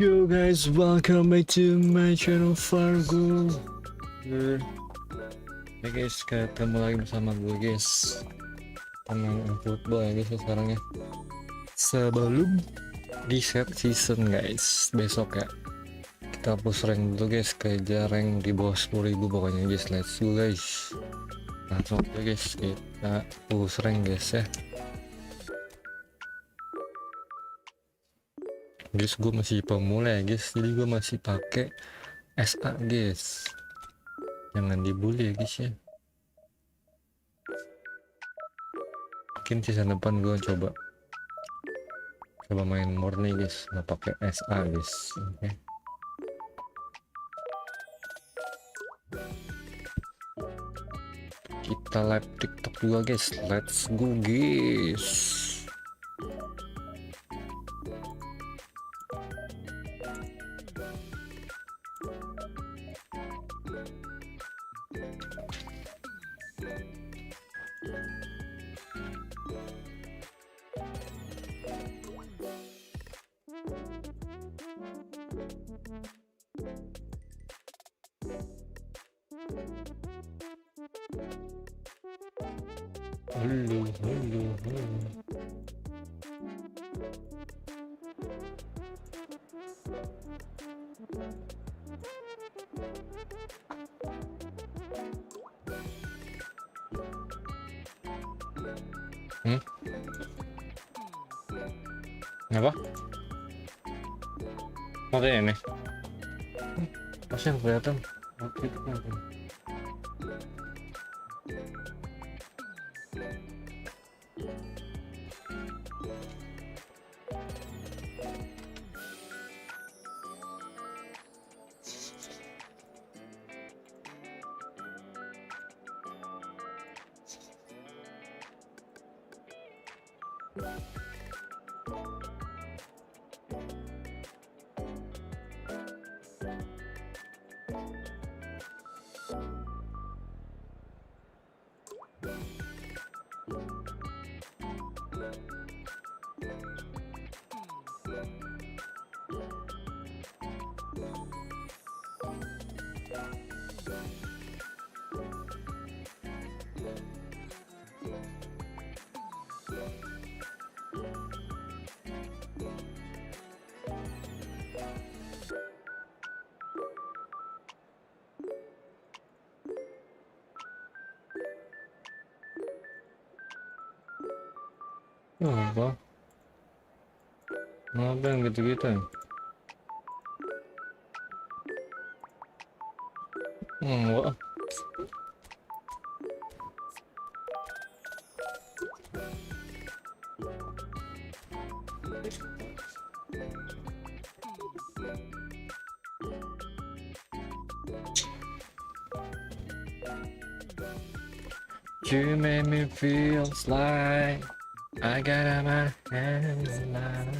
Yo guys, welcome back to my channel Fargo. Ya guys, ketemu lagi bersama gue guys. Main football ya guys sekarang ya. Sebelum di set season guys, besok ya kita push rank dulu guys, kejar rank di bawah 10.000 pokoknya guys. Let's go guys, langsung aja guys kita push rank guys ya. Guys, gue masih pemula ya guys, jadi gue masih pakai SA guys, jangan dibully ya guys ya. Mungkin season depan gue coba main murni guys, nggak pakai SA guys. Oke. Kita live TikTok juga guys, let's go guys. Halo. Apa? Ada ini? Pasti yang kelihatan. Apa? Ngapa yang gitu-gitu ya? Wah. You made me feel like I got my hands alive.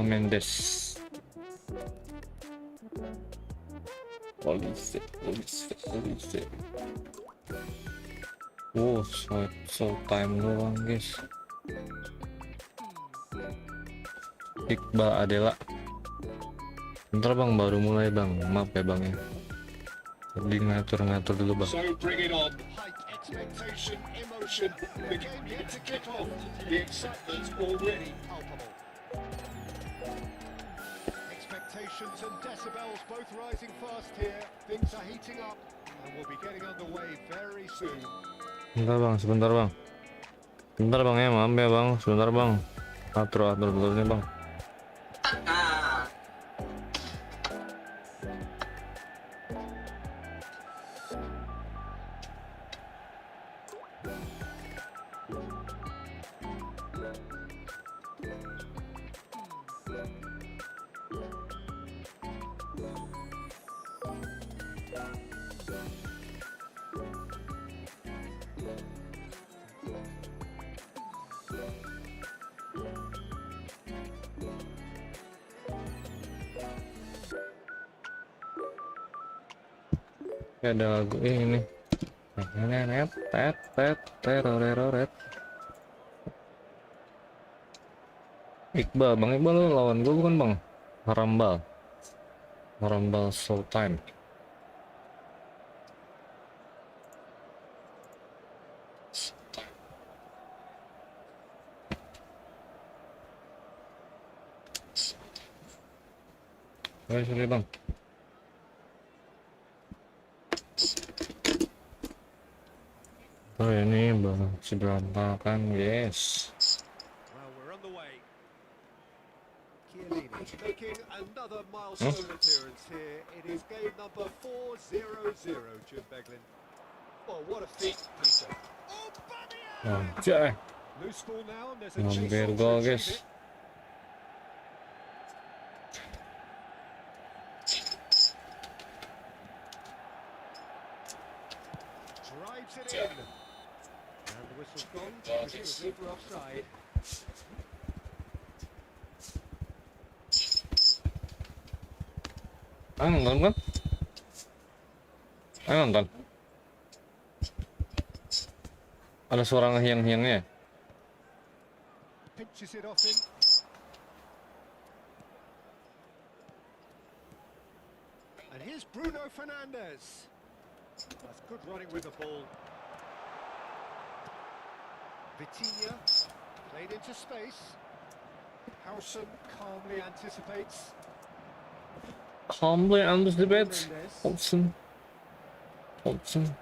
Mendes. Polisi. Oh, so time doang guys. Iqbal Adela. Bentar bang, baru mulai bang, maaf ya bang ya. Jadi ngatur dulu bang. So bring it on. Height, expectation, emotion. The game yet to kick off. The excitement's already palpable. Expectations and decibels both rising fast here. Things are heating up and we'll be getting underway very soon. Sebentar bang ya, maaf ya bang, sebentar bang. Atur dulu nih bang. Kayak ada lagu ini. Nenet, tet, tet, teroret. Iqbal, Bang Iqbal lu lawan gue bukan Bang? Harambal Showtime. Ayo sini Bang. Oh ini Bang, seberantakan guys. Well, we're on the way. Chiellini making another milestone appearance here. It is game number 4-0-0, Jim Beglin. Oh, what a feat, Peter. Oh, Bamia! Anjay. Loose ball now, and there's a chase Hampir on to gol achieve guys. it. Drives it in. And the whistle's gone. Whistle's in for offside. Nonton kan? Nonton. Ada suara ngehiang-hiangnya. Pinches it off him. And here's Bruno Fernandes. That's good running with the ball. Vitinha played into space. Howson calmly anticipates. Calmly anticipates. Fernandes. Hobson.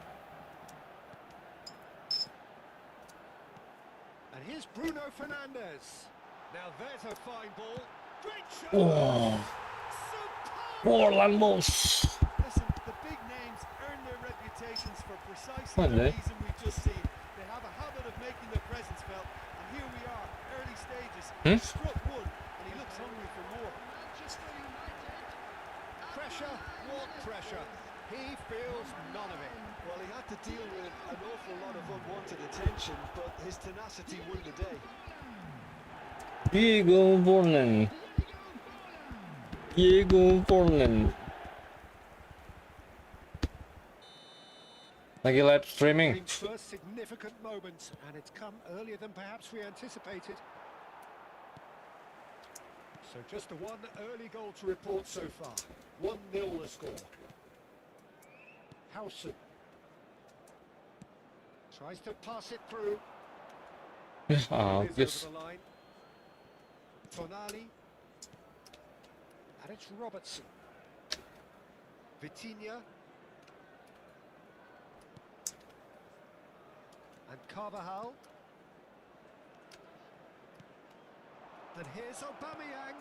And here's Bruno Fernandes. Now there's a fine ball. Great shot. Wow. Superb. Portland Boss. Listen, the big names earn their reputations for precisely What, the eh? reason we've just seen. They have a habit of making their presence felt, and here we are, early stages. He struck one, and he looks hungry for more. Pressure, what pressure? He feels none of it. Well, he had to deal with an awful lot of unwanted attention, but his tenacity won the day. Diego Forlan. Lagi live streaming. Game's first significant moment, and it's come earlier than perhaps we anticipated. So just the one early goal to report so far. 1-0 the score. Howson tries to pass it through. Ah, Is yes. over the line. Tonali. And it's Robertson. Vitinha. And Carvajal. And here's Aubameyang.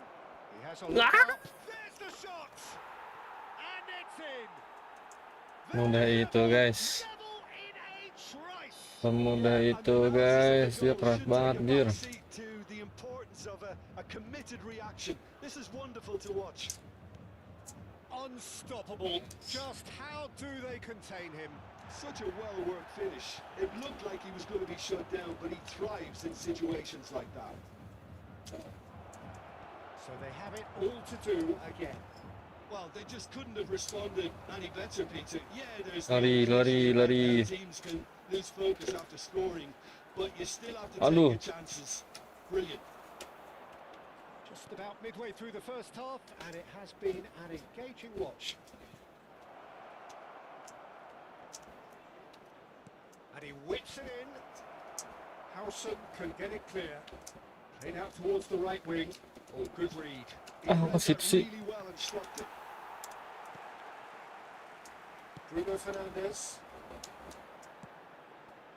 He has a look up. There's the shot. And it's in. Mudah itu guys. Level in a trice. Semudah itu guys. Dia keras banget dir. To the importance of a committed reaction. This is wonderful to watch. Unstoppable. Just how do they contain him? Such a well-worked finish. It looked like he was going to be shut down, but he thrives in situations like that. So they have it all to do again. Well, they just couldn't have responded any better, Peter. Yeah, there's Lari. teams can lose focus after scoring, but you still have to Aduh. take your chances. Brilliant. Just about midway through the first half, and it has been an engaging watch. And he whips it in. Howson can get it clear. Played out towards the right wing. Oh, good read. He Ah, read sit, that sit. really well and stopped it. Bruno Fernandes.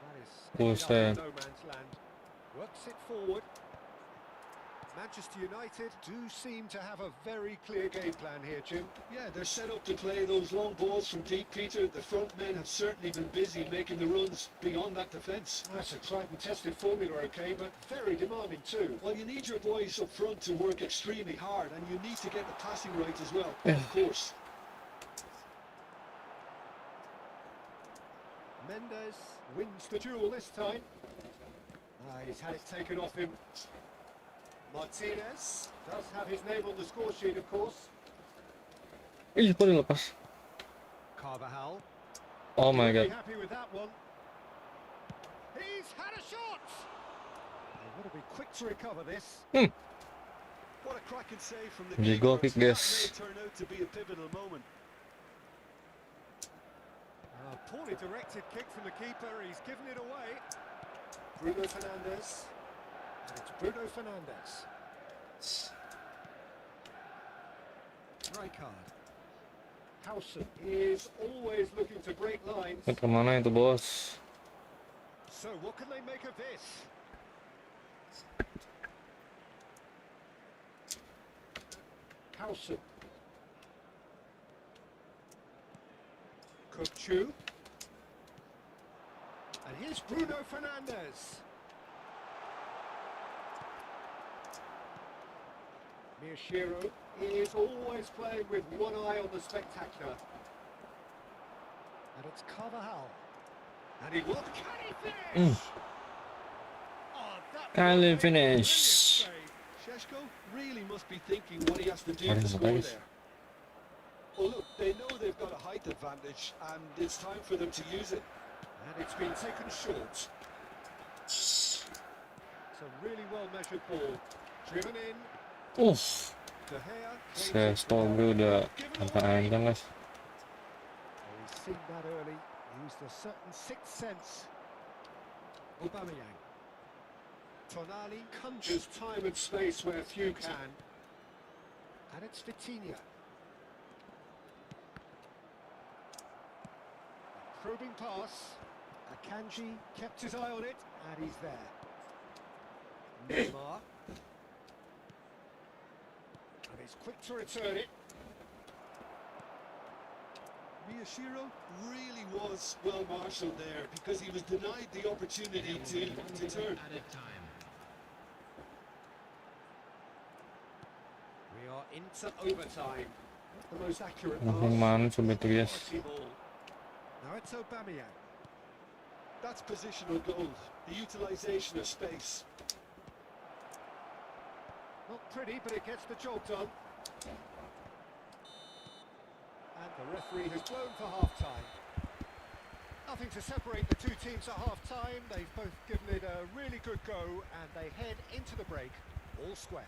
That is Buset. no man's land. Works it forward. Manchester United do seem to have a very clear game plan here, Jim. Yeah, they're set up to play those long balls from deep, Peter. The front men have certainly been busy making the runs beyond that defence. That's a tried and tested formula, okay, but very demanding too. Well, you need your boys up front to work extremely hard, and you need to get the passing right as well, Yeah. of course. Mendes wins the duel this time. He's had it taken off him. Martinez does have his name on the score sheet, of course. Ih, kok dilepas? Carvajal. Oh my He'll god. be happy with that one. He's had a shot. They've got to be quick to recover this. What a cracking save from the Jadi keeper. goal kick, That may guys. turn out to be a pivotal moment. Poorly directed kick from the keeper. He's given it away. Bruno Fernandes. And it's Bruno Fernandes. Rijkaard. Howson is always looking to break lines. Kemana itu bos? So what can they make of this? Howson. Kupchu. And here's Bruno Fernandes. Miyashiro is always playing with one eye on the spectacular. And it's Carvajal. And he will. Can he finish? Oh, that Can he was a brilliant finish? save. Sheshko really must be thinking what he has to do What to is score this? there. Well, look, they know they've got a height advantage, and it's time for them to use it. And it's been taken short. It's a really well-measured ball. Driven in. Uff, De Gea. saya stall gue udah agak ancang guys. Oh, he's seen that early. Used a certain sixth sense. Aubameyang. Tonali conjures time and space where few can. And it's Vitinha. Probing pass. Akanji kept his eye on it, and he's there. Neymar. And he's quick to return it. Miyashiro really was well marshalled there because he was denied the opportunity to turn. We are into overtime. Not the most accurate Langsung pass. mana coba itu guys. Quality ball. Now it's Aubameyang. That's positional gold, the utilisation of space. Not pretty, but it gets the job done. And the referee has blown for half-time. Nothing to separate the two teams at half-time. They've both given it a really good go, and they head into the break all square.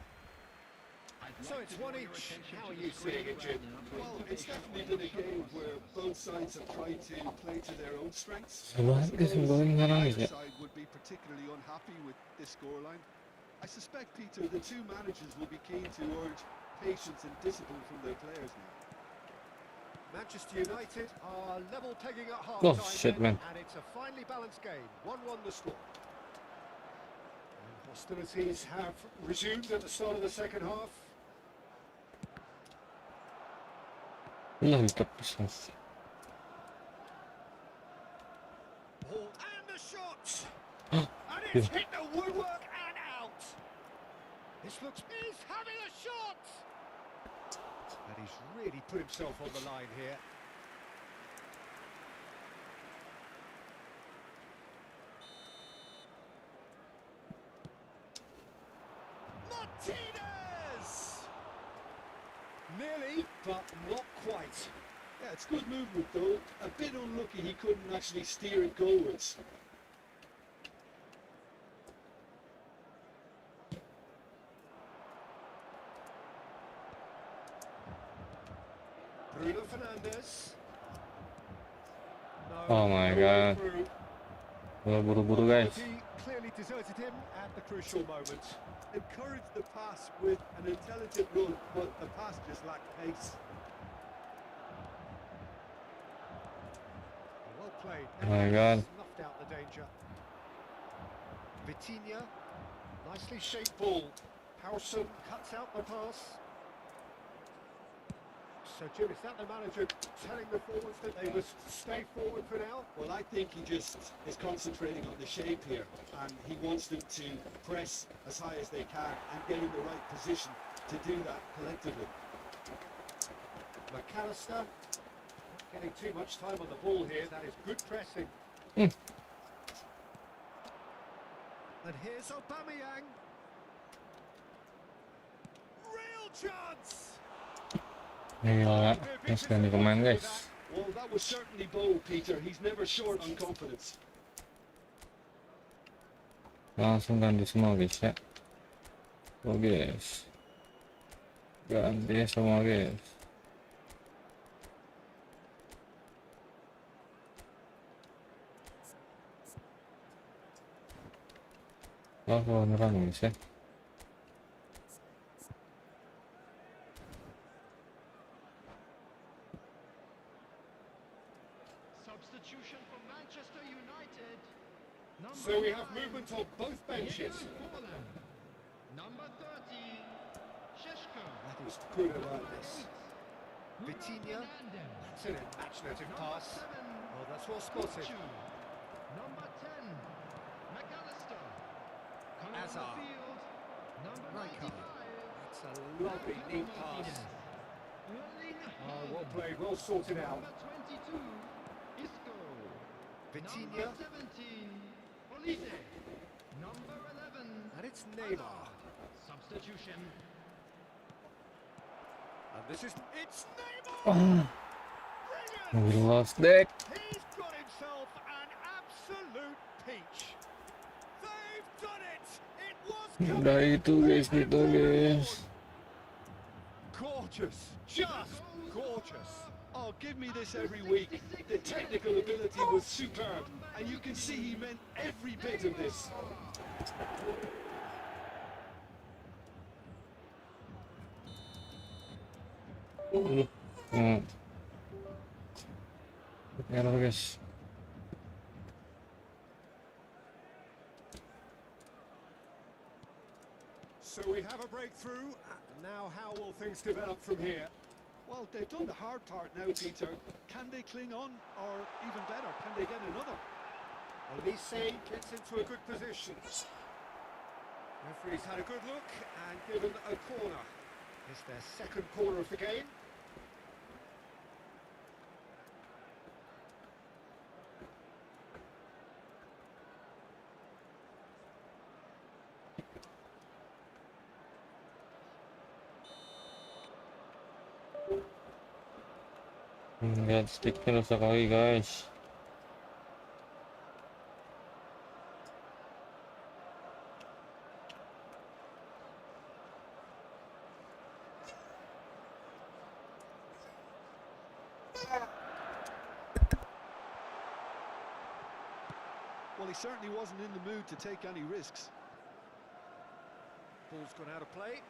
So it's one each. How are you seeing it, Jim? Well, it's definitely been a game where both sides have tried to play to their own strengths. Coba guys, golin mana guys ya? Either side would be particularly unhappy with this scoreline. I suspect, Peter, the two managers will be keen to urge patience and discipline from their players now. Manchester United are level pegging at half-time. Oh shit man. And it's a finely balanced game. 1-1 the score. And hostilities have resumed at the start of the second half. Lah ditepis mas. Ball and the shot. Oh, And it's hit the woodwork and out. This looks. He's having a shot. And he's really put himself on the line here. Martinez! Nearly, but not quite. Yeah, it's good movement though. A bit unlucky he couldn't actually steer it goalwards. Bruno Fernandes. No, Oh my no way God. through. Udah buru-buru guys. He clearly deserted him at the crucial moment. Encouraged the pass with an intelligent run, but the pass just lacked pace. Well played. Oh my God. Snuffed out the danger. Vitinha, nicely shaped ball. Howson cuts out the pass. So Jim, is that the manager telling the forwards that they must stay forward for now? Well, I think he just is concentrating on the shape here, and he wants them to press as high as they can and get in the right position to do that collectively. McAllister, not getting too much time on the ball here. That is good pressing. Hmm. And here's Aubameyang. Real chance. Gila, yang sekali pemain guys. Well, that That was certainly bold, Peter. He's never short on confidence. Langsung ganti semua guys ya. Oh guys, ganti semua guys. Langsung nyerang guys ya. Substitution for Manchester United. So we have movement on both benches. Number 30, Sheshko. That is good awareness. Vitinha. That's an imaginative pass. Oh, that's well spotted. Number 10, McAllister. Azar. Number 95. That's a lovely, neat pass. Oh, well played, well sorted out. Number 22, Isco. Vitinha. Number 17, Olise. Number 11, And it's Neymar. substitution. And it's Neymar! Oh, Brilliant! we lost deck. He's got himself an absolute peach. They've done it! It was Udah itu guys, gitu guys. Gorgeous, just gorgeous. Oh, give me this every week. The technical ability was superb, and you can see he meant every bit of this. Error guys. So we have a breakthrough. Now how will things develop from here? Well, they've done the hard part now, Peter. Can they cling on, or even better, can they get another? Olise gets into a good position. Referee's had a good look and given a corner. It's their second corner of the game. Lihat sticknya rusak lagi guys. Well, he certainly wasn't in the mood to take any risks. Ball's gone out of play.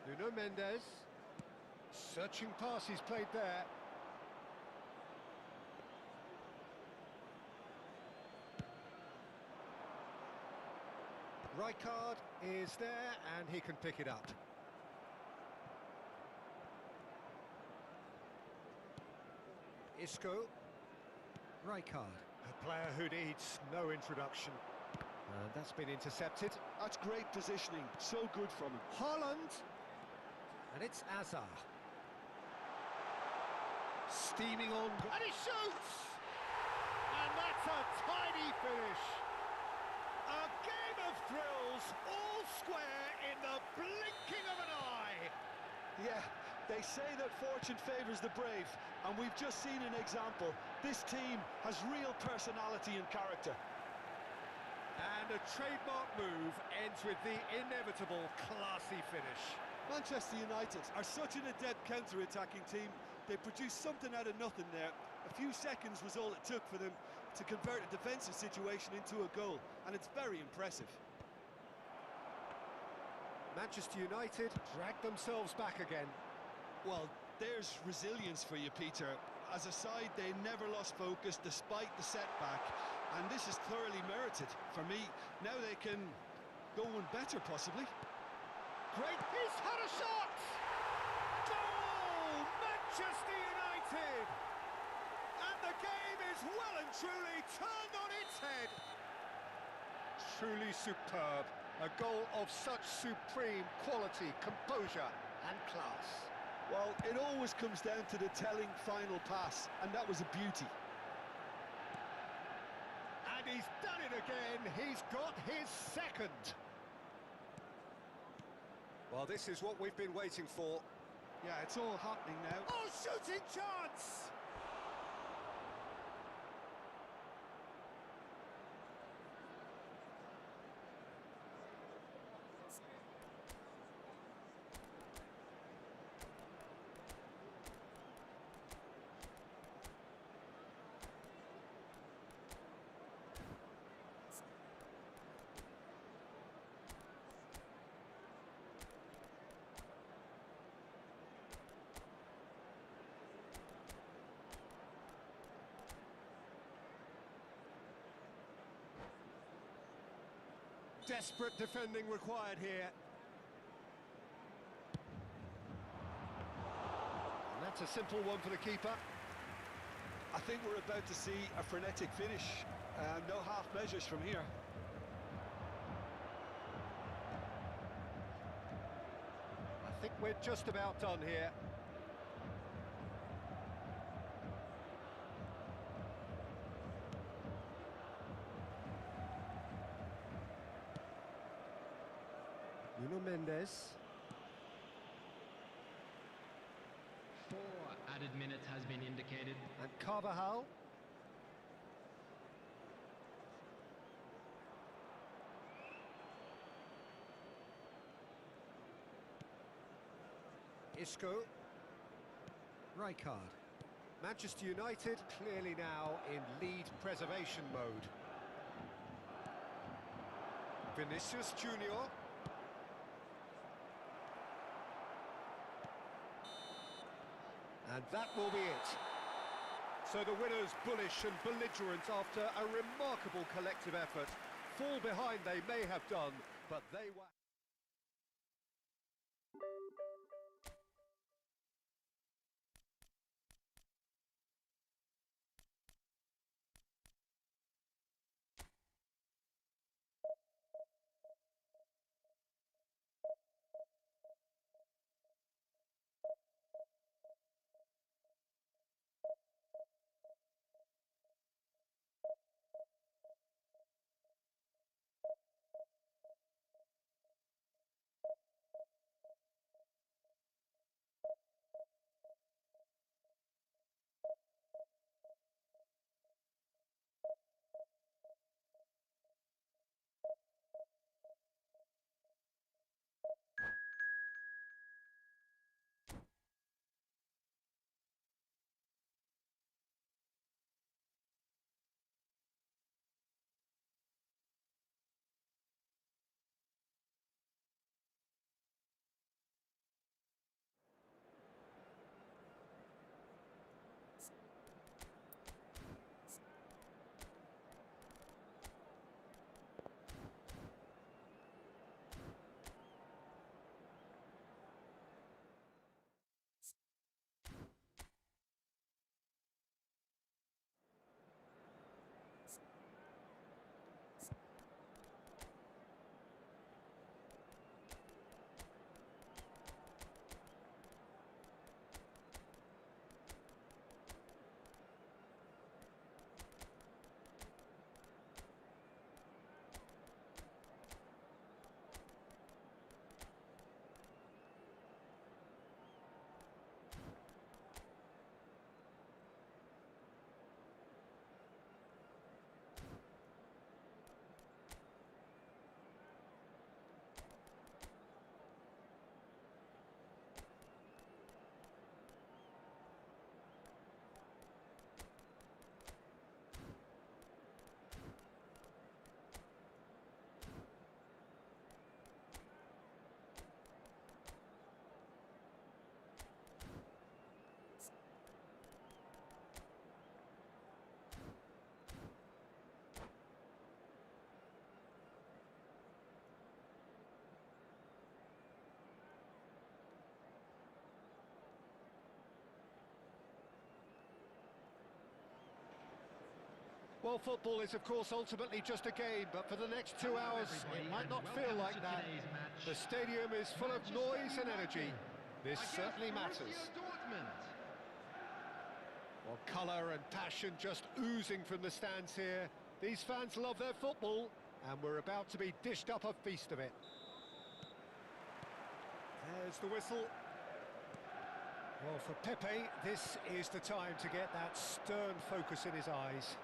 Nuno Mendes. Searching pass he's played there. Rijkaard is there and he can pick it up. Isco. Rijkaard, a player who needs no introduction. And that's been intercepted. That's great positioning, so good from him. Haaland. And it's Azar. Steaming on. And he shoots! And that's a tidy finish. A game of thrills, all square in the blinking of an eye. Yeah, they say that fortune favours the brave, and we've just seen an example. This team has real personality and character. And a trademark move ends with the inevitable classy finish. Manchester United are such an adept counter-attacking team. They produced something out of nothing there. A few seconds was all it took for them to convert a defensive situation into a goal, and it's very impressive. Manchester United drag themselves back again. Well, there's resilience for you, Peter. As a side, they never lost focus despite the setback, and this is thoroughly merited. For me, now they can go one better, possibly. Great, he's had a shot! Goal! Manchester United! And the game is well and truly turned on its head. Truly superb. A goal of such supreme quality, composure and class. Well, it always comes down to the telling final pass, and that was a beauty. And he's done it again. He's got his second. Well, this is what we've been waiting for. Yeah, it's all happening now. Oh, shooting chance! Desperate defending required here. And that's a simple one for the keeper. I think we're about to see a frenetic finish. No half measures from here. I think we're just about done here. Nuno Mendes. 4 added minutes has been indicated. And Carvajal. Isco. Rijkaard. Manchester United clearly now in lead preservation mode. Vinicius Junior. And that will be it. So the winners bullish and belligerent after a remarkable collective effort. Fall behind they may have done, but they were... Well, football is, of course, ultimately just a game, but for the next 2 hours, it might not feel like that. The stadium is full of noise and energy. This certainly matters. Well, colour and passion just oozing from the stands here. These fans love their football, and we're about to be dished up a feast of it. There's the whistle. Well, for Pepe, this is the time to get that stern focus in his eyes.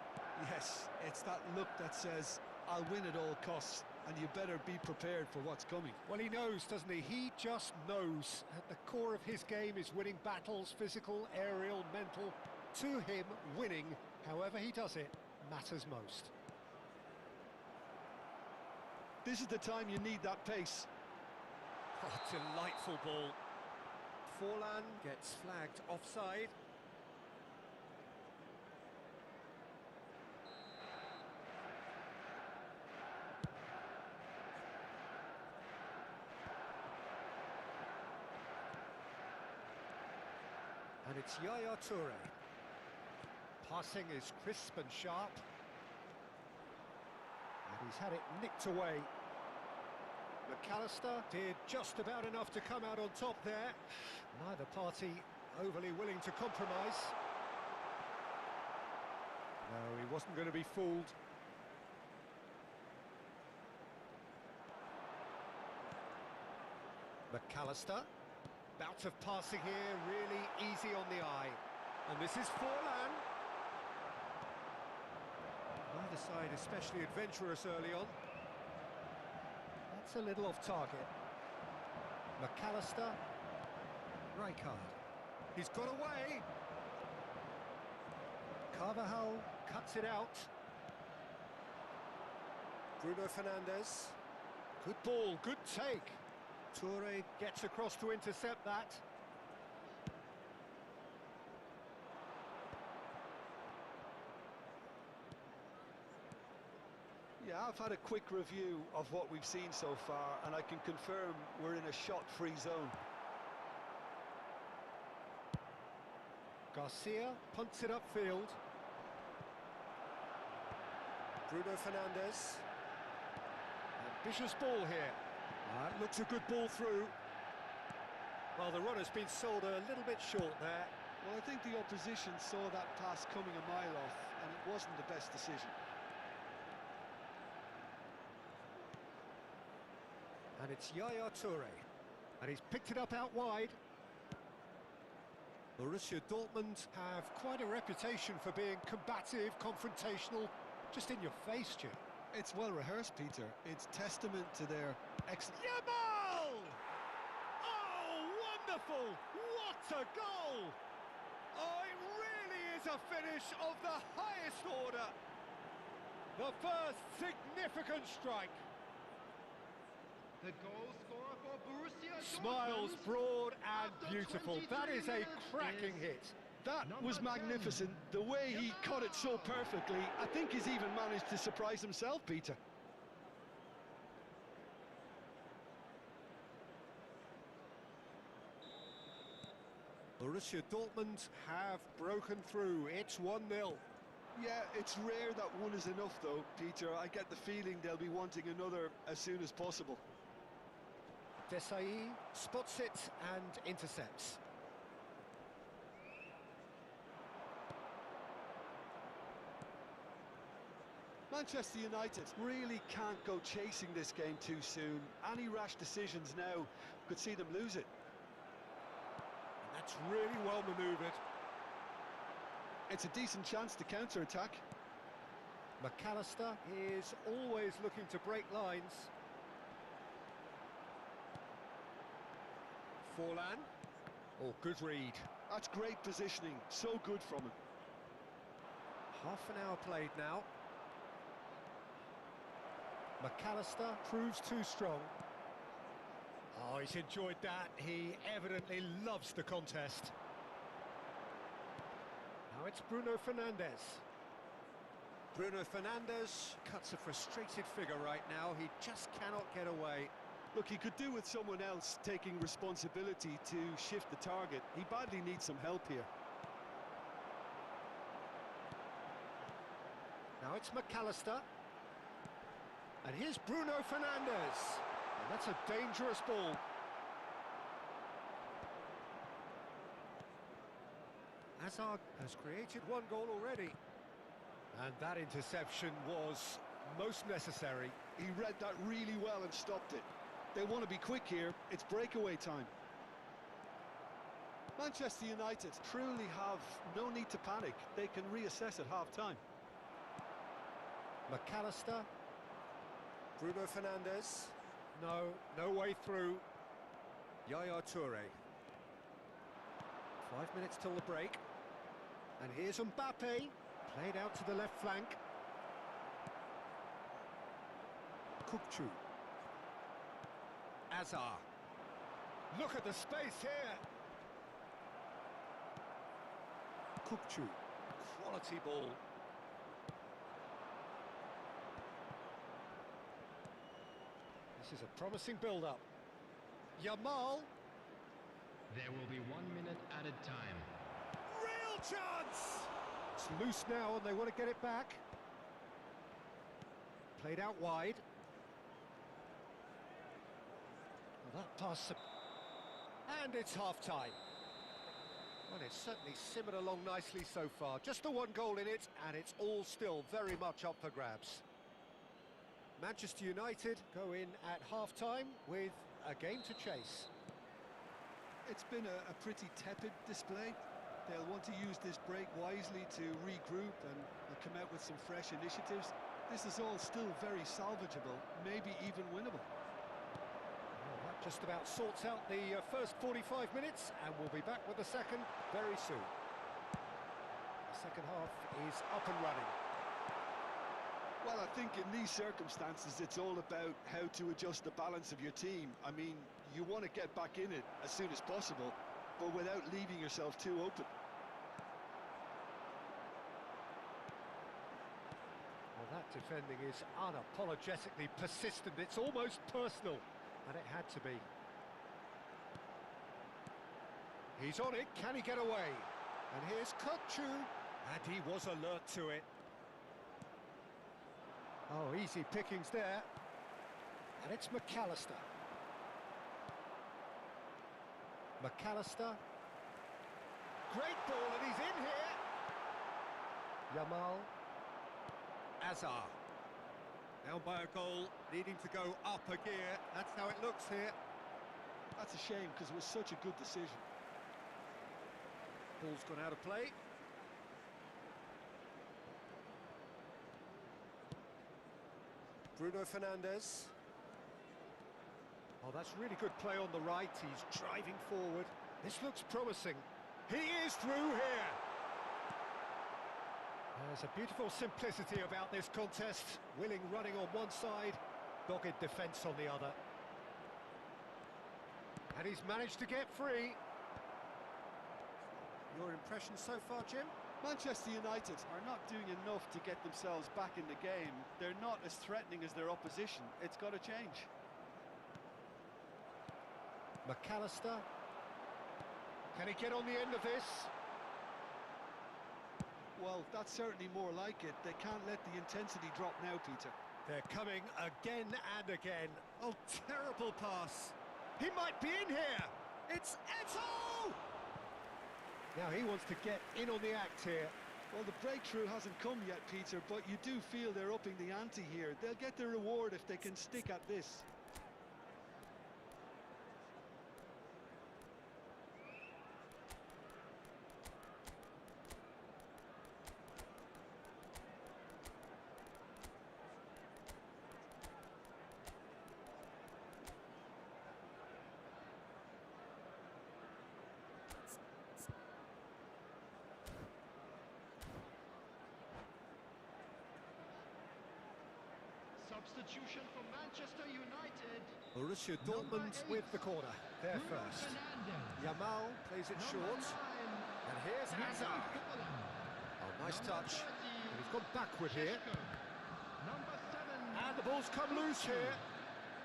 Yes, it's that look that says, I'll win at all costs, and you better be prepared for what's coming. Well, he knows, doesn't he? He just knows. At the core of his game is winning battles, physical, aerial, mental. To him, winning, however he does it, matters most. This is the time you need that pace. Oh, delightful ball. Forlan gets flagged offside. And it's Yaya Toure. Passing is crisp and sharp. And he's had it nicked away. McAllister did just about enough to come out on top there. Neither party overly willing to compromise. No, he wasn't going to be fooled. McAllister. Bout of passing here, really easy on the eye. And this is Forlan. Neither side especially adventurous early on. That's a little off target. McAllister. Rijkaard. He's got away. Carvajal cuts it out. Bruno Fernandes. Good ball, good take. Toure gets across to intercept that. Yeah, I've had a quick review of what we've seen so far, and I can confirm we're in a shot-free zone. Garcia punts it upfield. Bruno Fernandes. Ambitious ball here. That looks a good ball through. Well, the runner's been sold a little bit short there. Well, I think the opposition saw that pass coming a mile off, and it wasn't the best decision. And it's Yaya Toure. And he's picked it up out wide. Borussia Dortmund have quite a reputation for being combative, confrontational, just in your face, Jim. It's well rehearsed, Peter. It's testament to their excellent... Yamal! Oh, wonderful! What a goal! Oh, it really is a finish of the highest order. The first significant strike. The goal scorer for Borussia Smiles Dortmund broad and after beautiful. 22 That is a minutes cracking is hit. That Number was 10. magnificent. The way he cut it so perfectly, I think he's even managed to surprise himself, Peter. Borussia Dortmund have broken through. It's 1-0. Yeah, it's rare that one is enough, though, Peter. I get the feeling they'll be wanting another as soon as possible. Desai spots it and intercepts. Manchester United really can't go chasing this game too soon. Any rash decisions now could see them lose it. And that's really well manoeuvred. It's a decent chance to counter-attack. McAllister is always looking to break lines. Forlan. Oh, good read. That's great positioning. So good from him. Half an hour played now. McAllister proves too strong. Oh, he's enjoyed that. He evidently loves the contest. Now it's Bruno Fernandes. Bruno Fernandes cuts a frustrated figure right now. He just cannot get away. Look, he could do with someone else taking responsibility to shift the target. He badly needs some help here. Now it's McAllister. And here's Bruno Fernandes. And that's a dangerous ball. Hazard has created one goal already. And that interception was most necessary. He read that really well and stopped it. They want to be quick here. It's breakaway time. Manchester United truly have no need to panic. They can reassess at half-time. McAllister. Bruno Fernandes. No, no way through. Yaya Toure. 5 minutes till the break. And here's Mbappe. Played out to the left flank. Kukçu. Azar. Look at the space here. Kukçu. Quality ball. This is a promising build-up. Yamal. There will be 1 minute added time. Real chance! It's loose now and they want to get it back. Played out wide. Well, that pass... And it's half-time. Well, it's certainly simmered along nicely so far. Just the one goal in it, and it's all still very much up for grabs. Manchester United go in at half-time with a game to chase. It's been a pretty tepid display. They'll want to use this break wisely to regroup and come out with some fresh initiatives. This is all still very salvageable, maybe even winnable. Well, that just about sorts out the first 45 minutes, and we'll be back with the second very soon. The second half is up and running. Well, I think in these circumstances, it's all about how to adjust the balance of your team. I mean, you want to get back in it as soon as possible, but without leaving yourself too open. Well, that defending is unapologetically persistent. It's almost personal, and it had to be. He's on it. Can he get away? And here's Kukçu, and he was alert to it. Oh, easy pickings there. And it's McAllister. McAllister. Great ball, and he's in here. Yamal. Azar. Down by a goal, needing to go up a gear. That's how it looks here. That's a shame, because it was such a good decision. Ball's gone out of play. Bruno Fernandes. Oh, that's really good play on the right. He's driving forward. This looks promising. He is through here. There's a beautiful simplicity about this contest. Willing running on one side, dogged defence on the other. And he's managed to get free. Your impression so far, Jim? Manchester United are not doing enough to get themselves back in the game. They're not as threatening as their opposition. It's got to change. McAllister. Can he get on the end of this? Well, that's certainly more like it. They can't let the intensity drop now, Peter. They're coming again and again. Oh, terrible pass. He might be in here. It's Eto'o! Now he wants to get in on the act here. Well, the breakthrough hasn't come yet, Peter, but you do feel they're upping the ante here. They'll get their reward if they can stick at this. Substitution for Manchester United. Borussia Dortmund with the corner. There first. Yamal plays it short. And here's Azar. Oh, nice touch. And he's gone backward here. And the ball's come loose here.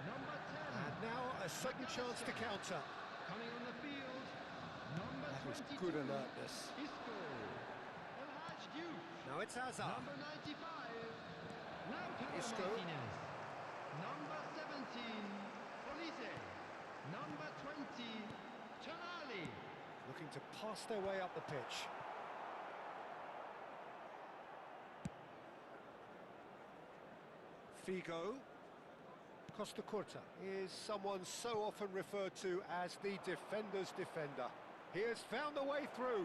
And now a second chance to counter. Coming on the field. That was good alertness. Now it's Azar. Number 95. Lautaro Isco. Martinez. Number 17. Police. Number 20. Tonali. Looking to pass their way up the pitch. Figo. Costa Curta is someone so often referred to as the defender's defender. He has found the way through.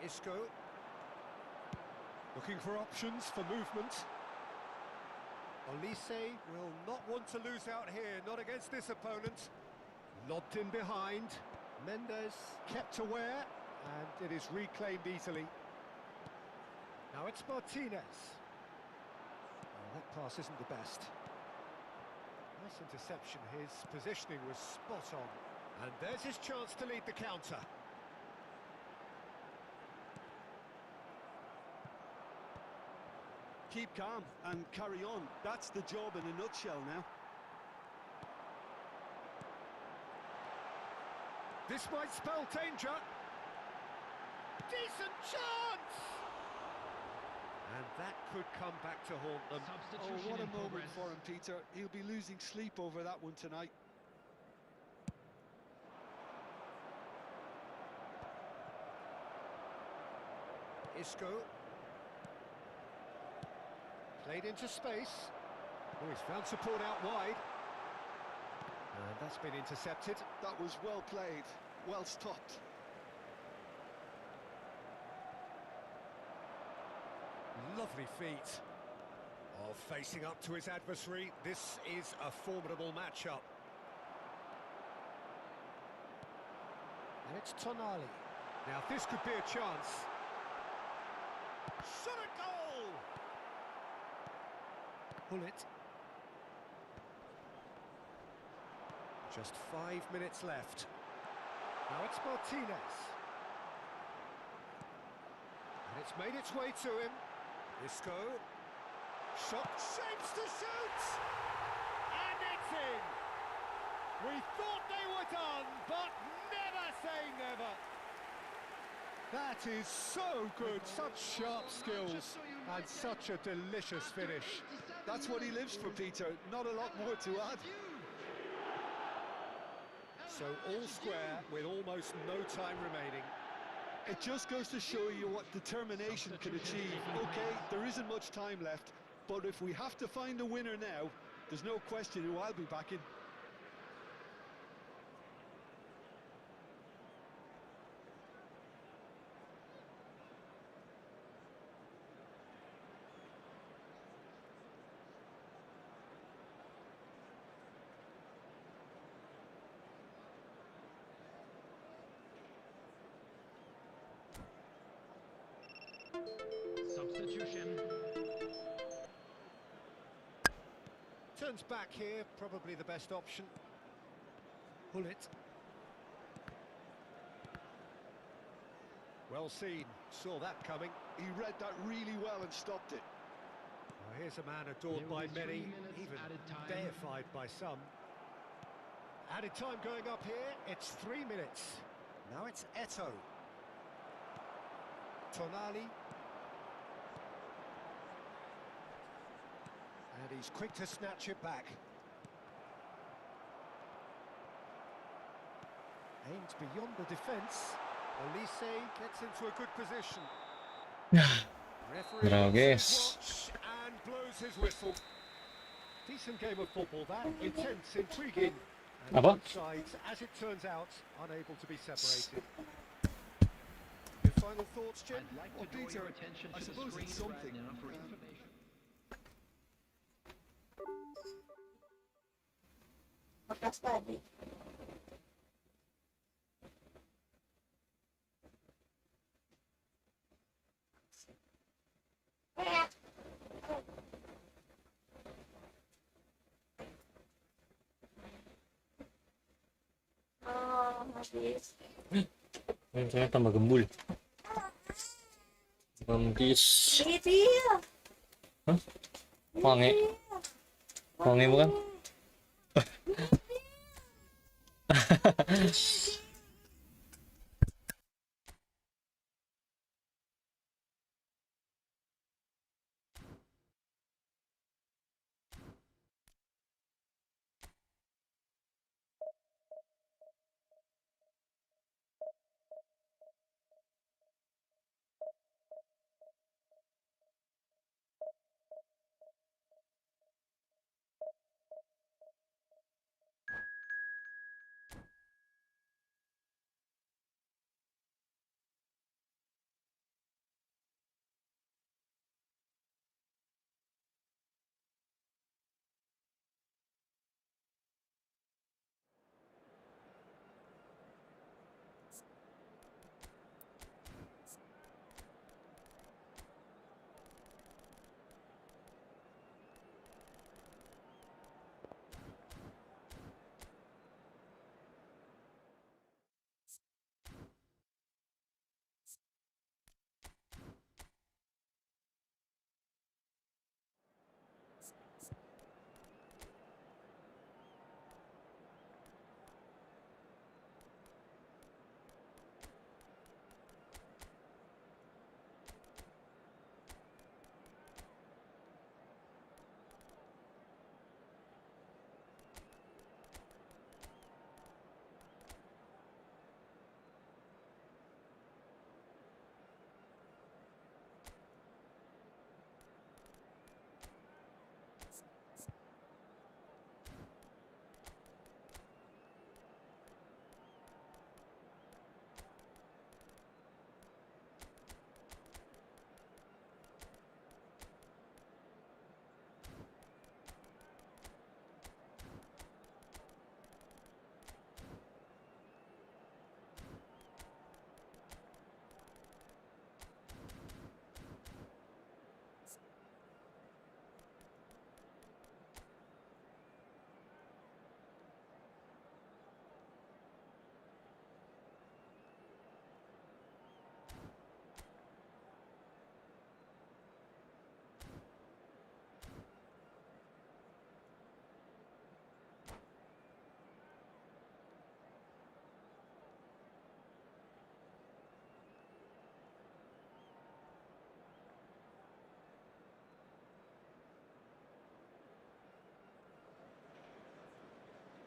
Isco. Looking for options for movement. Olise will not want to lose out here, not against this opponent. Lobbed in behind. Mendes kept aware, and it is reclaimed easily. Now it's Martinez. Well, that pass isn't the best. Nice interception, his positioning was spot on. And there's his chance to lead the counter. Keep calm and carry on. That's the job in a nutshell now. This might spell danger. Decent chance! And that could come back to haunt them. Oh, Substitution what a in moment progress. for him, Peter. He'll be losing sleep over that one tonight. Isco. Played into space. Oh, he's found support out wide. And that's been intercepted. That was well played, well stopped. Lovely feat of facing up to his adversary. This is a formidable matchup. And it's Tonali. Now this could be a chance. Shot a goal! Bullet. Just 5 minutes left. Now it's Martinez. And it's made its way to him. Isco. Shot shapes to shoot! And it's in! We thought they were done, but never say never! That is so good, such sharp skills, and such a delicious finish. That's what he lives for, Peter. Not a lot more to add. So all square with almost no time remaining. It just goes to show you what determination can achieve. Okay, there isn't much time left, but if we have to find a winner now, there's no question who I'll be backing. Substitution. Turns back here, probably the best option. Bullet. Well seen, saw that coming. He read that really well and stopped it. Well, here's a man adored There will by be 3 many, minutes even added time. deified by some. Added time going up here, it's 3 minutes. Now it's Eto. Tonali. And he's quick to snatch it back. Aimed beyond the defence. Olise gets into a good position. Referee Bravo, looks guys. his watch and blows his whistle. Decent game of football that, intense, intriguing. And Apa? both sides, as it turns out, unable to be separated. Your final thoughts, Jim? I'd like Well, to draw Peter, your attention I to the suppose screen it's something. right now for information. Makas tadi. Oh, habis. Saya tambah gembul. Gembis. Ini dia. Hah? Wangi. Wangi bukan?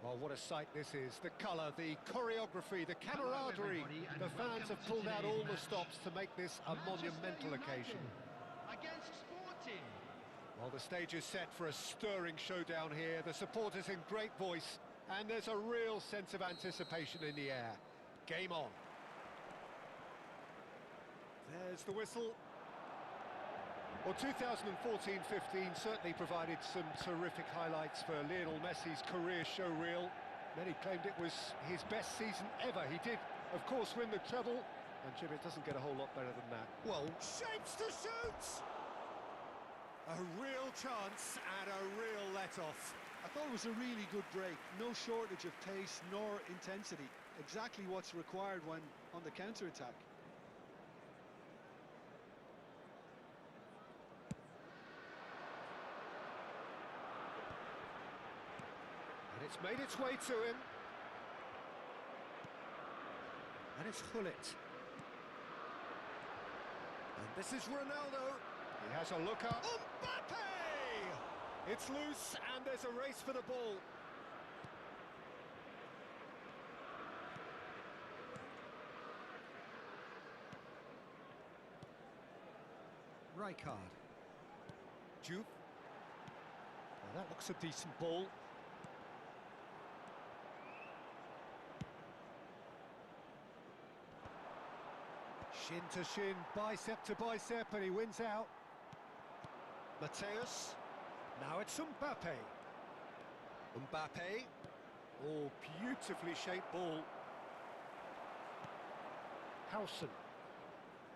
Oh, what a sight this is. The colour, the choreography, the camaraderie. The fans have pulled out all the stops to make this a monumental occasion. Against Sporting. Well, the stage is set for a stirring showdown here. The supporters in great voice, and there's a real sense of anticipation in the air. Game on. There's the whistle. Well, 2014-15 certainly provided some terrific highlights for Lionel Messi's career showreel. Many claimed it was his best season ever. He did, of course, win the treble, and Jim, it doesn't get a whole lot better than that. Well, Shapes to shoot! A real chance and a real let-off. I thought it was a really good break. No shortage of pace nor intensity. Exactly what's required when on the counter-attack. And it's made its way to him. And it's Hullet. And this is Ronaldo. He has a look up. Mbappe! It's loose and there's a race for the ball. Rijkaard. Juve. Well, that looks a decent ball. Shin to shin, bicep to bicep, and he wins out. Mateus. Now it's Mbappe. Mbappe. Oh, beautifully shaped ball. Howson.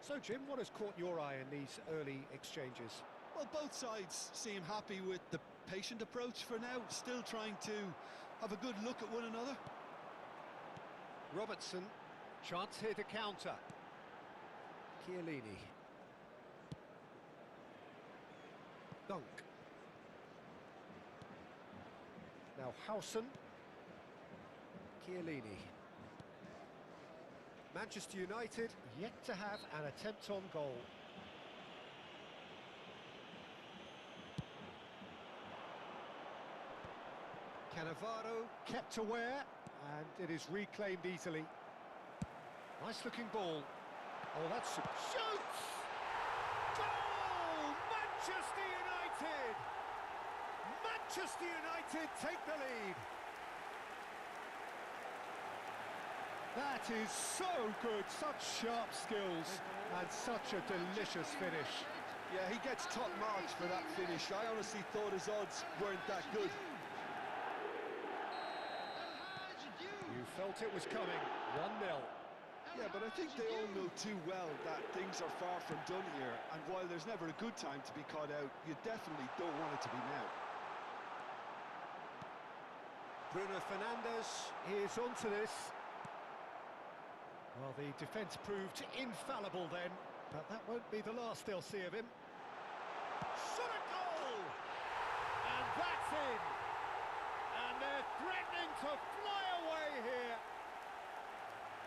So, Jim, what has caught your eye in these early exchanges? Well, both sides seem happy with the patient approach for now, still trying to have a good look at one another. Robertson. Chance here to counter. Chiellini. Dunk. Now Howson. Chiellini. Manchester United yet to have an attempt on goal. Cannavaro kept aware, and it is reclaimed easily. Nice looking ball. Oh, that's some shoots! Goal! Manchester United! Manchester United take the lead. That is so good, such sharp skills and such a delicious finish. Yeah, he gets top marks for that finish. I honestly thought his odds weren't that good. You felt it was coming, 1-0. Yeah, but I think they all know too well that things are far from done here, and while there's never a good time to be caught out, you definitely don't want it to be now. Bruno Fernandes is onto this. Well, the defence proved infallible then, but that won't be the last they'll see of him. Shot a goal! And that's in! And they're threatening to fly away here.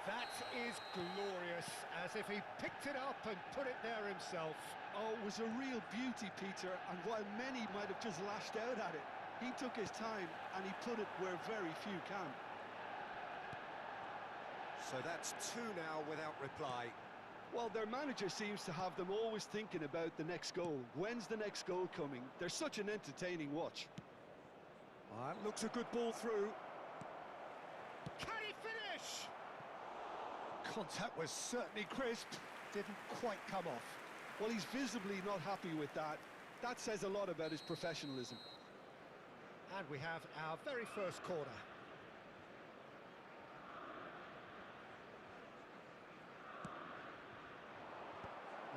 That is glorious, as if he picked it up and put it there himself. Oh, it was a real beauty, Peter, and while many might have just lashed out at it, he took his time and he put it where very few can. So that's two now without reply. Well, their manager seems to have them always thinking about the next goal. When's the next goal coming? They're such an entertaining watch. That looks a good ball through. Can he finish? Contact was certainly crisp, didn't quite come off. Well, he's visibly not happy with that. That says a lot about his professionalism. And we have our very first corner.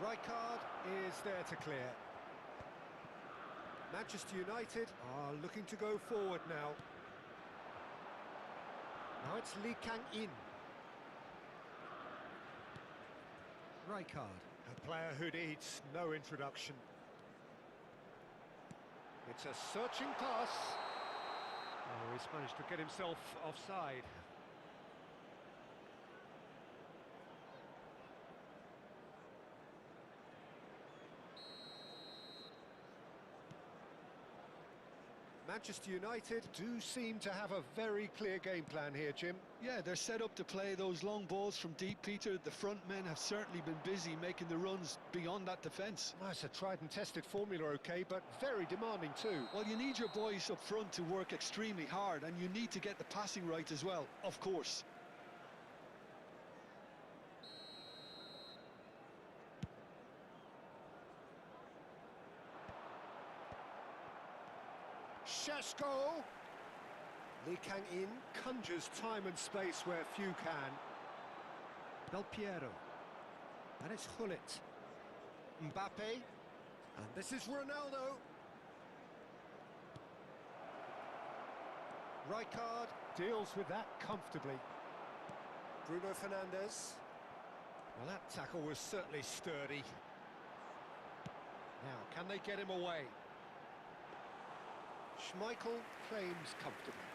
Rijkaard is there to clear. Manchester United are looking to go forward now. Now it's Lee Kang-in. Rijkaard, a player who needs no introduction. It's a searching pass. Oh, he's managed to get himself offside. Manchester United do seem to have a very clear game plan here, Jim. Yeah, they're set up to play those long balls from deep, Peter. The front men have certainly been busy making the runs beyond that defence. Well, it's a tried and tested formula, okay, but very demanding too. Well, you need your boys up front to work extremely hard, and you need to get the passing right as well, of course. Shesko! Lee Kang-in conjures time and space where few can. Del Piero. And it's Gullit. Mbappe. And this is Ronaldo. Rijkaard deals with that comfortably. Bruno Fernandes. Well, that tackle was certainly sturdy. Now, can they get him away? Schmeichel claims comfortably.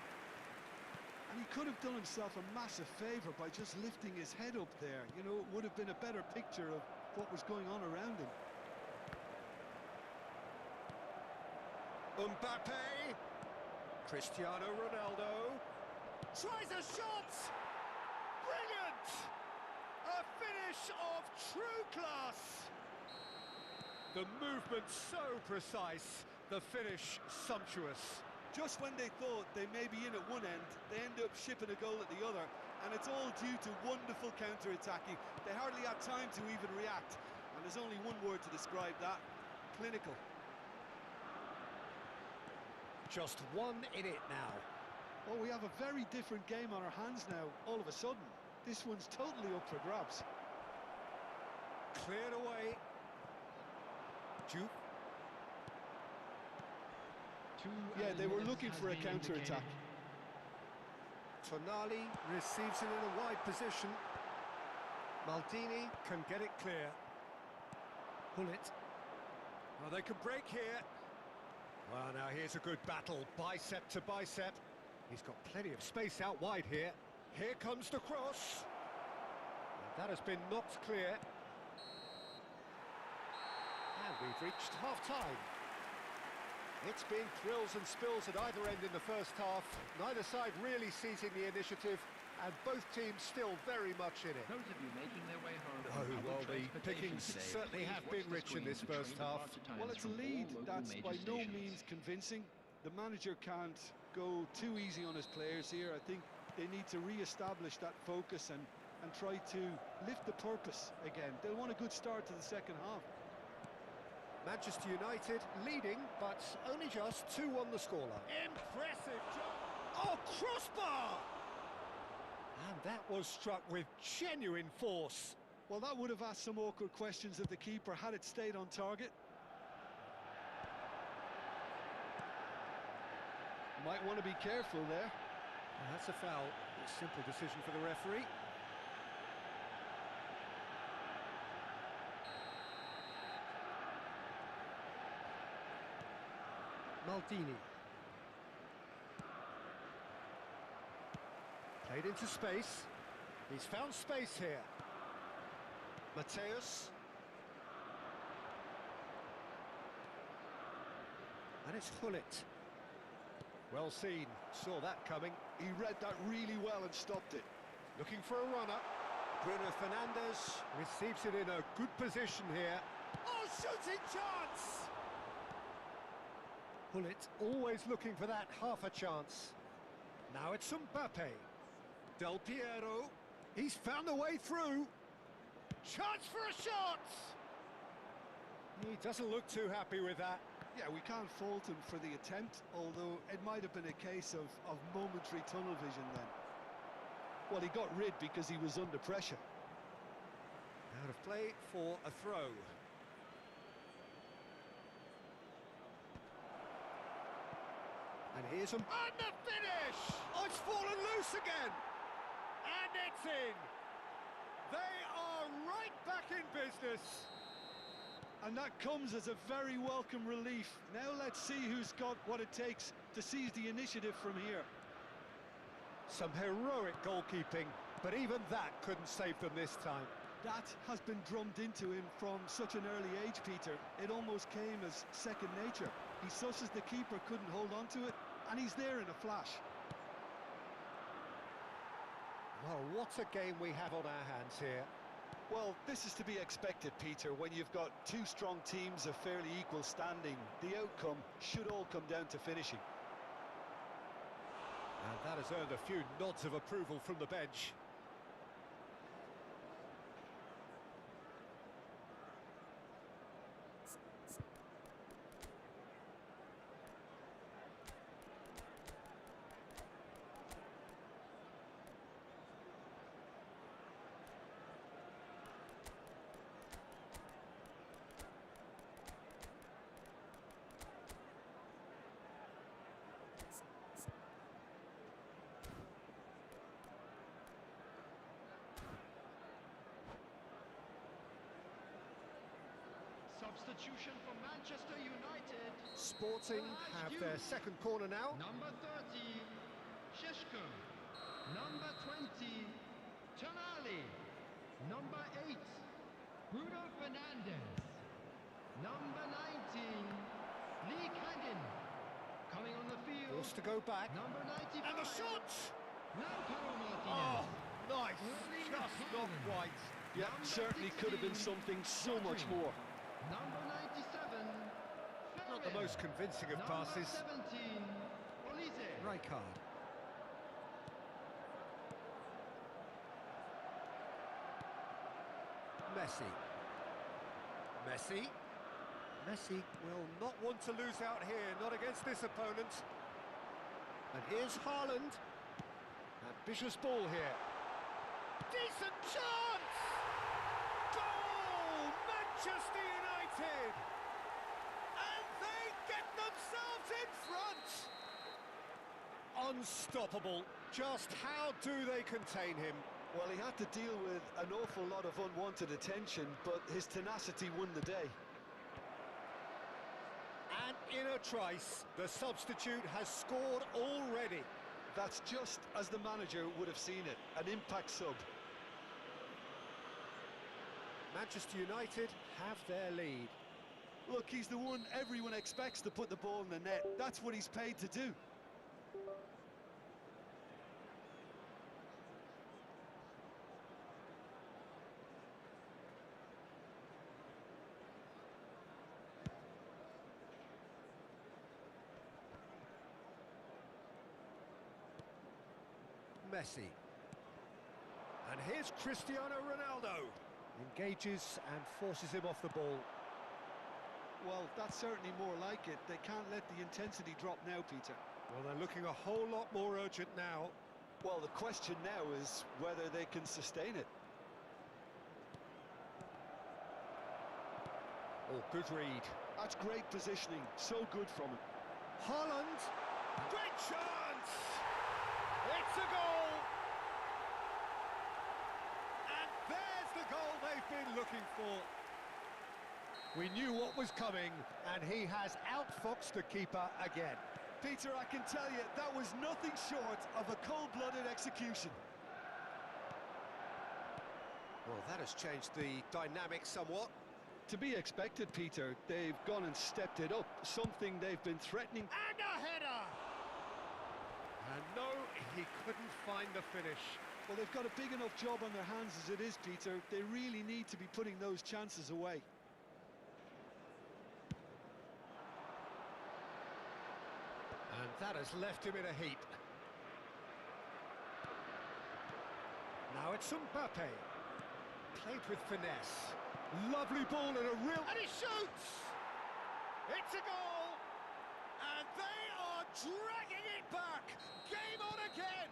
And he could have done himself a massive favour by just lifting his head up there. You know, it would have been a better picture of what was going on around him. Mbappe. Cristiano Ronaldo. Tries a shot! Brilliant! A finish of true class! The movement so precise, the finish sumptuous. Just when they thought they may be in at one end, they end up shipping a goal at the other, and it's all due to wonderful counter-attacking. They hardly had time to even react, and there's only one word to describe that: clinical. Just one in it now. Well, we have a very different game on our hands now, all of a sudden. This one's totally up for grabs. Cleared away. Juke. Yeah, they were looking for a counter-attack. Tonali receives it in a wide position. Maldini can get it clear. Gullit. Well, they can break here. Well, now here's a good battle, bicep to bicep. He's got plenty of space out wide here. Here comes the cross. And that has been knocked clear. And we've reached half-time. It's been thrills and spills at either end in the first half. Neither side really seizing the initiative, and both teams still very much in it. Those of you making their way home Oh, on public well, the transportation pickings today, certainly please have watch been the rich in screen this for first train half. departure times Well, it's a from lead all local that's major by no stations. means convincing. The manager can't go too easy on his players here. I think they need to re-establish that focus and try to lift the purpose again. They'll want a good start to the second half. Manchester United leading, but only just 2 on the scoreline. Impressive job! Oh, crossbar! And that was struck with genuine force. Well, that would have asked some awkward questions of the keeper had it stayed on target. Might want to be careful there. And that's a foul. A simple decision for the referee. Maldini. Played into space. He's found space here. Mateus. And it's Gullit. Well seen. Saw that coming. He read that really well and stopped it. Looking for a runner. Bruno Fernandes receives it in a good position here. Oh, shooting chance! Gullit always looking for that half a chance. Now it's Mbappe. Del Piero. He's found a way through. Chance for a shot! He doesn't look too happy with that. Yeah, we can't fault him for the attempt, although it might have been a case of momentary tunnel vision then. Well, he got rid because he was under pressure. Out of play for a throw. And here's him. And the finish! Oh, it's fallen loose again! And it's in! They are right back in business. And that comes as a very welcome relief. Now let's see who's got what it takes to seize the initiative from here. Some heroic goalkeeping, but even that couldn't save them this time. That has been drummed into him from such an early age, Peter. It almost came as second nature. He susses the keeper couldn't hold on to it, and he's there in a flash. Well, what a game we have on our hands here. Well, this is to be expected, Peter. When you've got two strong teams of fairly equal standing, the outcome should all come down to finishing. And that has earned a few nods of approval from the bench. Substitution for Manchester United. Sporting have their second corner now. Number 30, Sheshko. Number 20, Tonali. Number 8, Bruno Fernandes. Number 19, Lee Kangin. Coming on the field. Forced to go back. Number 95. And the shot! Lautaro Oh, Martinez. nice. Just not quite. Yeah, certainly could have been something so much more. Number 97, Not the most convincing of passes. Number 17, Olise. Rijkaard. Messi. Messi. Messi will not want to lose out here, not against this opponent. And here's Haaland. Ambitious ball here. Decent chance! Goal! Manchester United! And they get themselves in front! Unstoppable. Just how do they contain him? Well, he had to deal with an awful lot of unwanted attention, but his tenacity won the day. And in a trice, the substitute has scored already. That's just as the manager would have seen it, an impact sub. Manchester United have their lead. Look, he's the one everyone expects to put the ball in the net. That's what he's paid to do. Messi. And here's Cristiano Ronaldo. Engages and forces him off the ball. Well, that's certainly more like it. They can't let the intensity drop now, Peter. Well, they're looking a whole lot more urgent now. Well, the question now is whether they can sustain it. Oh, good read. That's great positioning. So good from him. Haaland. Great chance! It's a goal! And there's the goal they've been looking for. We knew what was coming, and he has outfoxed the keeper again. Peter, I can tell you, that was nothing short of a cold-blooded execution. Well, that has changed the dynamic somewhat. To be expected, Peter. They've gone and stepped it up, something they've been threatening. And a header! And no, he couldn't find the finish. Well, they've got a big enough job on their hands as it is, Peter. They really need to be putting those chances away. And that has left him in a heap. Now it's Mbappe. Played with finesse. Lovely ball and a real... And he shoots! It's a goal! And they are dragging it back! Game on again!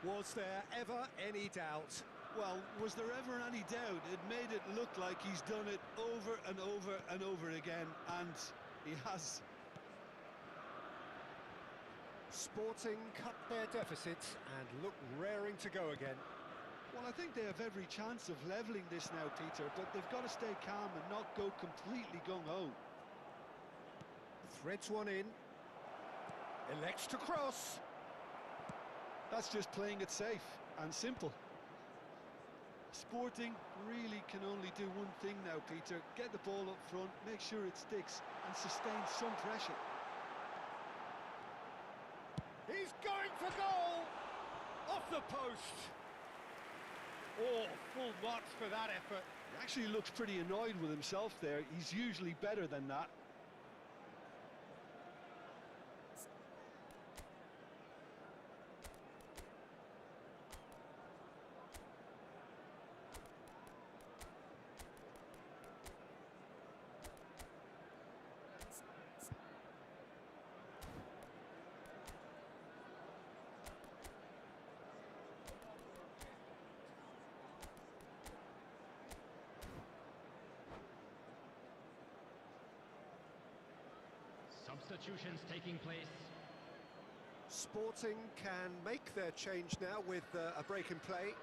Was there ever any doubt? Well, was there ever any doubt? It made it look like he's done it over and over and over again, and he has. Sporting cut their deficit and look raring to go again. Well, I think they have every chance of levelling this now, Peter, but they've got to stay calm and not go completely gung-ho. Threads one in. Elects to cross. That's just playing it safe and simple. Sporting really can only do one thing now, Peter. Get the ball up front, make sure it sticks, and sustain some pressure. Off the post. Oh, full marks for that effort. He actually looks pretty annoyed with himself there. He's usually better than that. Substitutions taking place. Sporting can make their change now with a break in play.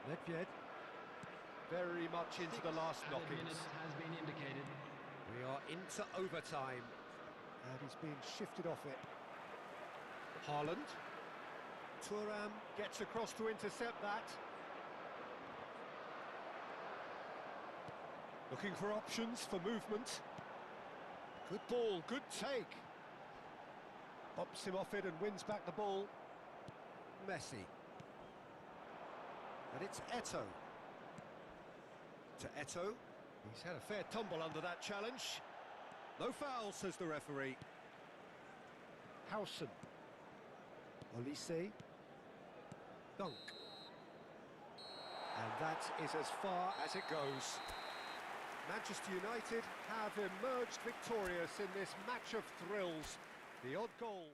Nedved very much into the last Added knockings. minutes has been indicated. We are into overtime, and he's being shifted off it. Haaland. Thuram gets across to intercept that. Looking for options for movement. Good ball, good take. Bumps him off it and wins back the ball. Messi. And it's Eto'o. To Eto'o. He's had a fair tumble under that challenge. No foul, says the referee. Howson. Olise. Dunk. And that is as far as it goes. Manchester United have emerged victorious in this match of thrills. The odd goal.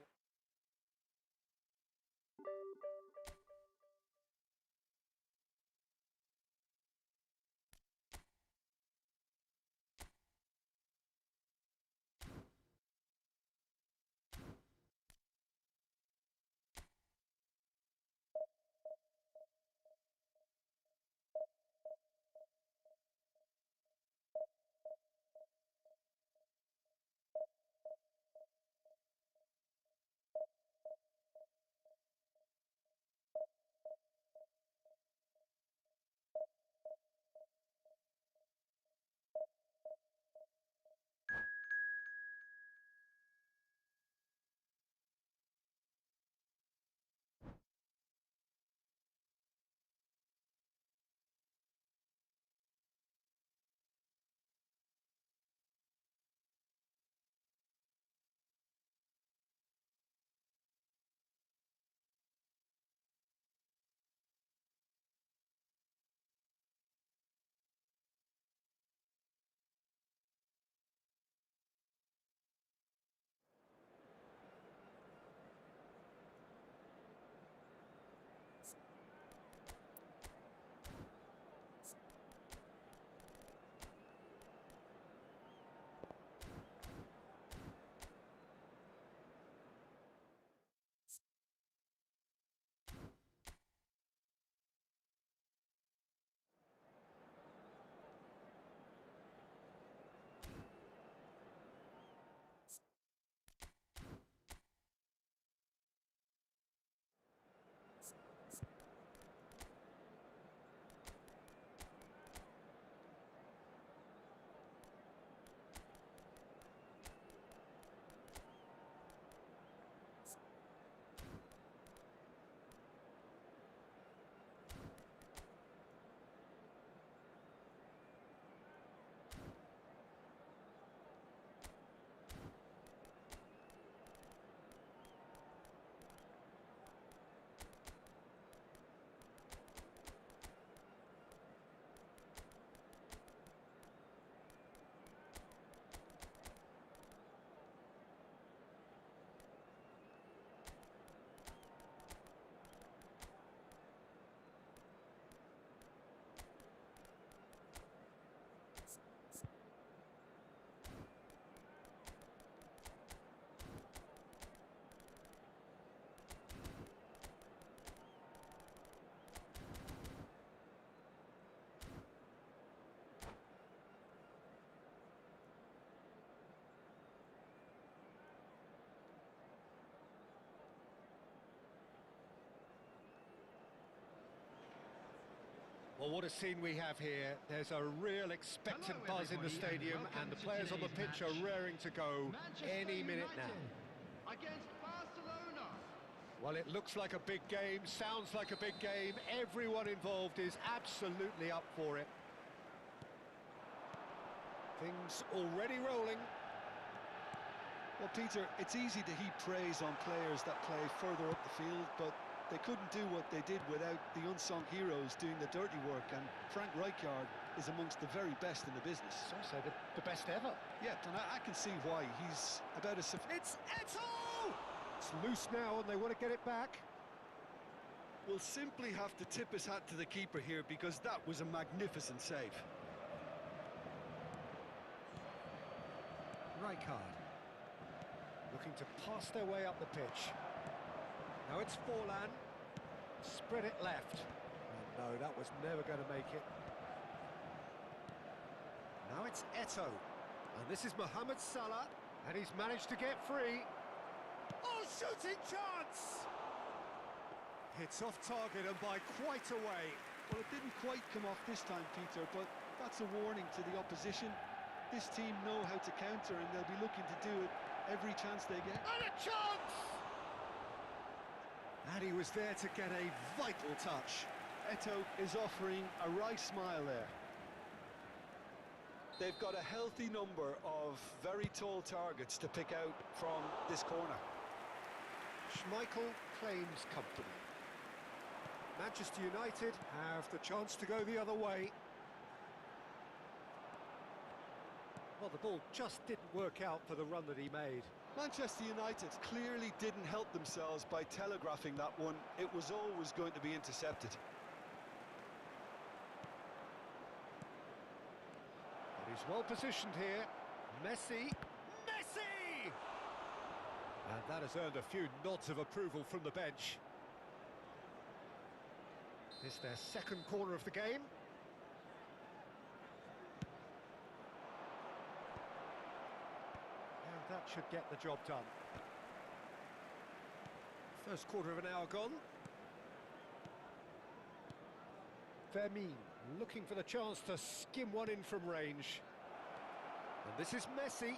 Well, what a scene we have here. There's a real expectant Hello, buzz in the everybody, stadium, and and the welcome to players on the today's pitch match. are raring to go Manchester any minute United now. against Barcelona. Well, it looks like a big game, sounds like a big game. Everyone involved is absolutely up for it. Things already rolling. Well, Peter, it's easy to heap praise on players that play further up the field, but they couldn't do what they did without the unsung heroes doing the dirty work, and Frank Rijkaard is amongst the very best in the business. Some say the best ever. Yeah, and I can see why. He's about as... It's Eto'o! It's loose now and they want to get it back. We'll simply have to tip his hat to the keeper here, because that was a magnificent save. Rijkaard looking to pass their way up the pitch. Now it's Forlan, spread it left. Oh, no, that was never going to make it. Now it's Eto'o, and this is Mohamed Salah, and he's managed to get free. Oh, shooting chance! Hits off target and by quite a way. Well, it didn't quite come off this time, Peter, but that's a warning to the opposition. This team know how to counter, and they'll be looking to do it every chance they get. And a chance! And he was there to get a vital touch. Eto'o is offering a wry smile there. They've got a healthy number of very tall targets to pick out from this corner. Schmeichel claims company. Manchester United have the chance to go the other way. Well, the ball just didn't work out for the run that he made. Manchester United clearly didn't help themselves by telegraphing that one. It was always going to be intercepted. But he's well positioned here. Messi! Messi! And that has earned a few nods of approval from the bench. It's their second corner of the game. And that should get the job done. First quarter of an hour gone. Fermin looking for the chance to skim one in from range. And this is Messi.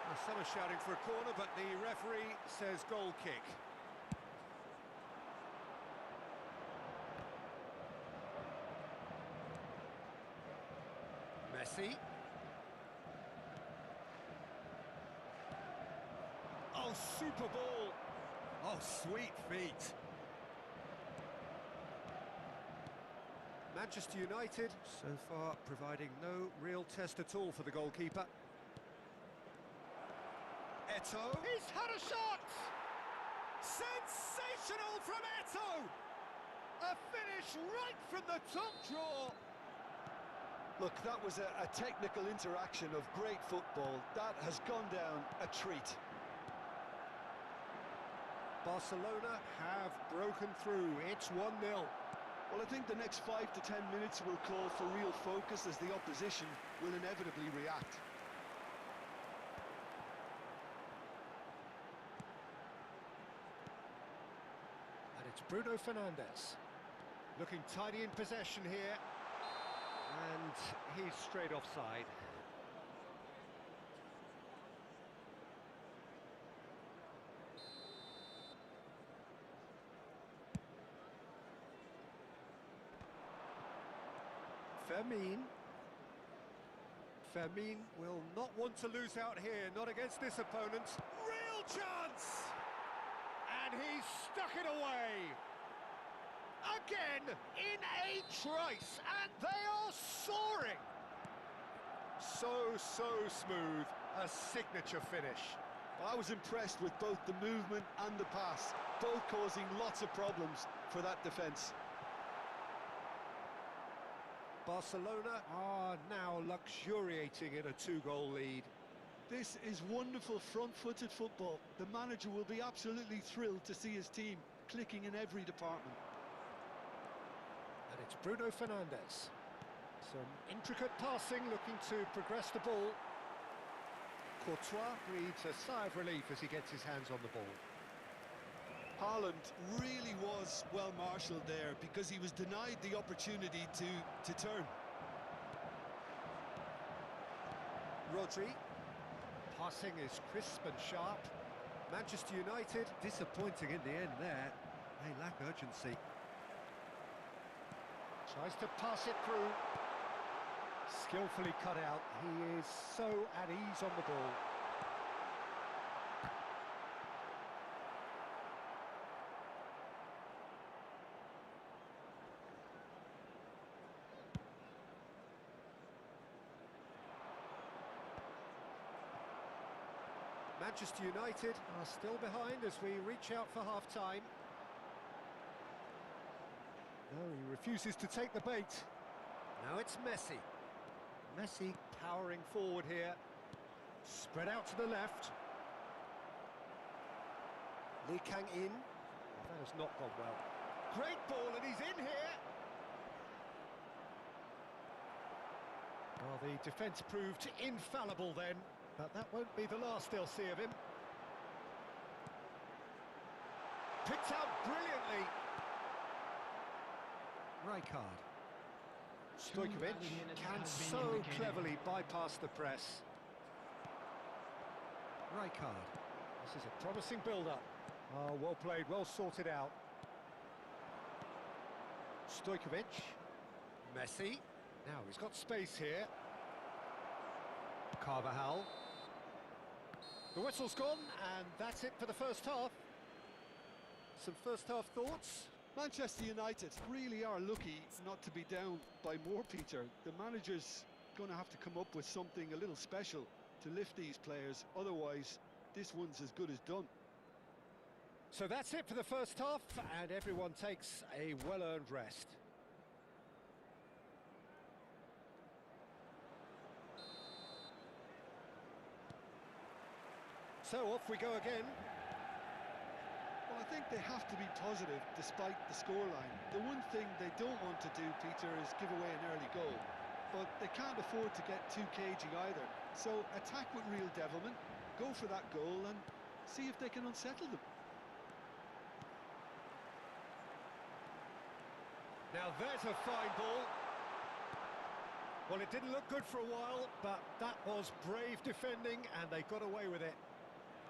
Well, some are shouting for a corner, but the referee says goal kick. Messi. Oh, super ball. Oh, sweet feet. Manchester United, so far, providing no real test at all for the goalkeeper. Eto'o. He's had a shot! Sensational from Eto'o! A finish right from the top draw. Look, that was a technical interaction of great football. That has gone down a treat. Barcelona have broken through. It's 1-0. Well, I think the next 5 to 10 minutes will call for real focus, as the opposition will inevitably react. And it's Bruno Fernandes. Looking tidy in possession here. And he's straight offside. Fermin will not want to lose out here, not against this opponent. Real chance! And he's stuck it away. Again, in a trice, and they are soaring. So smooth, a signature finish. Well, I was impressed with both the movement and the pass, both causing lots of problems for that defence. Barcelona are now luxuriating in a 2-goal lead. This is wonderful front-footed football. The manager will be absolutely thrilled to see his team clicking in every department. And it's Bruno Fernandes. Some intricate passing, looking to progress the ball. Courtois breathes a sigh of relief as he gets his hands on the ball. Haaland really was well marshalled there because he was denied the opportunity to turn. Rodri. Passing is crisp and sharp. Manchester United disappointing in the end there. They lack urgency. Tries to pass it through. Skillfully cut out. He is so at ease on the ball. Manchester United are still behind as we reach out for half-time. No, he refuses to take the bait. Now it's Messi. Messi powering forward here. Spread out to the left. Lee Kang-in. That has not gone well. Great ball, and he's in here. Well, the defence proved infallible then, but that won't be the last they'll see of him. Picked out brilliantly. Rijkaard. Stojkovic can so cleverly bypass the press. Rijkaard. This is a promising build-up. Oh, well played, well sorted out. Stojkovic. Messi. Now he's got space here. Carvajal. The whistle's gone, and that's it for the first half. Some first-half thoughts? Manchester United really are lucky not to be down by more, Peter. The manager's going to have to come up with something a little special to lift these players, otherwise this one's as good as done. So that's it for the first half, and everyone takes a well-earned rest. So off we go again. Well, I think they have to be positive despite the scoreline. The one thing they don't want to do, Peter, is give away an early goal. But they can't afford to get too cagey either. So attack with real devilment, go for that goal and see if they can unsettle them. Now there's a fine ball. Well, it didn't look good for a while, but that was brave defending and they got away with it.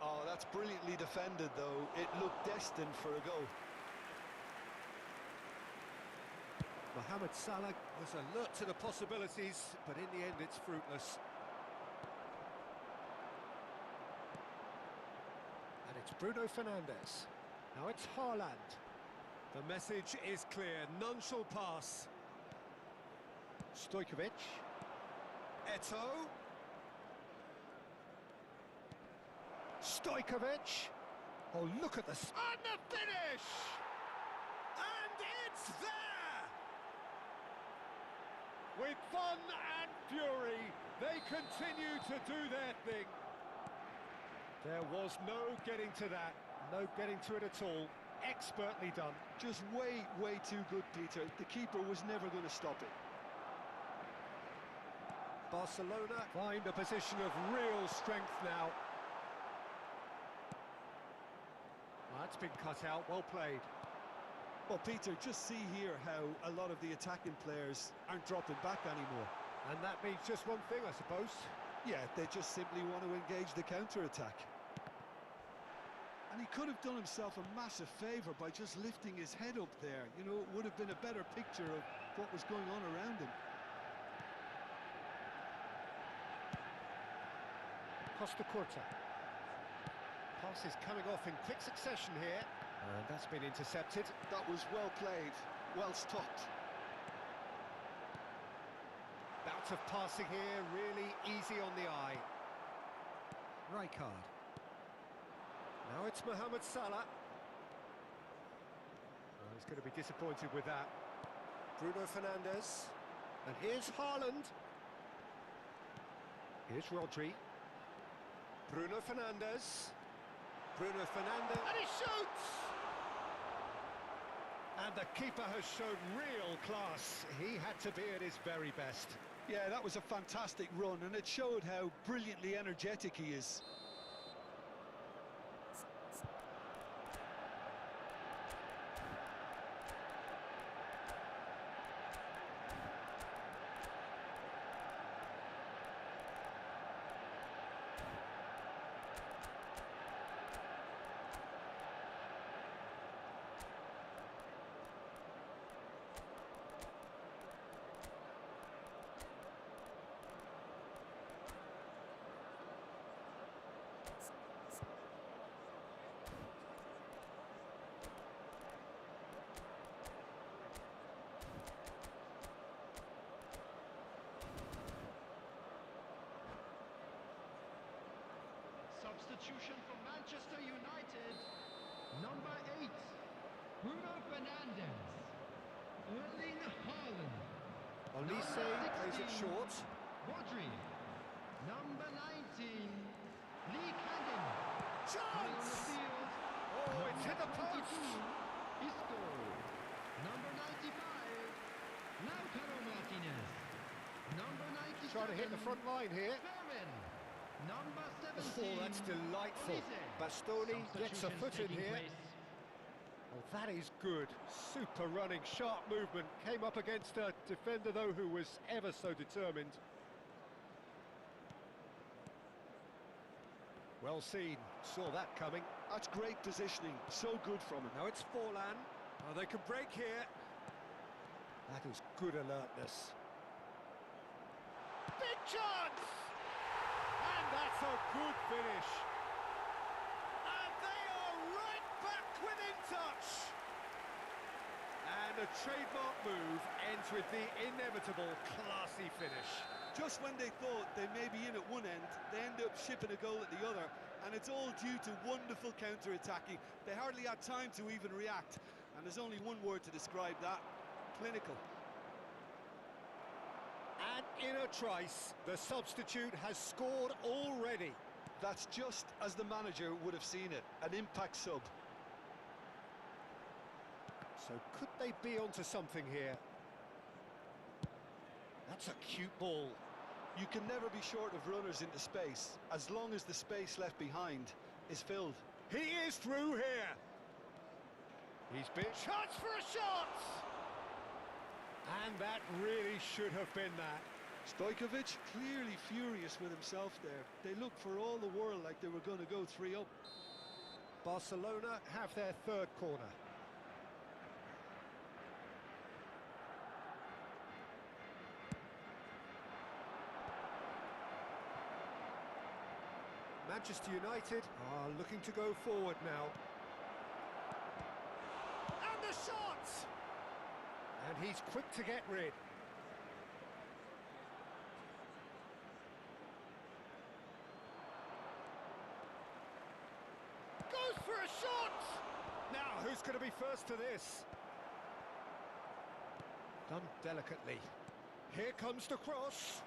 Oh, that's brilliantly defended, though. It looked destined for a goal. Mohamed Salah was alert to the possibilities, but in the end it's fruitless. And it's Bruno Fernandes. Now it's Haaland. The message is clear, none shall pass. Stojkovic. Eto'o. Stojkovic. Oh, look at this. And the finish! And it's there! With fun and fury, they continue to do their thing. There was no getting to that, no getting to it at all. Expertly done. Just way, way too good, Peter. The keeper was never going to stop it. Barcelona find a position of real strength now. That's been cut out, well played. Well, Peter, just see here how a lot of the attacking players aren't dropping back anymore. And that means just one thing, I suppose. Yeah, they just simply want to engage the counter-attack. And he could have done himself a massive favour by just lifting his head up there. You know, it would have been a better picture of what was going on around him. Costa Curta. Pass is coming off in quick succession here. And that's been intercepted. That was well played, well stopped. Bout of passing here, really easy on the eye. Rijkaard. Now it's Mohamed Salah. Oh, he's going to be disappointed with that. Bruno Fernandes. And here's Haaland. Here's Rodri. Bruno Fernandes. Bruno Fernandes. And he shoots! And the keeper has shown real class. He had to be at his very best. Yeah, that was a fantastic run, and it showed how brilliantly energetic he is. substitution for Manchester United. Number 8, Bruno Fernandes. Erling Haaland. Olise plays it 16, short. Rodri. Number 19, Lee Cannon. Coming on the Chance! field. Oh, it's hit the Number post! 22, Isco. Number 95, Lautaro Martinez. Number 97, Trying to hit the front line here. Fermin. Number 17, Oh, that's delightful. Olise. Bastoni gets a Substitutions foot in taking here. place. Oh, that is good. Super running, sharp movement. Came up against a defender, though, who was ever so determined. Well seen. Saw that coming. That's great positioning, so good from him. Now it's Forlan. Oh, they could break here. That is good alertness. Big chance! And that's a good finish. And they are right back within touch. And the trademark move ends with the inevitable classy finish. Just when they thought they may be in at one end, they end up shipping a goal at the other, and it's all due to wonderful counter-attacking. They hardly had time to even react, and there's only one word to describe that: clinical. And in a trice, the substitute has scored already. That's just as the manager would have seen it, an impact sub. So could they be onto something here? That's a cute ball. You can never be short of runners into space, as long as the space left behind is filled. He is through here. He's been chance for a shot. And that really should have been that. Stojkovic clearly furious with himself there. They looked for all the world like they were going to go 3-up. Barcelona have their third corner. Manchester United are looking to go forward now. And the shot! And he's quick to get rid. Goes for a shot! Now, who's going to be first to this? Done delicately. Here comes the cross.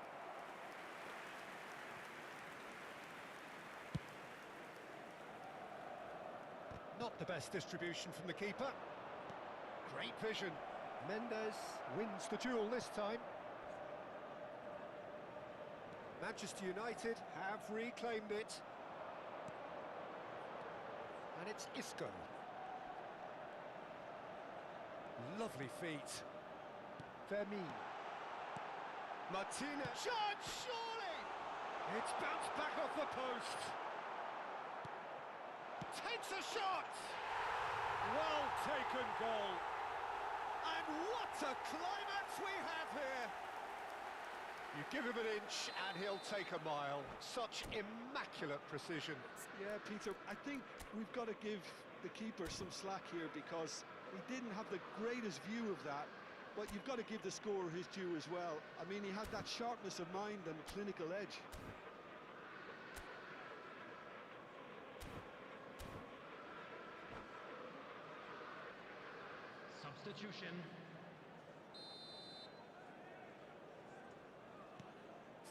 Not the best distribution from the keeper. Great vision. Mendes wins the duel this time. Manchester United have reclaimed it. And it's Isco. Lovely feet. Fermin. Martinez. Chance, surely! It's bounced back off the post. Takes a shot! Well taken goal. And what a climax we have here! You give him an inch and he'll take a mile. Such immaculate precision. Yeah, Peter, I think we've got to give the keeper some slack here, because he didn't have the greatest view of that, but you've got to give the scorer his due as well. I mean, he had that sharpness of mind and clinical edge. Substitution.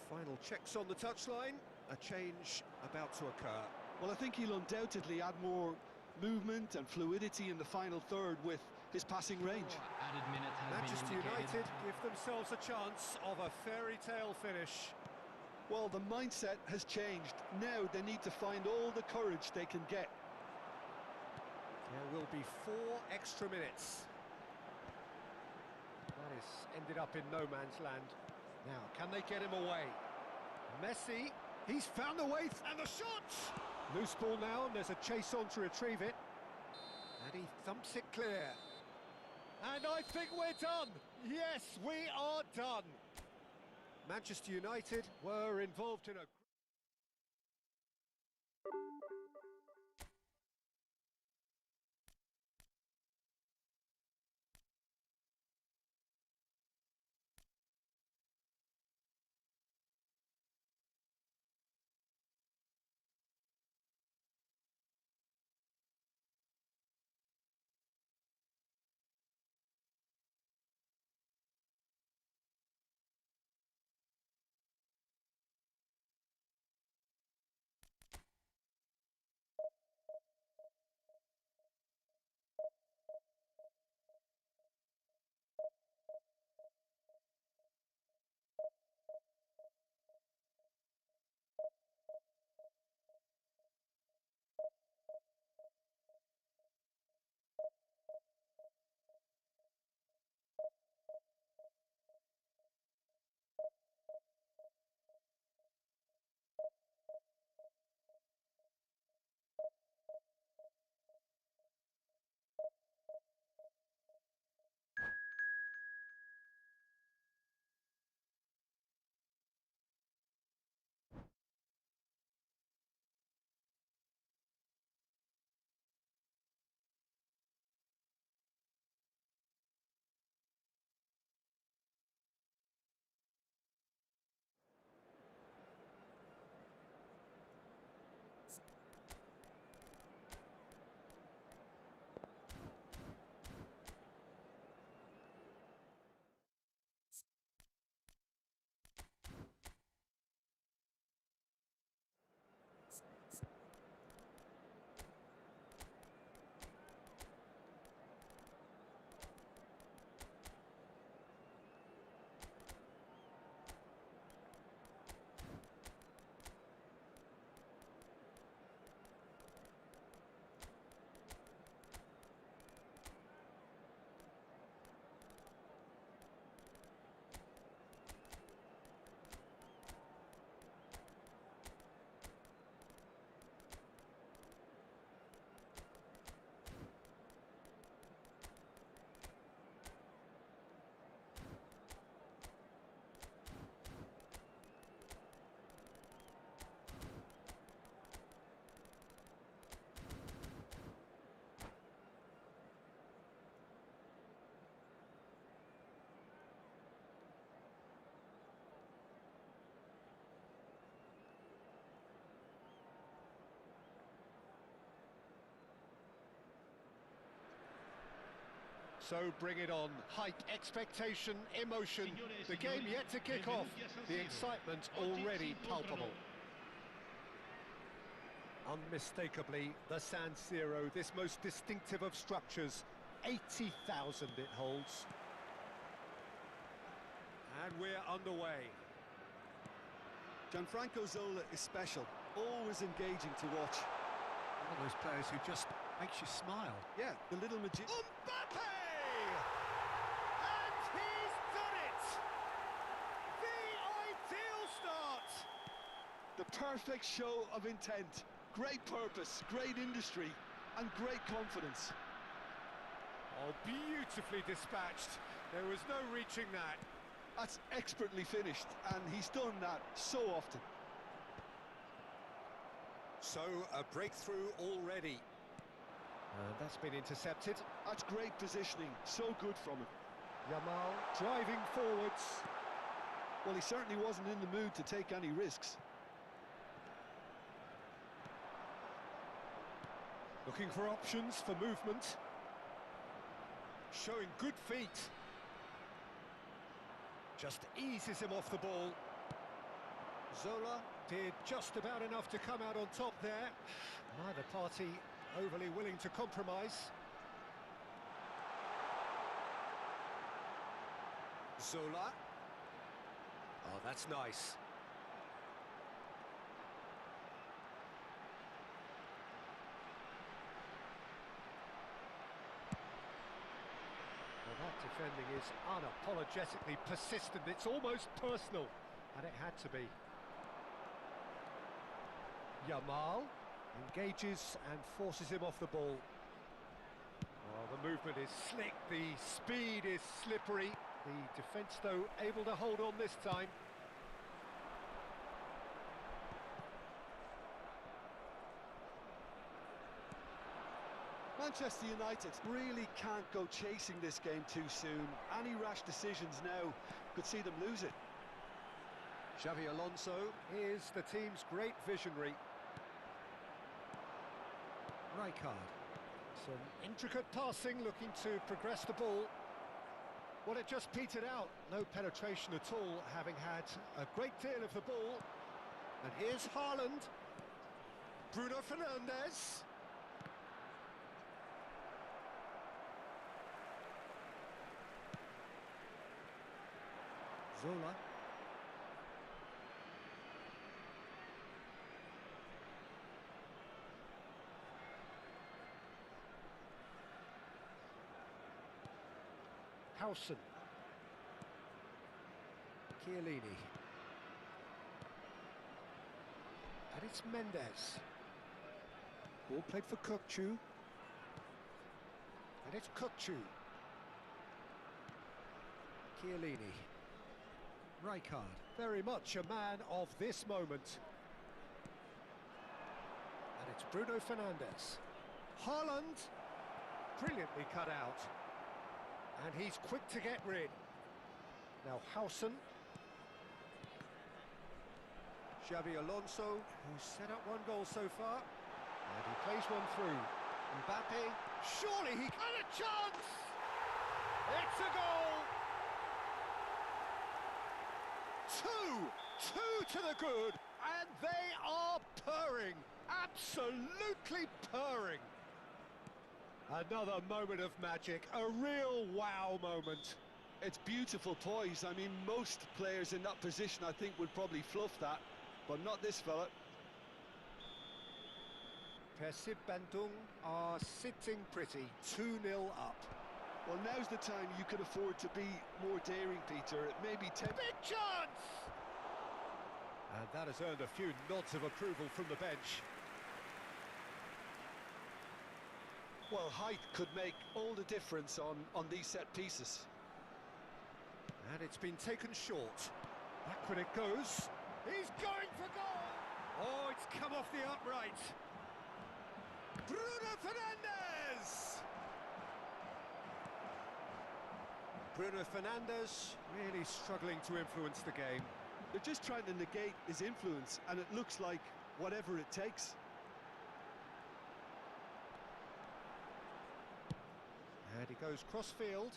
Final checks on the touchline. A change about to occur. Well, I think he'll undoubtedly add more movement and fluidity in the final third with his passing range. Added minutes has Manchester been indicated. United give themselves a chance of a fairy tale finish. Well, the mindset has changed. Now they need to find all the courage they can get. There will be 4 extra minutes. That has ended up in no man's land. Now, can they get him away? Messi, he's found the way, and the shot! Loose ball now, and there's a chase on to retrieve it. And he thumps it clear. And I think we're done! Yes, we are done! Manchester United were involved in a... So bring it on. Hype, expectation, emotion. The game yet to kick off. The excitement already palpable. Unmistakably, the San Siro, this most distinctive of structures. 80,000 it holds. And we're underway. Gianfranco Zola is special, always engaging to watch. One of those players who just makes you smile. Yeah, the little magician. Mbappe! And he's done it! The ideal start! The perfect show of intent. Great purpose, great industry, and great confidence. Oh, beautifully dispatched. There was no reaching that. That's expertly finished, and he's done that so often. So, a breakthrough already. That's been intercepted. That's great positioning, so good from him. Yamal driving forwards. Well, he certainly wasn't in the mood to take any risks. Looking for options for movement. Showing good feet. Just eases him off the ball. Zola did just about enough to come out on top there. Neither party overly willing to compromise. Zola. Oh, that's nice. Well, that defending is unapologetically persistent. It's almost personal, and it had to be. Yamal engages and forces him off the ball. Oh, the movement is slick, the speed is slippery. The defence, though, able to hold on this time. Manchester United really can't go chasing this game too soon. Any rash decisions now could see them lose it. Xavi Alonso is the team's great visionary. Rijkaard. Some intricate passing, looking to progress the ball. Well, it just petered out. No penetration at all, having had a great deal of the ball. And here's Haaland. Bruno Fernandes. Zola. Howson. Chiellini. And it's Mendes. Ball played for Kukçu. And it's Kukçu. Chiellini. Rijkaard, very much a man of this moment. And it's Bruno Fernandes. Haaland, brilliantly cut out. And he's quick to get rid. Now Howson. Xavi Alonso, who's set up one goal so far. And he plays one through. Mbappe, surely he had a chance! It's a goal! Two to the good, and they are purring, absolutely purring. Another moment of magic, a real wow moment. It's beautiful poise. I mean, most players in that position, I think, would probably fluff that, but not this fella. Persib Bandung are sitting pretty, 2-0 up. Well, now's the time you can afford to be more daring, Peter. It may be Big chance! And that has earned a few nods of approval from the bench. Well, height could make all the difference on these set pieces. And it's been taken short. Backward it goes. He's going for goal! Oh, it's come off the upright. Bruno Fernandes! Bruno Fernandes really struggling to influence the game. They're just trying to negate his influence, and it looks like whatever it takes. And He goes cross-field.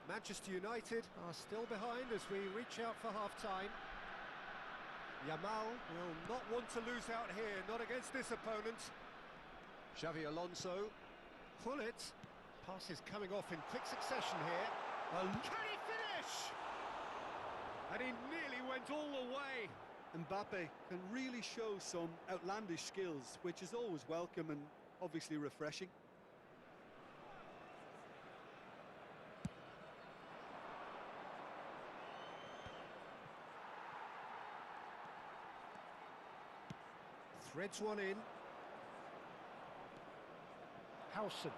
Manchester United are still behind as we reach out for half-time. Yamal will not want to lose out here, not against this opponent. Xavi Alonso. Pullet. Passes coming off in quick succession here. Can he finish? And he nearly went all the way. Mbappe can really show some outlandish skills, which is always welcome and obviously refreshing. Threads one in. Howson.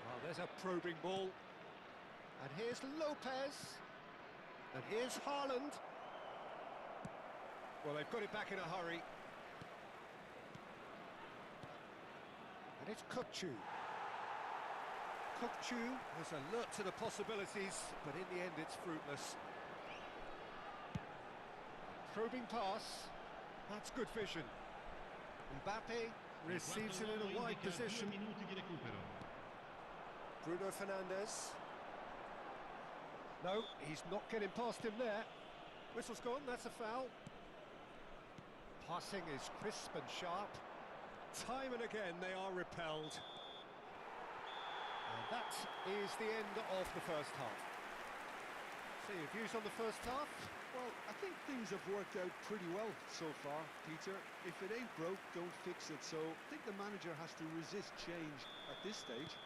Well, there's a probing ball. And here's Lopez. And here's Haaland. Well, they've got it back in a hurry. And it's Kukçu. Kukçu was alert to the possibilities, but in the end it's fruitless. Probing pass. That's good vision. Mbappe receives it in a wide position. Bruno Fernandes. No, he's not getting past him there. Whistle's gone, that's a foul. Passing is crisp and sharp. Time and again they are repelled. And that is the end of the first half. So your views on the first half? Well, I think things have worked out pretty well so far, Peter. If it ain't broke, don't fix it. So I think the manager has to resist change at this stage.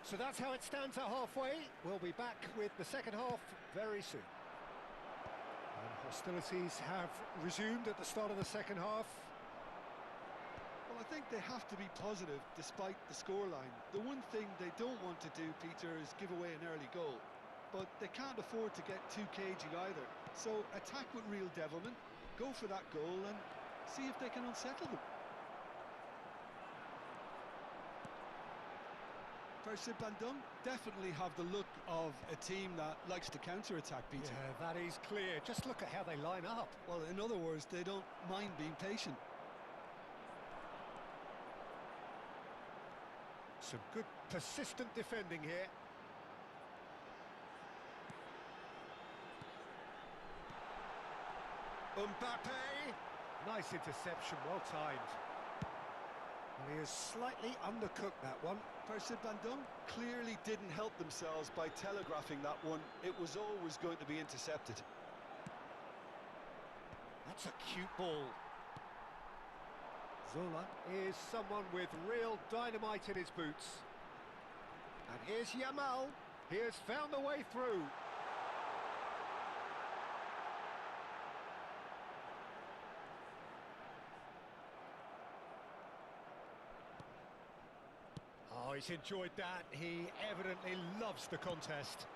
So that's how it stands at halfway. We'll be back with the second half very soon. And hostilities have resumed at the start of the second half. Well, I think they have to be positive despite the scoreline. The one thing they don't want to do, Peter, is give away an early goal. But they can't afford to get too cagey either. So attack with real devilment, go for that goal and see if they can unsettle them. Persib Bandung definitely have the look of a team that likes to counter-attack, Peter. Yeah, that is clear. Just look at how they line up. Well, in other words, they don't mind being patient. Some good persistent defending here. Mbappe! Nice interception, well timed. Well, he has slightly undercooked that one. Persib Bandung clearly didn't help themselves by telegraphing that one. It was always going to be intercepted. That's a cute ball. Zola is someone with real dynamite in his boots. And here's Yamal. He has found a way through. Oh, he's enjoyed that. He evidently loves the contest.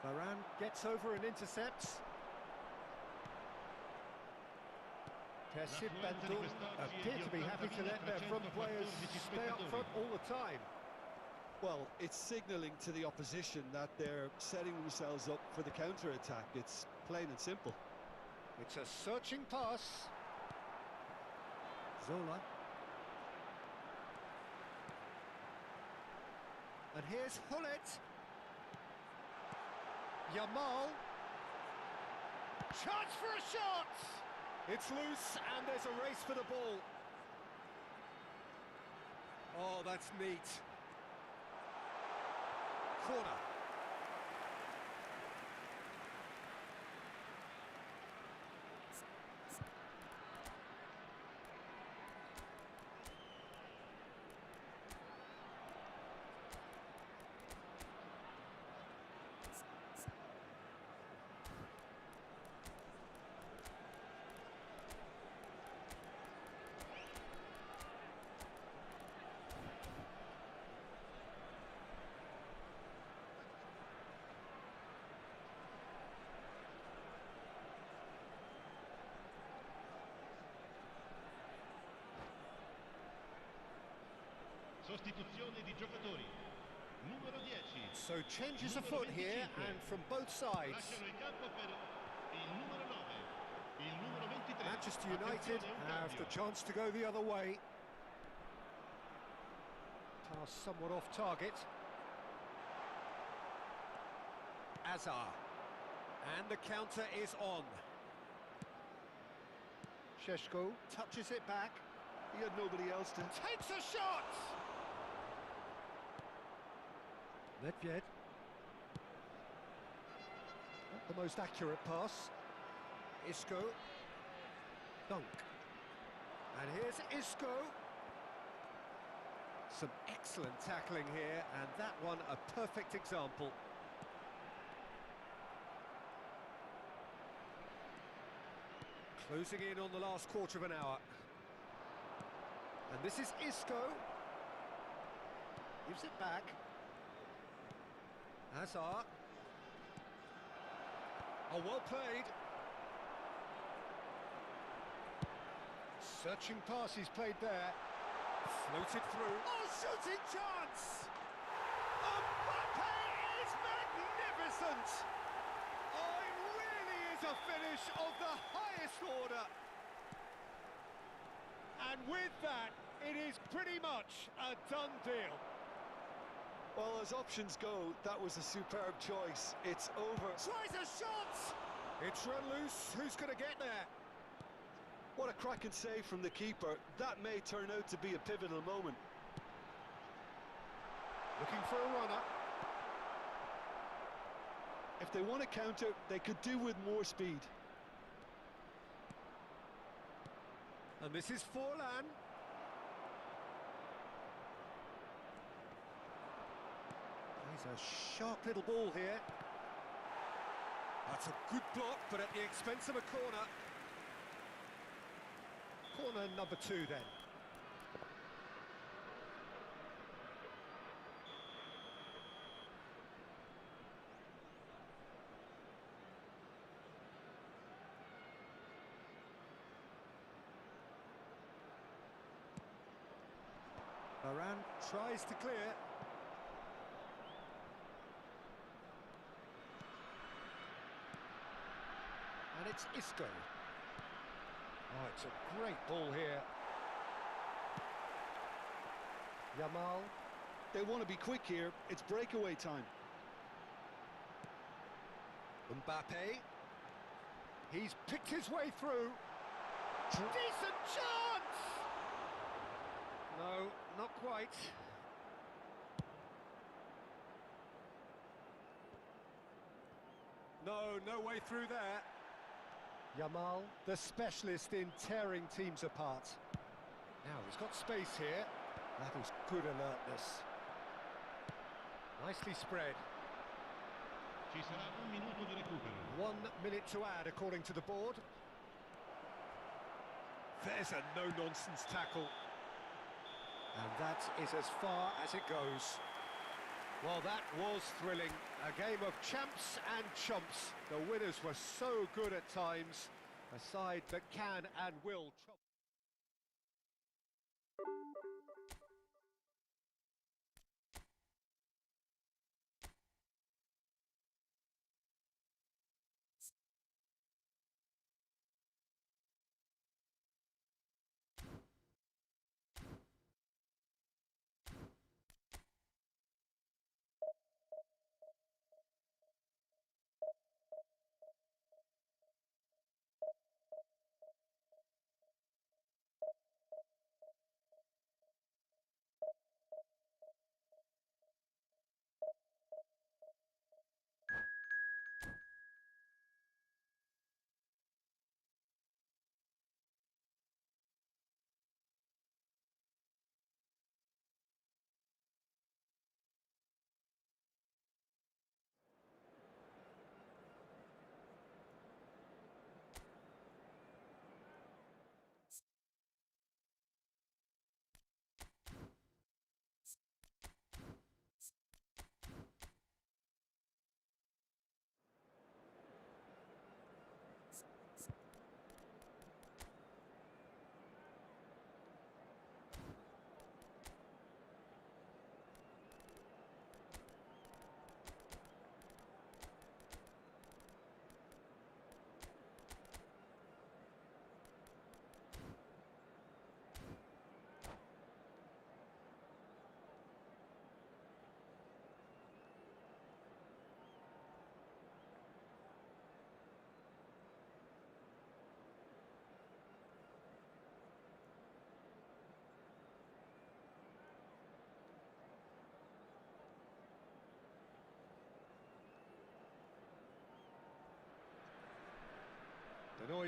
Varane gets over and intercepts. Persib Bandung appear to be happy to let their front players stay up front all the time. Well, it's signalling to the opposition that they're setting themselves up for the counter-attack. It's plain and simple. It's a searching pass. Zola. And here's Hullet. Yamal. Chance for a shot! It's loose and there's a race for the ball. Oh, that's neat. Corner. Sostituzione di giocatori. Numero 10. So changes afoot here and from both sides. Lasciano il campo per il numero 9. Il numero 23. Manchester United Attenzione, un have cambio. the chance to go the other way. Pass somewhat off target. Azar. And the counter is on. Sheshko touches it back. He had nobody else to... Takes a shot! Nedved. Not the most accurate pass. Isco. Dunk. And here's Isco. Some excellent tackling here, and that one a perfect example. Closing in on the last quarter of an hour. And this is Isco. Gives it back. Hazard. Oh, well played. Searching pass he's played there. Floated through. Oh, shooting chance! Mbappe is magnificent! Oh, it really is a finish of the highest order. And with that, it is pretty much a done deal. Well, as options go, that was a superb choice. It's over. Tries a shot! It's run loose. Who's going to get there? What a cracking save from the keeper. That may turn out to be a pivotal moment. Looking for a runner. If they want to counter, they could do with more speed. And this is Forlan. He's a sharp little ball here. That's a good block, but at the expense of a corner. Corner number 2 then. Varane tries to clear. And it's Isco. Oh, it's a great ball here. Yamal. They want to be quick here. It's breakaway time. Mbappe. He's picked his way through. Decent chance! No, not quite. No way through there. Yamal, the specialist in tearing teams apart. Now, he's got space here. That is good alertness. Nicely spread. Ci sarà un minuto di recupero. 1 minute to add, according to the board. There's a no-nonsense tackle. And that is as far as it goes. Well, that was thrilling. A game of champs and chumps. The winners were so good at times. A side that can and will trouble.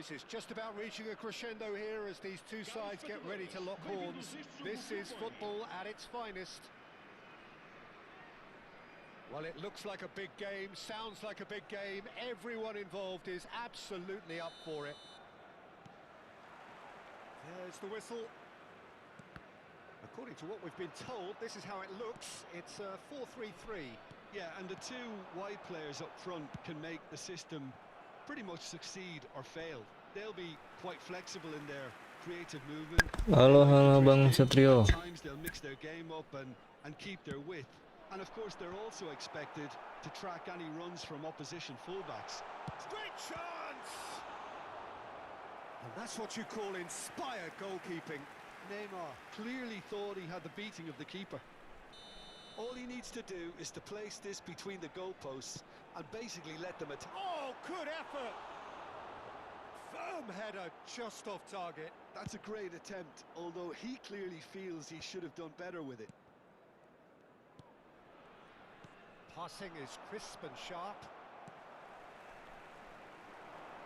noise is just about reaching a crescendo here as these two sides get ready to lock horns. This is football at its finest. Well, it looks like a big game, sounds like a big game. Everyone involved is absolutely up for it. There's the whistle. According to what we've been told, this is how it looks. It's a 4-3-3. Yeah, and the two wide players up front can make the system pretty much succeed or fail. They'll be quite flexible in their creative movement. Halo Bang Satrio. Times they'll mix their game up and keep their width. And of course, they're also expected to track any runs from opposition fullbacks. Great chance! And that's what you call inspired goalkeeping. Neymar clearly thought he had the beating of the keeper. All he needs to do is to place this between the goalposts and basically let them attack. Oh, good effort! Firm header just off target. That's a great attempt, although he clearly feels he should have done better with it. Passing is crisp and sharp.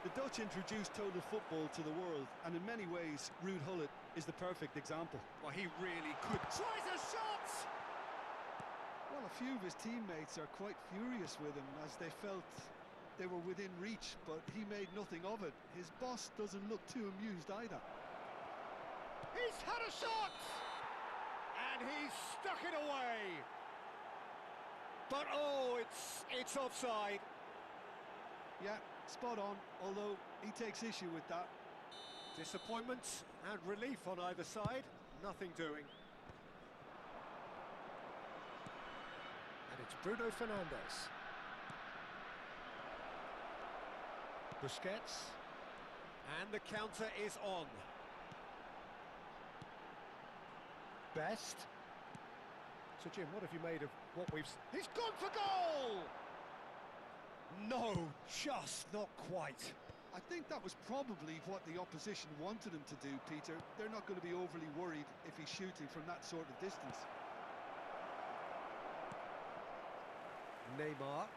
The Dutch introduced total football to the world, and in many ways, Ruud Gullit is the perfect example. Well, he really could. Tries a shot! Well, a few of his teammates are quite furious with him as they felt they were within reach, but he made nothing of it. His boss doesn't look too amused either. He's had a shot! And he's stuck it away! But oh, it's offside. Yeah, spot on, although he takes issue with that. Disappointment and relief on either side. Nothing doing. And it's Bruno Fernandes. Busquets. And the counter is on. Best. So Jim, what have you made of what we've... He's gone for goal! No, just not quite. I think that was probably what the opposition wanted him to do, Peter. They're not going to be overly worried if he's shooting from that sort of distance. Neymar.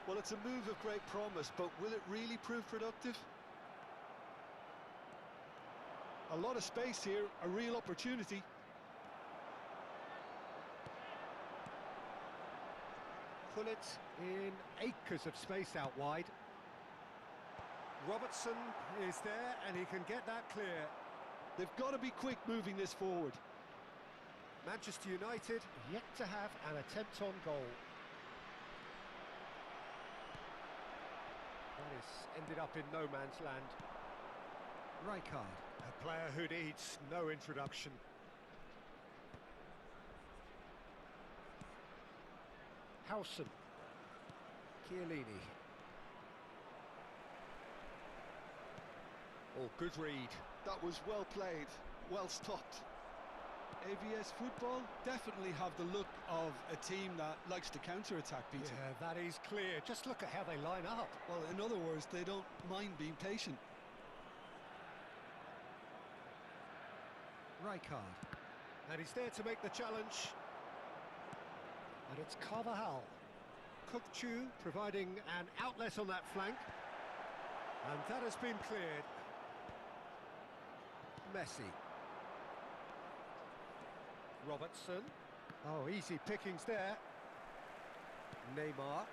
Well, it's a move of great promise, but will it really prove productive? A lot of space here, a real opportunity. Gullit in acres of space out wide. Robertson is there and he can get that clear. They've got to be quick moving this forward. Manchester United yet to have an attempt on goal. That has ended up in no man's land. Rijkaard, a player who needs no introduction. Howson. Chiellini. Oh, good read. That was well played, well stopped. AVS football definitely have the look of a team that likes to counter-attack, Peter. Yeah, that is clear. Just look at how they line up. Well, in other words, they don't mind being patient. Rijkaard. And he's there to make the challenge. And it's Carvajal. Kukçu providing an outlet on that flank. And that has been cleared. Messi. Robertson. Oh, easy pickings there. Neymar.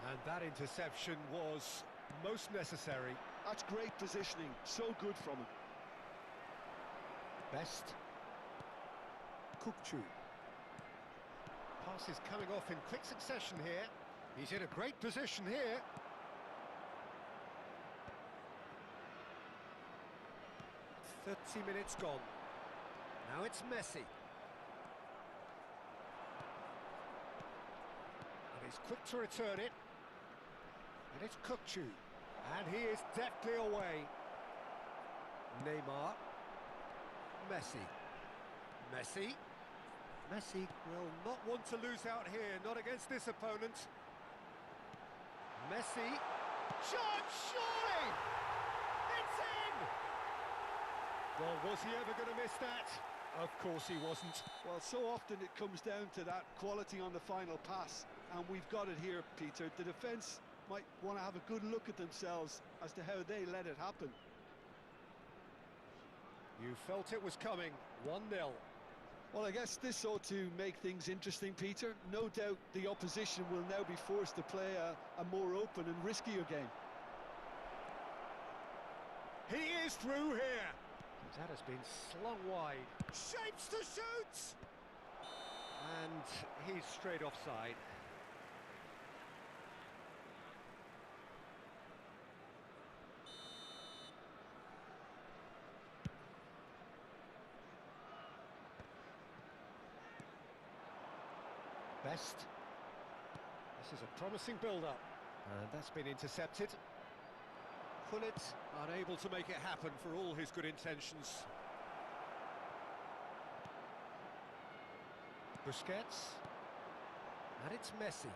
And that interception was most necessary. That's great positioning, so good from him. Best. Kukçu. Pass is coming off in quick succession here. He's in a great position here. "30 minutes gone. Now it's Messi. And he's quick to return it. And it's Kukçu. And he is deftly away. Neymar. Messi. Messi. Messi will not want to lose out here, not against this opponent. Messi. Shot, surely! It's in! Well, was he ever going to miss that? Of course he wasn't. Well, so often it comes down to that quality on the final pass, and we've got it here, Peter. The defence might want to have a good look at themselves as to how they let it happen. You felt it was coming. 1-0. Well, I guess this ought to make things interesting, Peter. No doubt the opposition will now be forced to play a more open and riskier game. He is through here. That has been slung wide. Shapes to shoot! And he's straight offside. Best. This is a promising build-up. And that's been intercepted. Gullit unable to make it happen for all his good intentions. Busquets. And it's Messi.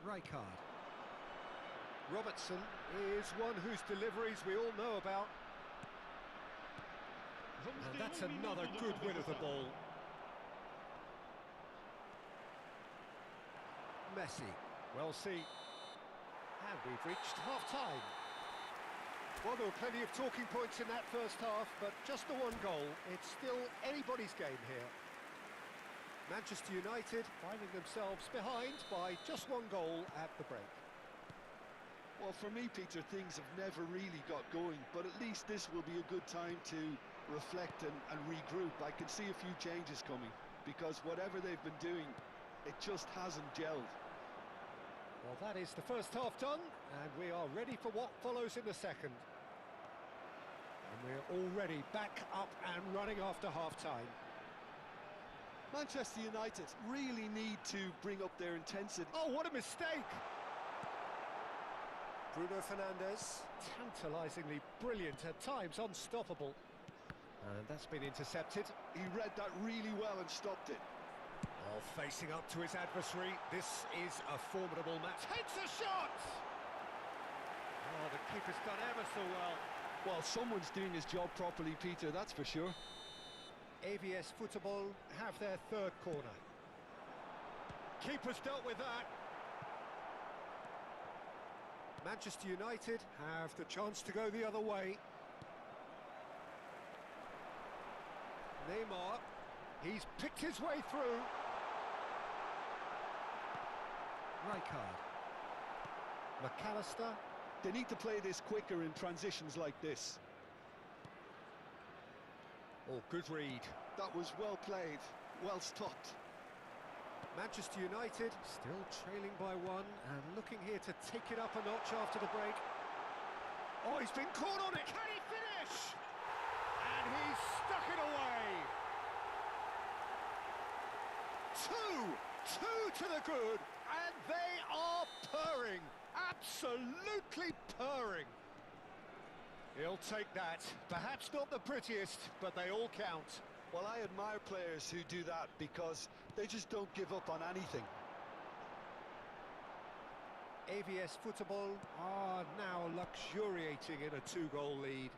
Rijkaard. Robertson is one whose deliveries we all know about. And that's another good win of the ball. Messi, well seen. And we've reached half-time. Well, there were plenty of talking points in that first half, but just the one goal. It's still anybody's game here. Manchester United finding themselves behind by just one goal at the break. Well, for me, Peter, things have never really got going, but at least this will be a good time to reflect and regroup. I can see a few changes coming, because whatever they've been doing, it just hasn't gelled. Well, that is the first half done, and we are ready for what follows in the second. And we're already back up and running after half-time. Manchester United really need to bring up their intensity. Oh, what a mistake! Bruno Fernandes, tantalisingly brilliant, at times unstoppable. And that's been intercepted. He read that really well and stopped it. Well, facing up to his adversary, this is a formidable match. Takes a shot! Oh, the keeper's done ever so well. Well, someone's doing his job properly, Peter, that's for sure. AVS Football have their third corner. Keeper's dealt with that. Manchester United have the chance to go the other way. Neymar, he's picked his way through. Rijkaard. McAllister. They need to play this quicker in transitions like this. Oh, good read. That was well played, well stopped. Manchester United still trailing by one and looking here to take it up a notch after the break. Oh, he's been caught on it. Can he finish? And he's stuck it away. Two to the good, and they are purring. Absolutely purring. He'll take that. Perhaps not the prettiest, but they all count. Well, I admire players who do that because they just don't give up on anything. AVS Football are now luxuriating in a two-goal lead.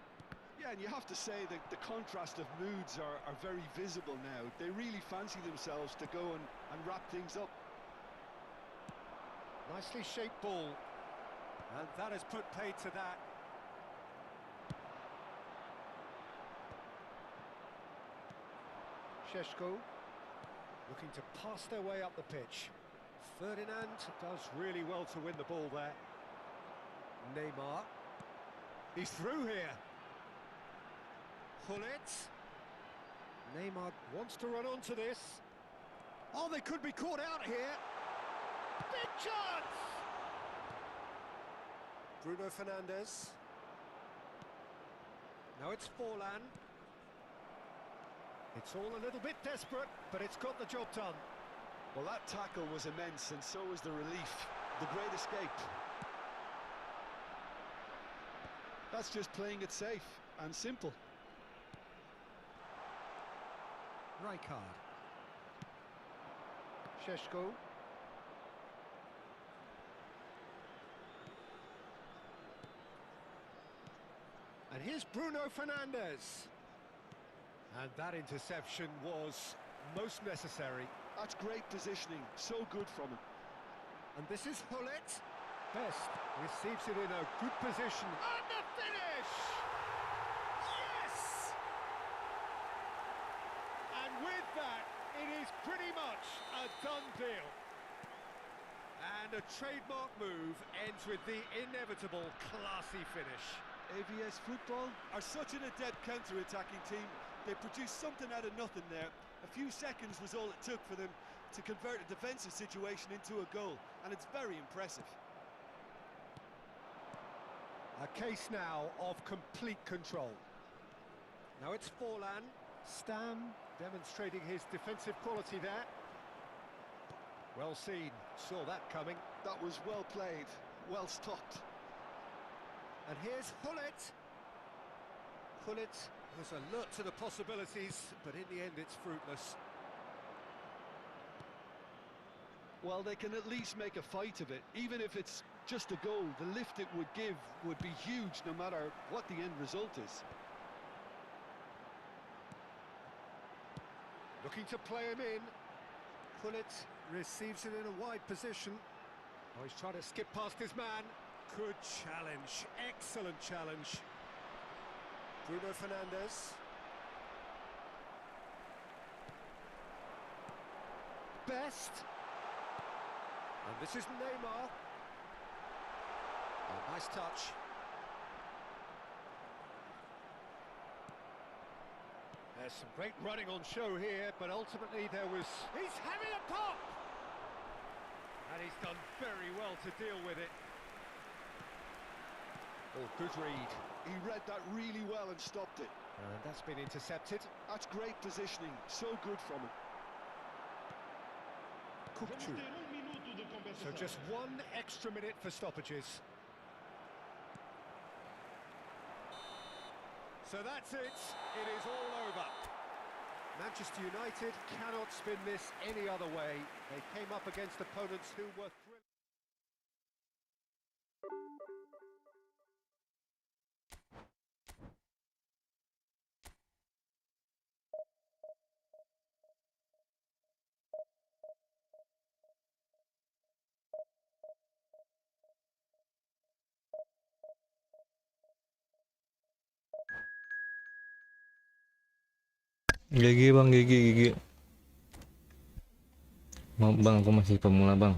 Yeah, and you have to say that the contrast of moods are very visible now. They really fancy themselves to go and wrap things up. Nicely shaped ball. And that has put paid to that. Šeško looking to pass their way up the pitch. Ferdinand does really well to win the ball there. Neymar. He's through here. Gullit. Neymar wants to run onto this. Oh, they could be caught out here. Big chance! Bruno Fernandes. Now it's Forlan. It's all a little bit desperate, but it's got the job done. Well, that tackle was immense, and so was the relief. The great escape. That's just playing it safe and simple. Rijkaard. Šeško. And here's Bruno Fernandes. And that interception was most necessary. That's great positioning, so good from him. And this is Hullet. Best receives it in a good position. And the finish! Yes! And with that, it is pretty much a done deal. And a trademark move ends with the inevitable classy finish. AVS Football are such an adept counter-attacking team. They produced something out of nothing there. A few seconds was all it took for them to convert a defensive situation into a goal, and it's very impressive. A case now of complete control. Now it's Forlan. Stam demonstrating his defensive quality there. Well seen, saw that coming. That was well played, well stopped. And here's Hullet. Hullet was alert to the possibilities, but in the end it's fruitless. Well, they can at least make a fight of it. Even if it's just a goal, the lift it would give would be huge no matter what the end result is. Looking to play him in. Hullet receives it in a wide position. Oh, he's trying to skip past his man. Good challenge, excellent challenge. Bruno Fernandes. Best. And this is Neymar. Oh, nice touch. There's some great running on show here, but ultimately there was... He's having a pop! And he's done very well to deal with it. Oh, good read. He read that really well and stopped it. And that's been intercepted. That's great positioning, so good from him. Vamos Kupchu. ter minuto de So compensação. just 1 extra minute for stoppages. So that's it. It is all over. Manchester United cannot spin this any other way. They came up against opponents who were thrilling. GG bang, GG. Mau bang, aku masih pemula bang.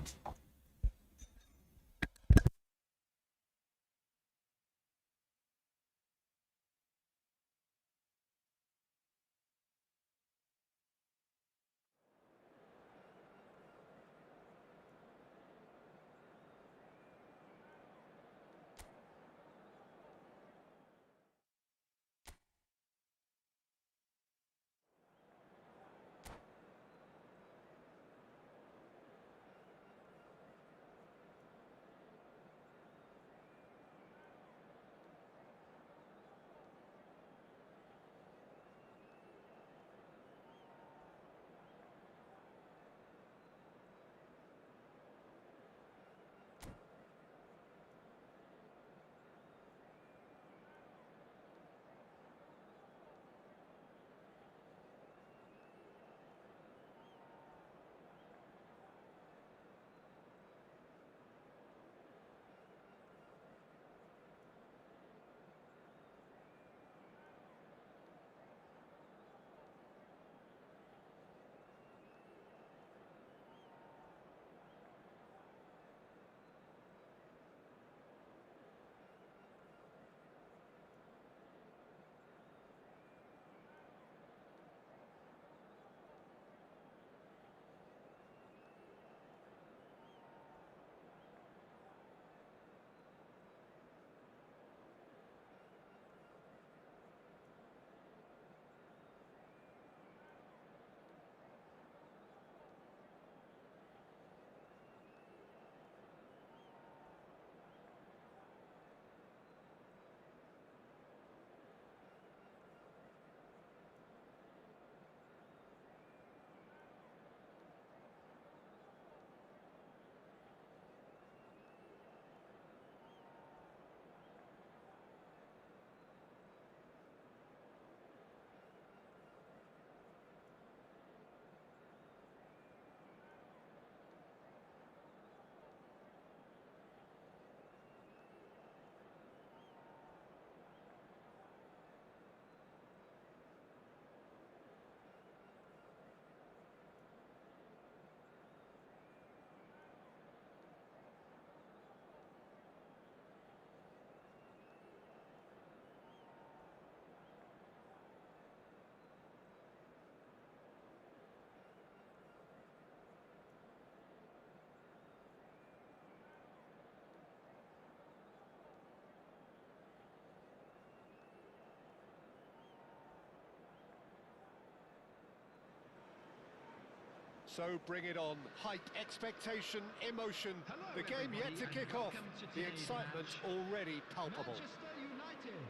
So bring it on. Hype, expectation, emotion. Hello, The game yet everybody, to and kick off. welcome to The today's excitement match. already palpable. Manchester United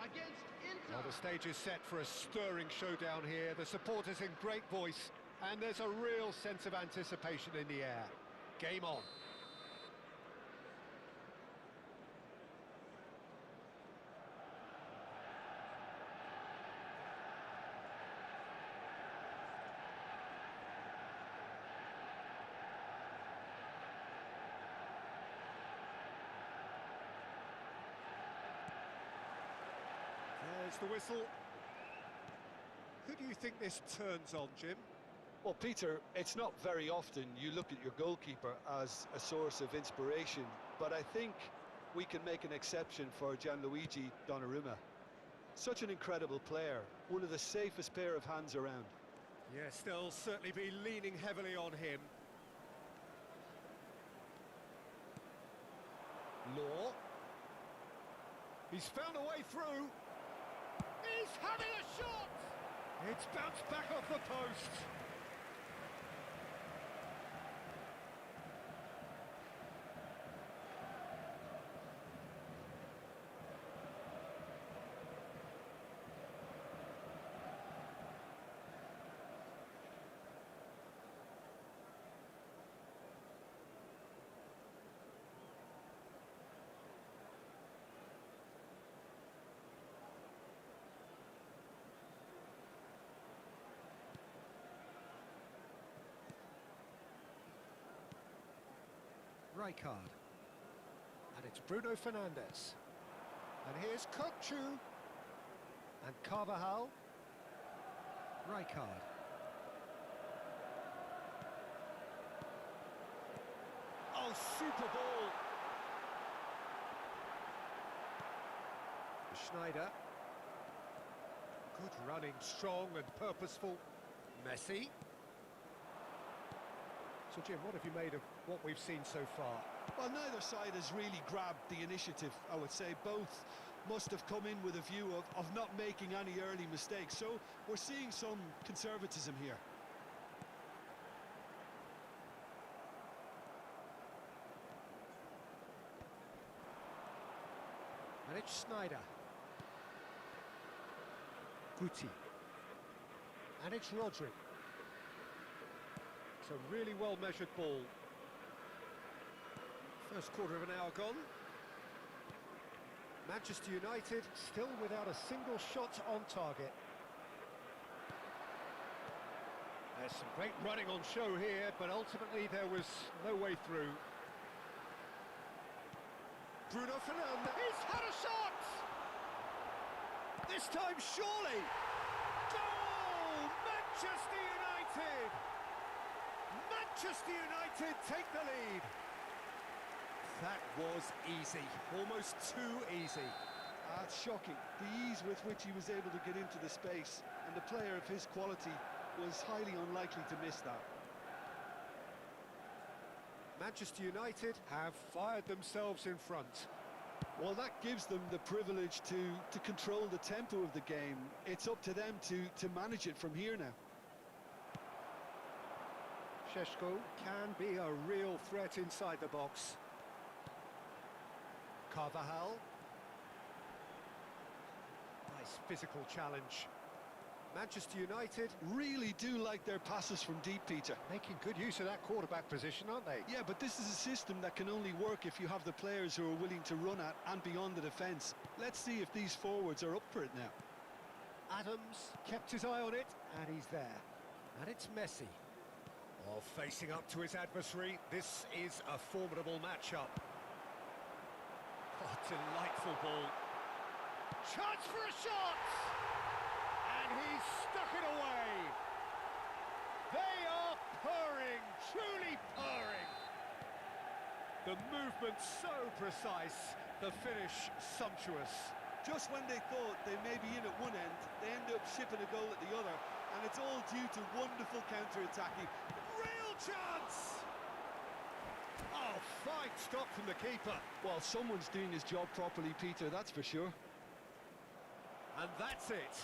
against Inter. Well, the stage is set for a stirring showdown here. The supporters in great voice, and there's a real sense of anticipation in the air. Game on. There's the whistle. Who do you think this turns on, Jim? Well, Peter, it's not very often you look at your goalkeeper as a source of inspiration, but I think we can make an exception for Gianluigi Donnarumma. Such an incredible player, one of the safest pair of hands around. Yes, they'll certainly be leaning heavily on him. Law. He's found a way through. He's having a shot! It's bounced back off the post. Rijkaard. And it's Bruno Fernandes. And here's Kokchu. And Carvajal. Rijkaard. Oh, super ball. Schneider. Good running, strong and purposeful. Messi. So, Jim, what have you made of what we've seen so far? Well, neither side has really grabbed the initiative, I would say. Both must have come in with a view of not making any early mistakes. So we're seeing some conservatism here. And it's Schneider. Guti. And it's Rodri. It's a really well-measured ball. First quarter of an hour gone. Manchester United still without a single shot on target. There's some great running on show here, but ultimately there was no way through. Bruno Fernandes, he's had a shot! This time, surely! Goal! Manchester United! Manchester United take the lead. That was easy, almost too easy. It's shocking, the ease with which he was able to get into the space, and a player of his quality was highly unlikely to miss that. Manchester United have fired themselves in front. Well, that gives them the privilege to control the tempo of the game. It's up to them to manage it from here now. Šeško can be a real threat inside the box. Carvajal. Nice physical challenge. Manchester United Really do like their passes from deep, Peter. making good use of that quarterback position, aren't they? Yeah, but this is a system that can only work if you have the players who are willing to run at and beyond the defence. Let's see if these forwards are up for it now. Adams kept his eye on it, and he's there. And it's Messi. Oh, facing up to his adversary, this is a formidable matchup. Oh, delightful ball. Chance for a shot! And he's stuck it away. They are purring, truly purring. The movement so precise, the finish sumptuous. Just when they thought they may be in at one end, they end up shipping a goal at the other, and it's all due to wonderful counter-attacking. Real chance! Oh, fine stop from the keeper. Well, someone's doing his job properly, Peter, that's for sure. And that's it.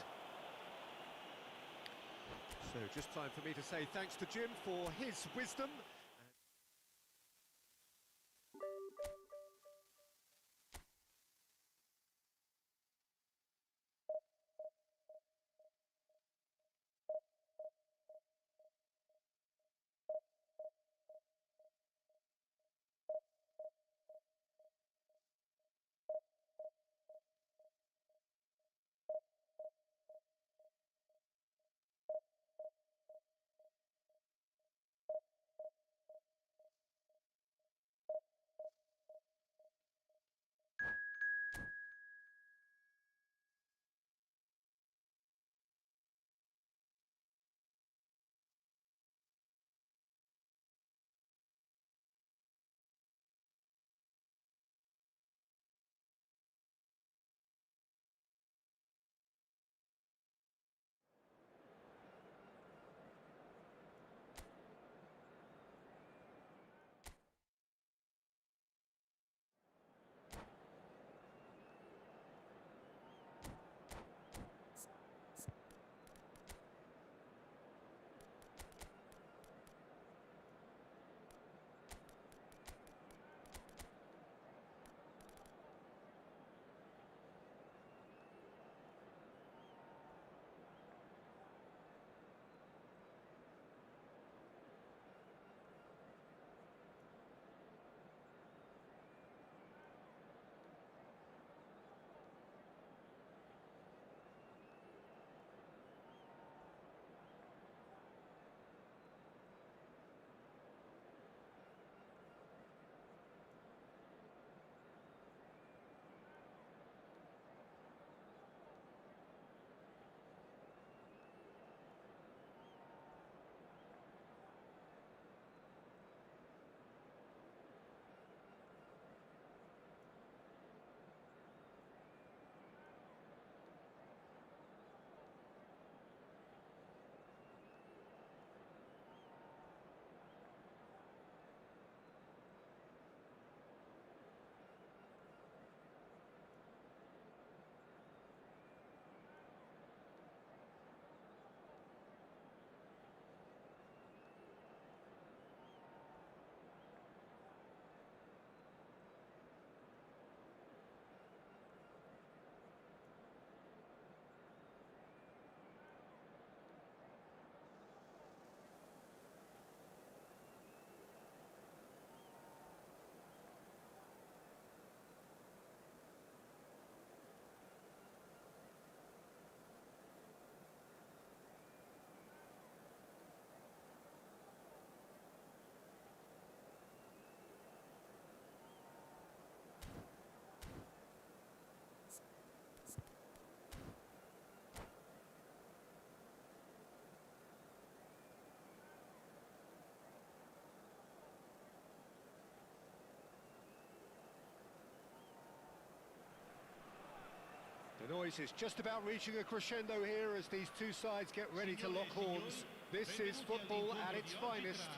So just time for me to say thanks to Jim for his wisdom. The noise is just about reaching a crescendo here as these two sides get ready to lock horns. This is football at its finest.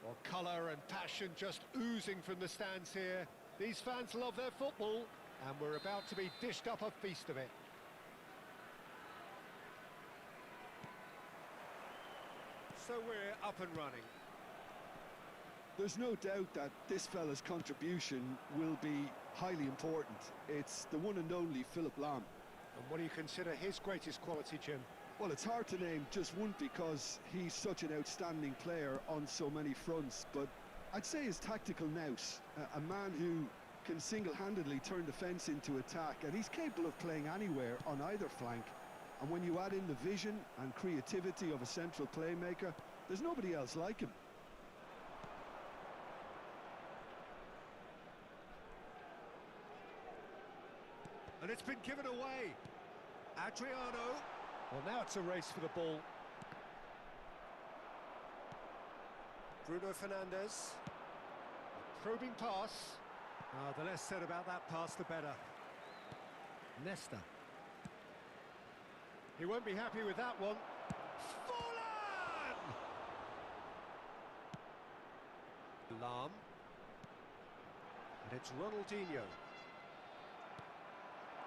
Well, colour and passion just oozing from the stands here. These fans love their football, and we're about to be dished up a feast of it. So we're up and running. There's no doubt that this fella's contribution will be highly important. It's the one and only Philip Lahm. And what do you consider his greatest quality, Jim? Well, it's hard to name just one because he's such an outstanding player on so many fronts, but I'd say his tactical nous, a man who can single-handedly turn defence into attack, and he's capable of playing anywhere on either flank. And when you add in the vision and creativity of a central playmaker, there's nobody else like him. And it's been given away. Adriano. Well, now it's a race for the ball. Bruno Fernandes. Probing pass. The less said about that pass, the better. Nesta. He won't be happy with that one. Fallen! Lahm. And it's Ronaldinho.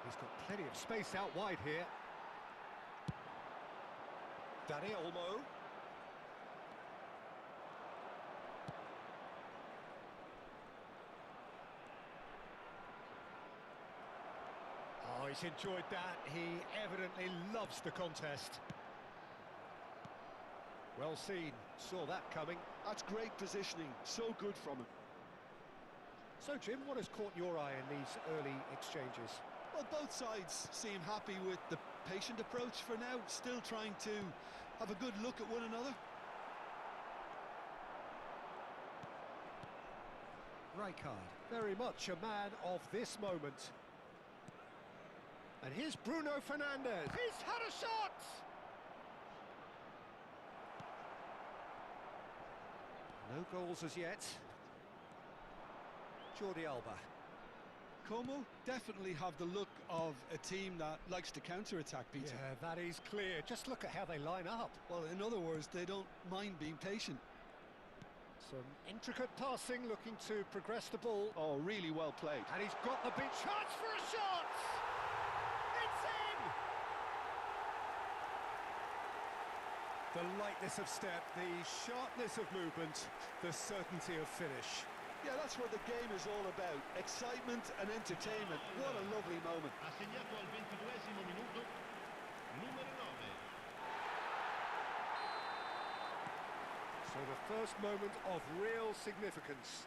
He's got plenty of space out wide here. Dani Olmo. Oh, he's enjoyed that. He evidently loves the contest. Well seen. Saw that coming. That's great positioning. So good from him. So, Jim, what has caught your eye in these early exchanges? Well, both sides seem happy with the patient approach for now, still trying to have a good look at one another. Rijkaard, very much a man of this moment. And here's Bruno Fernandes. He's had a shot! No goals as yet. Jordi Alba. Como definitely have the look of a team that likes to counter-attack, Peter. Yeah, that is clear. Just look at how they line up. Well, in other words, they don't mind being patient. Some intricate passing, looking to progress the ball. Oh, really well played. And he's got the big chance for a shot! It's in! The lightness of step, the sharpness of movement, the certainty of finish. Yeah, that's what the game is all about. Excitement and entertainment. What a lovely moment. Assegnato al 22esimo minuto, numero 9. So the first moment of real significance.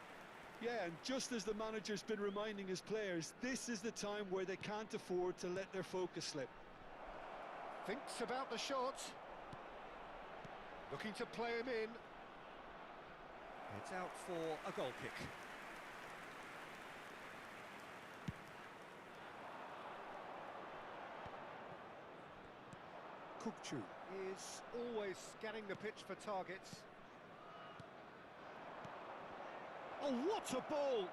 Yeah, and just as the manager's been reminding his players, this is the time where they can't afford to let their focus slip. Thinks about the shot. Looking to play him in. It's out for a goal kick. Kukcu is always scanning the pitch for targets. Oh, what a ball!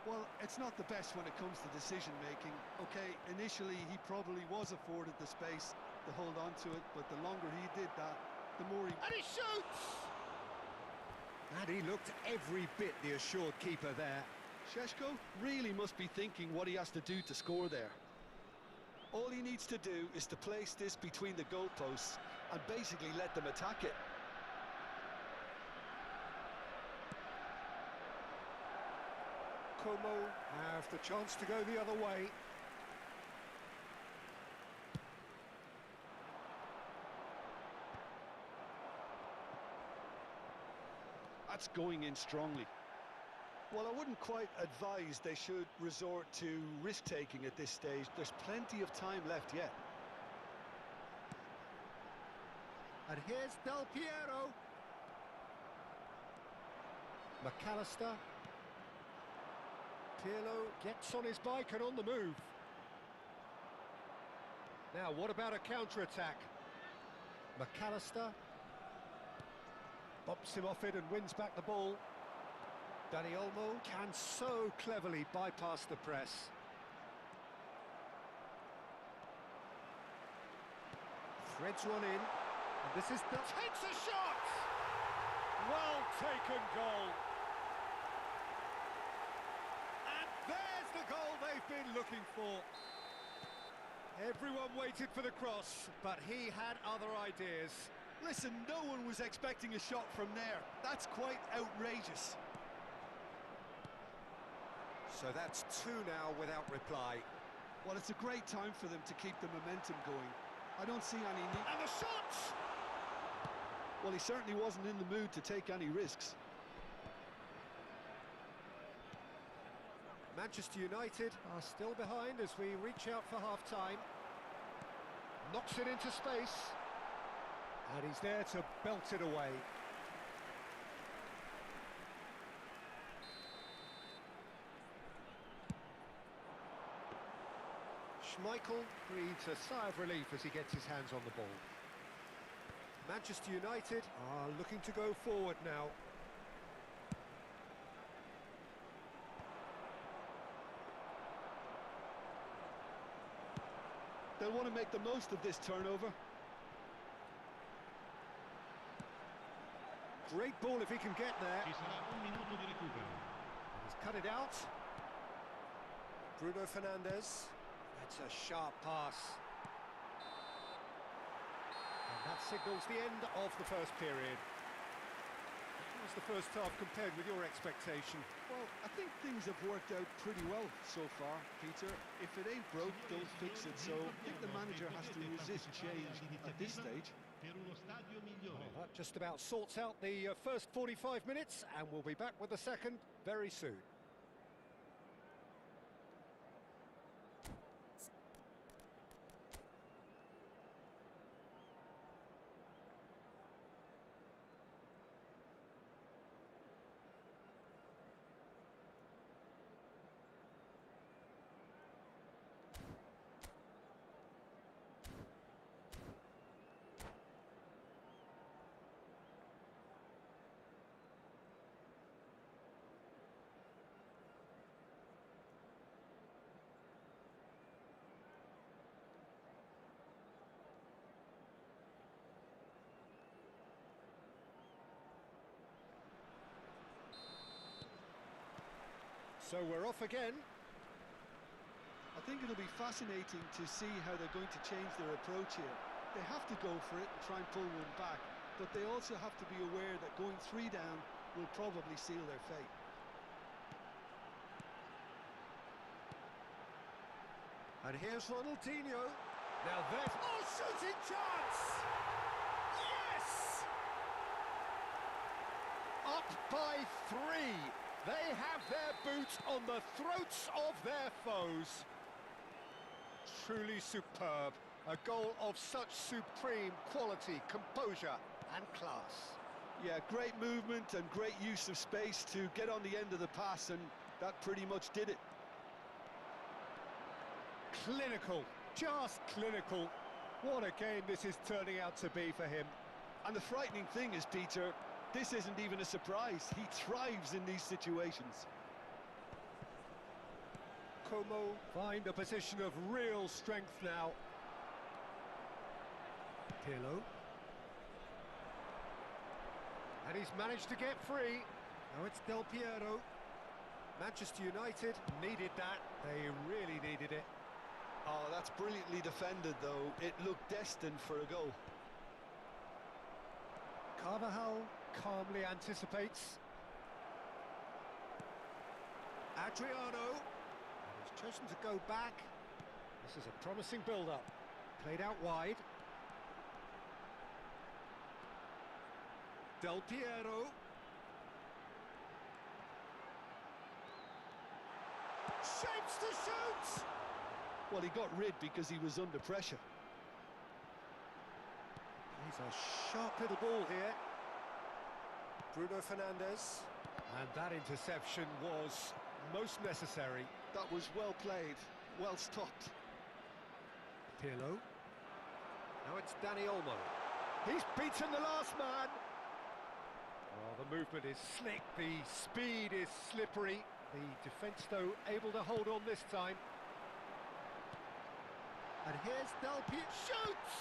Well, it's not the best when it comes to decision-making. Okay, initially he probably was afforded the space to hold on to it, but the longer he did that, the more he... And he shoots! And he looked every bit the assured keeper there. Šeško really must be thinking what he has to do to score there. All he needs to do is to place this between the goalposts and basically let them attack it. Como have the chance to go the other way. That's going in strongly. Well, I wouldn't quite advise they should resort to risk-taking at this stage. There's plenty of time left yet. And here's Del Piero. McAllister. Pirlo gets on his bike and on the move. Now, what about a counter-attack? McAllister bops him off it and wins back the ball. Dani Olmo can so cleverly bypass the press. Threads one in, and this is the... Takes a shot! Well taken goal. And there's the goal they've been looking for. Everyone waited for the cross, but he had other ideas. Listen, no one was expecting a shot from there. That's quite outrageous. So that's two now without reply. Well, it's a great time for them to keep the momentum going. I don't see any need... And the shot! Well, he certainly wasn't in the mood to take any risks. Manchester United are still behind as we reach out for half-time. Knocks it into space. And he's there to belt it away. Schmeichel breathes a sigh of relief as he gets his hands on the ball. Manchester United are looking to go forward now. They'll want to make the most of this turnover. Great ball if he can get there. Ci sarà un minuto di recupero. He's cut it out. Bruno Fernandes. That's a sharp pass. That signals the end of the first period. How's the first half compared with your expectation? Well, I think things have worked out pretty well so far, Peter. If it ain't broke, don't fix it. So I think the manager has to resist change at this stage. Per uno stadio migliore. That just about sorts out the first 45 minutes, and we'll be back with the second very soon. So we're off again. I think it'll be fascinating to see how they're going to change their approach here. They have to go for it and try and pull one back, but they also have to be aware that going 3 down will probably seal their fate. And here's Ronaldinho. Now there's... Oh, shooting chance! Yes! Up by 3. They have their boot on the throats of their foes. Truly superb. A goal of such supreme quality, composure and class. Yeah, great movement and great use of space to get on the end of the pass, and that pretty much did it. Clinical, just clinical. What a game this is turning out to be for him. And the frightening thing is, Peter, this isn't even a surprise. He thrives in these situations. Como find a position of real strength now. Pirlo. And he's managed to get free. Now it's Del Piero. Manchester United needed that. They really needed it. Oh, that's brilliantly defended, though. It looked destined for a goal. Carvajal calmly anticipates. Adriano. And he's chosen to go back. This is a promising build-up. Played out wide. Del Piero. Shapes to shoot! Well, he got rid because he was under pressure. He's a sharp little ball here. Bruno Fernandes. And that interception was most necessary. That was well played, well stopped. Pirlo. Now it's Dani Olmo. He's beaten the last man. Oh, the movement is slick, the speed is slippery. The defence, though, able to hold on this time. And here's Del Piero. Shoots!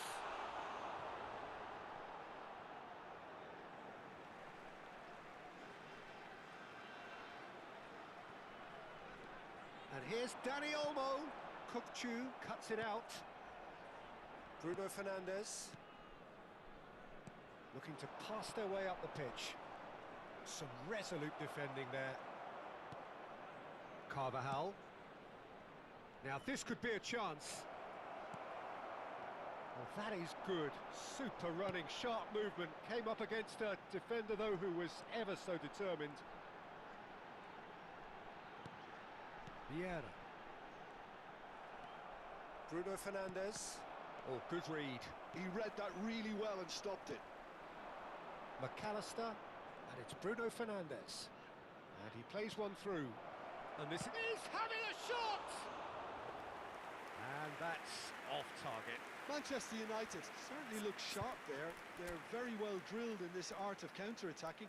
And here's Dani Olmo. Kukçu cuts it out. Bruno Fernandes. Looking to pass their way up the pitch. Some resolute defending there. Carvajal. Now this could be a chance. Well, that is good. Super running, sharp movement. Came up against a defender, though, who was ever so determined. Vieira. Bruno Fernandes. Oh, good read. He read that really well and stopped it. McAllister. And it's Bruno Fernandes. And he plays one through. And this is having a shot! And that's off target. Manchester United certainly look sharp there. They're very well drilled in this art of counter-attacking.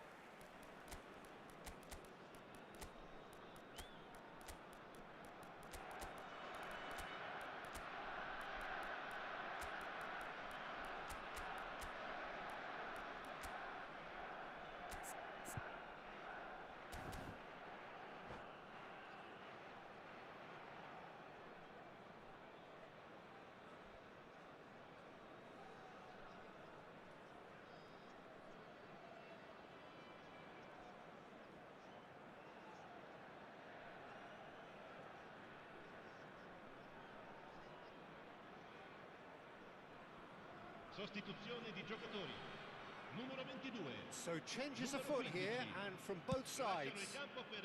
Sostituzione di giocatori. Numero 22. So changes Numero afoot 15. here, and from both Lasciano il sides. campo per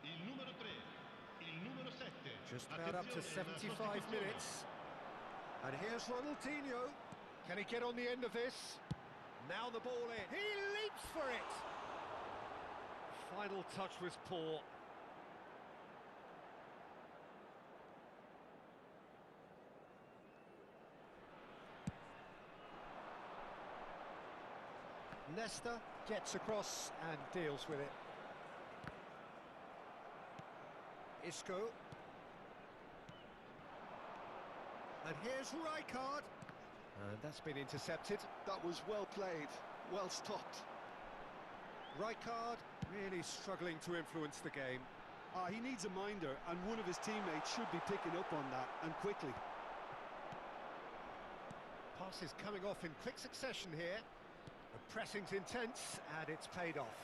il numero 3, il numero 7. Just about up to Attenzione, una 75 sostituzione. minutes. And here's Ronaldinho. Can he get on the end of this? Now the ball in. He leaps for it. Final touch was poor. Nesta gets across and deals with it. Isco. And here's Rijkaard. And that's been intercepted. That was well played, well stopped. Rijkaard really struggling to influence the game. He needs a minder, and one of his teammates should be picking up on that, and quickly. Passes coming off in quick succession here. The pressing's intense, and it's paid off.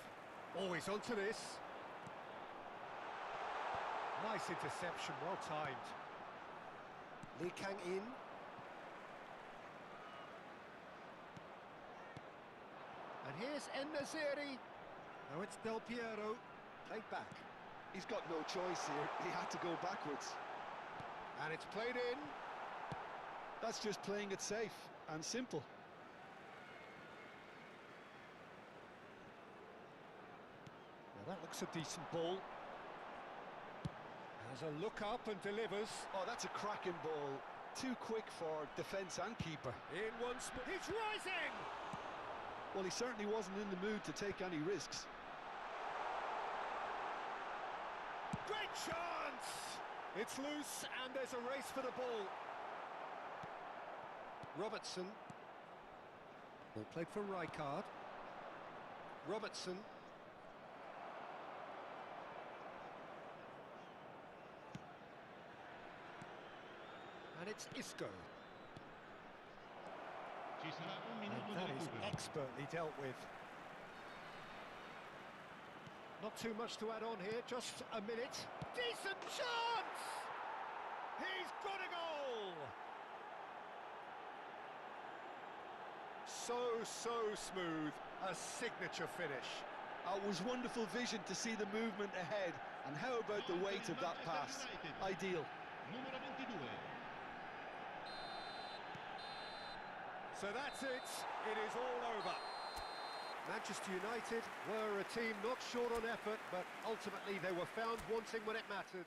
Always onto this. Nice interception, well timed. Lee Kang-in. And here's En-Nesyri. Now it's Del Piero, played back. He's got no choice here. He had to go backwards. And it's played in. That's just playing it safe and simple. Now that looks a decent ball. Has a look up and delivers. Oh, that's a cracking ball. Too quick for defence and keeper. In once more. He's rising! Well, he certainly wasn't in the mood to take any risks. Great chance! It's loose and there's a race for the ball. Robertson. Ball played for Rijkaard. Robertson. And it's Isco. Ci sarà un And minuto di that is recupero. expertly dealt with. Not too much to add on here, just a minute. Decent chance! He's got a goal! So smooth, a signature finish. It was wonderful vision to see the movement ahead, and how about the weight of that pass? Ideal. Numero 22. So that's it, it is all over. Manchester United were a team not short on effort, but ultimately they were found wanting when it mattered.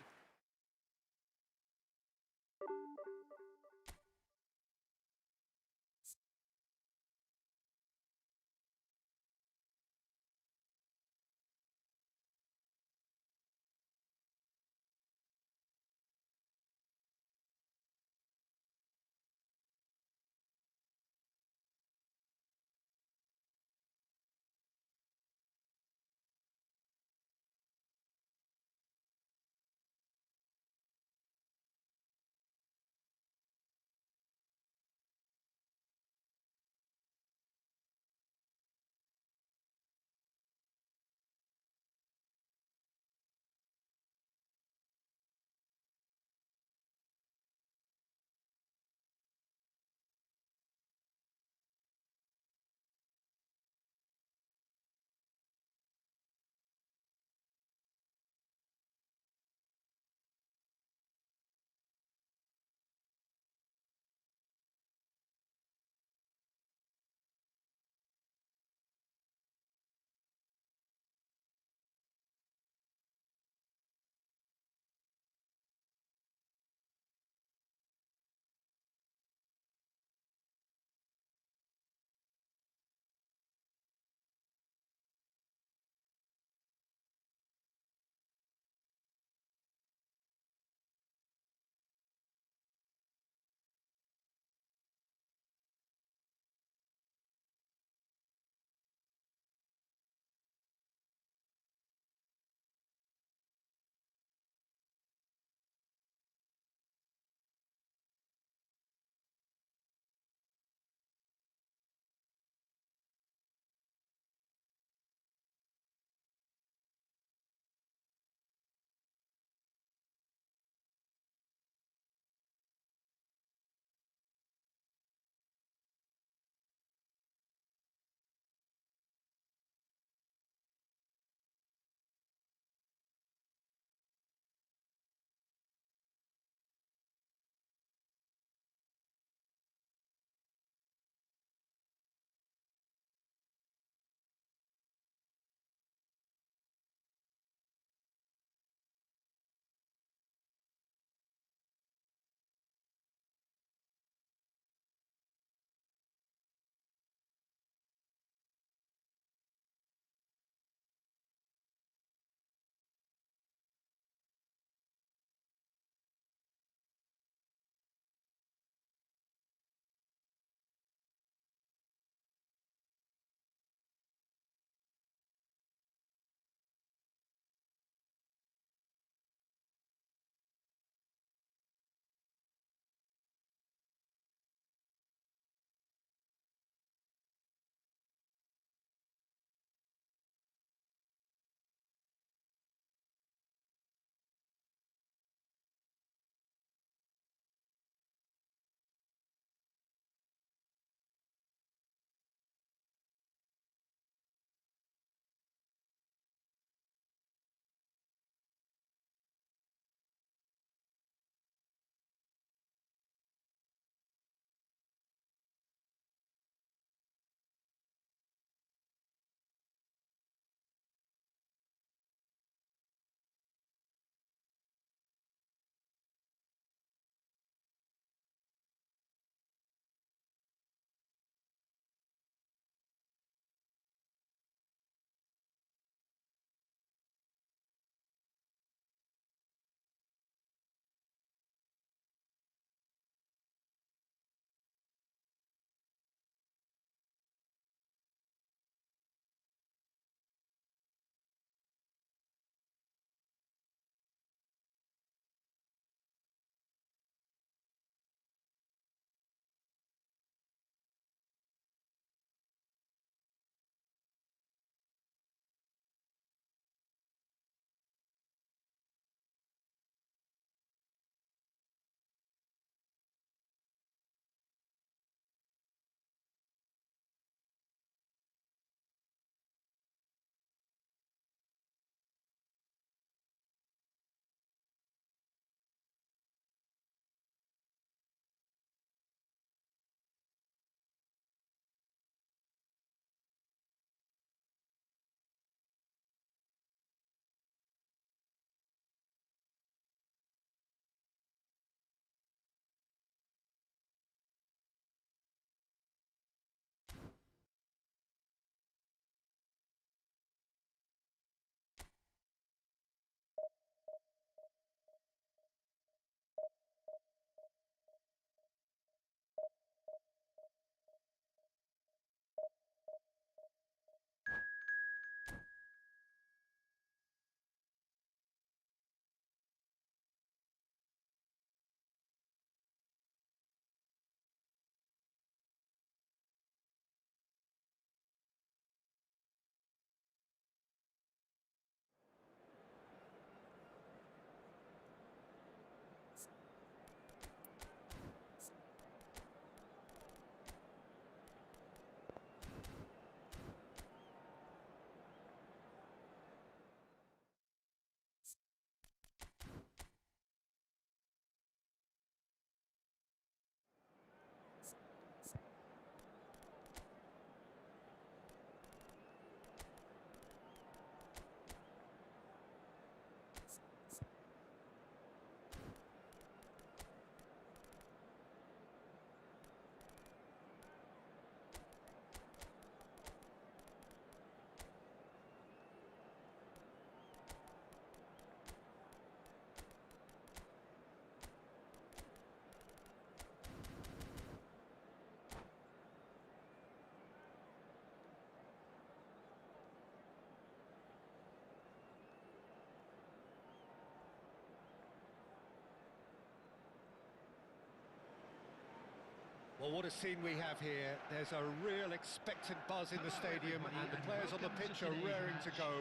Well, what a scene we have here. There's a real expectant buzz in the stadium, and the players on the pitch are raring to go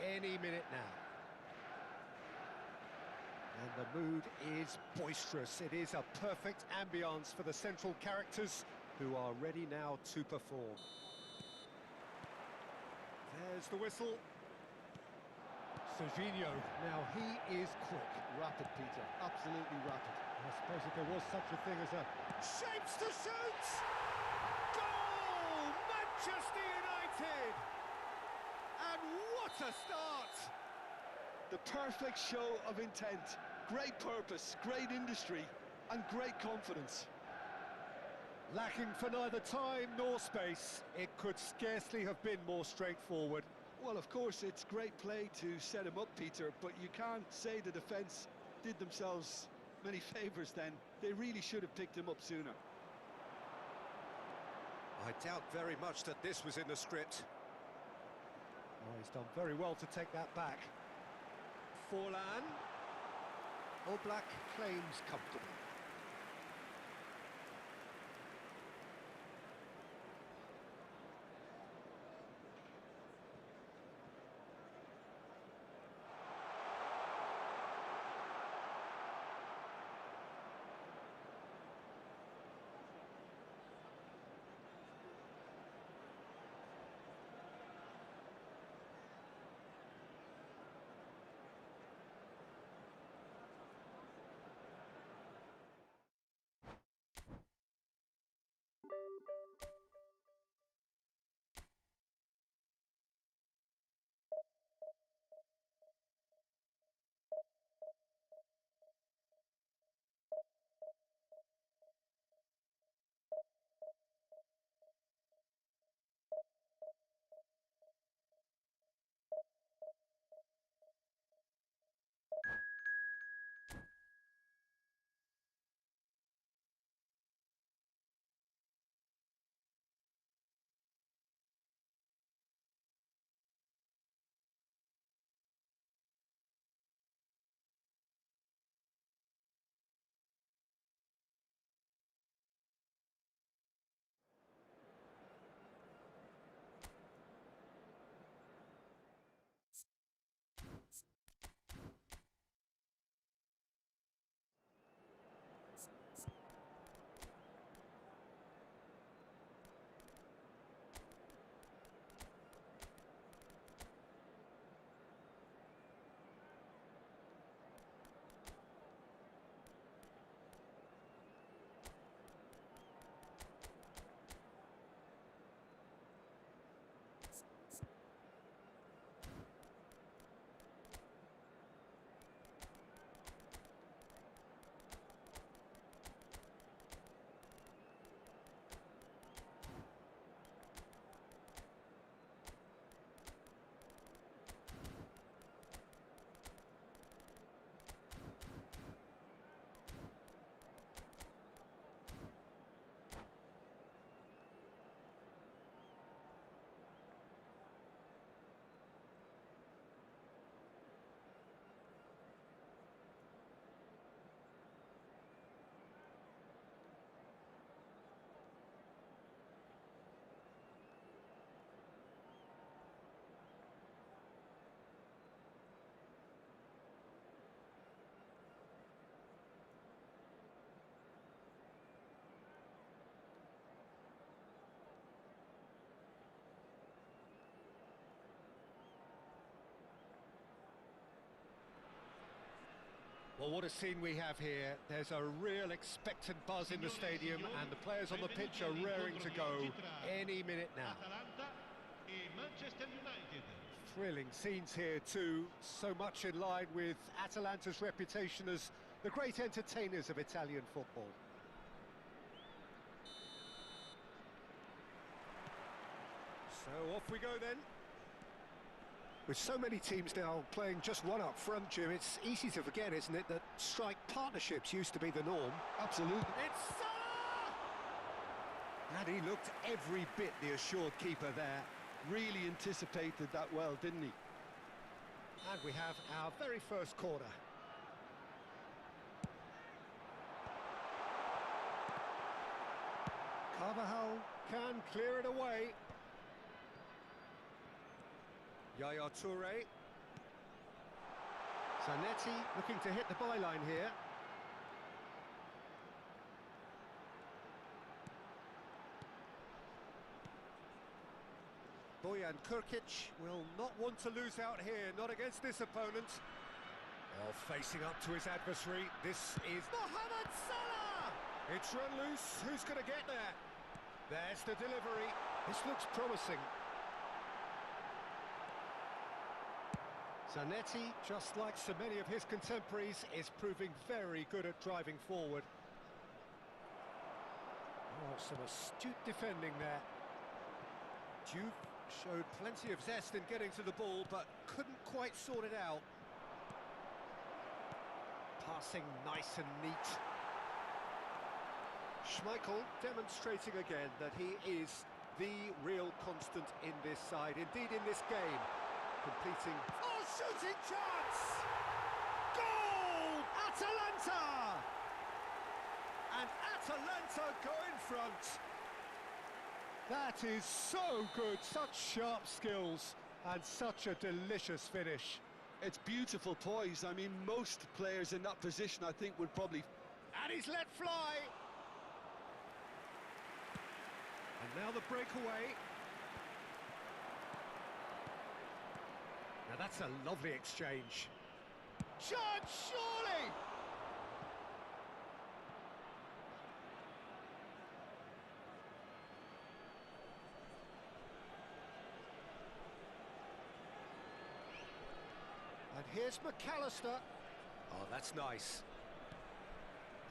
any minute now. And the mood is boisterous. It is a perfect ambience for the central characters who are ready now to perform. There's the whistle. Serginho, now he is quick. Rapid, Peter, absolutely rapid. I suppose if there was such a thing as a shapes to shoot! Goal! Manchester United! And what a start! The perfect show of intent. Great purpose, great industry, and great confidence. Lacking for neither time nor space, it could scarcely have been more straightforward. Well, of course, it's great play to set him up, Peter, but you can't say the defence did themselves many favours then. They really should have picked him up sooner. I doubt very much that this was in the script. Oh, he's done very well to take that back. Forlan. Oblak claims comfortable. Well, what a scene we have here. There's a real expectant buzz in the stadium, and the players on the pitch are raring to go any minute now. Atalanta e Manchester United. Thrilling scenes here too, so much in line with Atalanta's reputation as the great entertainers of Italian football. So off we go then. With so many teams now playing just one up front, Jim, it's easy to forget, isn't it, that strike partnerships used to be the norm. Absolutely. It's Salah! And he looked every bit the assured keeper there. Really anticipated that well, didn't he? And we have our very first corner. Carvajal can clear it away. Yaya Toure. Zanetti looking to hit the byline here. Bojan Krkic will not want to lose out here, not against this opponent. Oh, facing up to his adversary, this is Mohamed Salah! It's run loose, who's going to get there? There's the delivery, this looks promising. Zanetti, just like so many of his contemporaries, is proving very good at driving forward. Oh, some astute defending there. Juve showed plenty of zest in getting to the ball, but couldn't quite sort it out. Passing nice and neat. Schmeichel demonstrating again that he is the real constant in this side, indeed in this game. Completing... Oh, shooting chance! Goal! Atalanta! And Atalanta go in front. That is so good, such sharp skills and such a delicious finish. It's beautiful poise. I mean, most players in that position, I think, would probably... And he's let fly. And now the breakaway. Now that's a lovely exchange. Chance, surely! And here's McAllister. Oh, that's nice.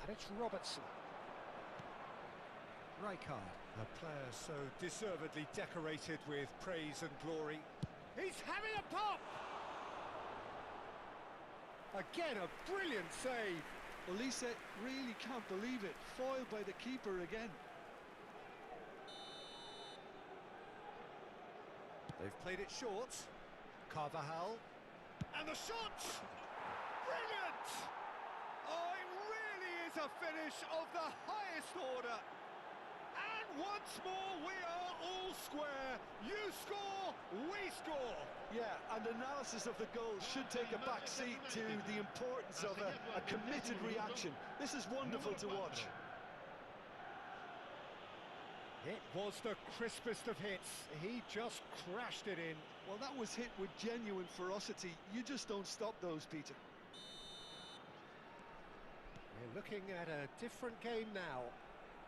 And it's Robertson. Rijkaard, a player so deservedly decorated with praise and glory. He's having a pop! Again, a brilliant save. Olise really can't believe it. Foiled by the keeper again. They've played it short. Carvajal. And the shot! Brilliant! Oh, it really is a finish of the highest order. And once more, we are all square. You score, we score. Yeah, and analysis of the goal should take a back seat to the importance of a committed reaction. This is wonderful to watch. It was the crispest of hits. He just crashed it in. Well, that was hit with genuine ferocity. You just don't stop those, Peter. We're looking at a different game now.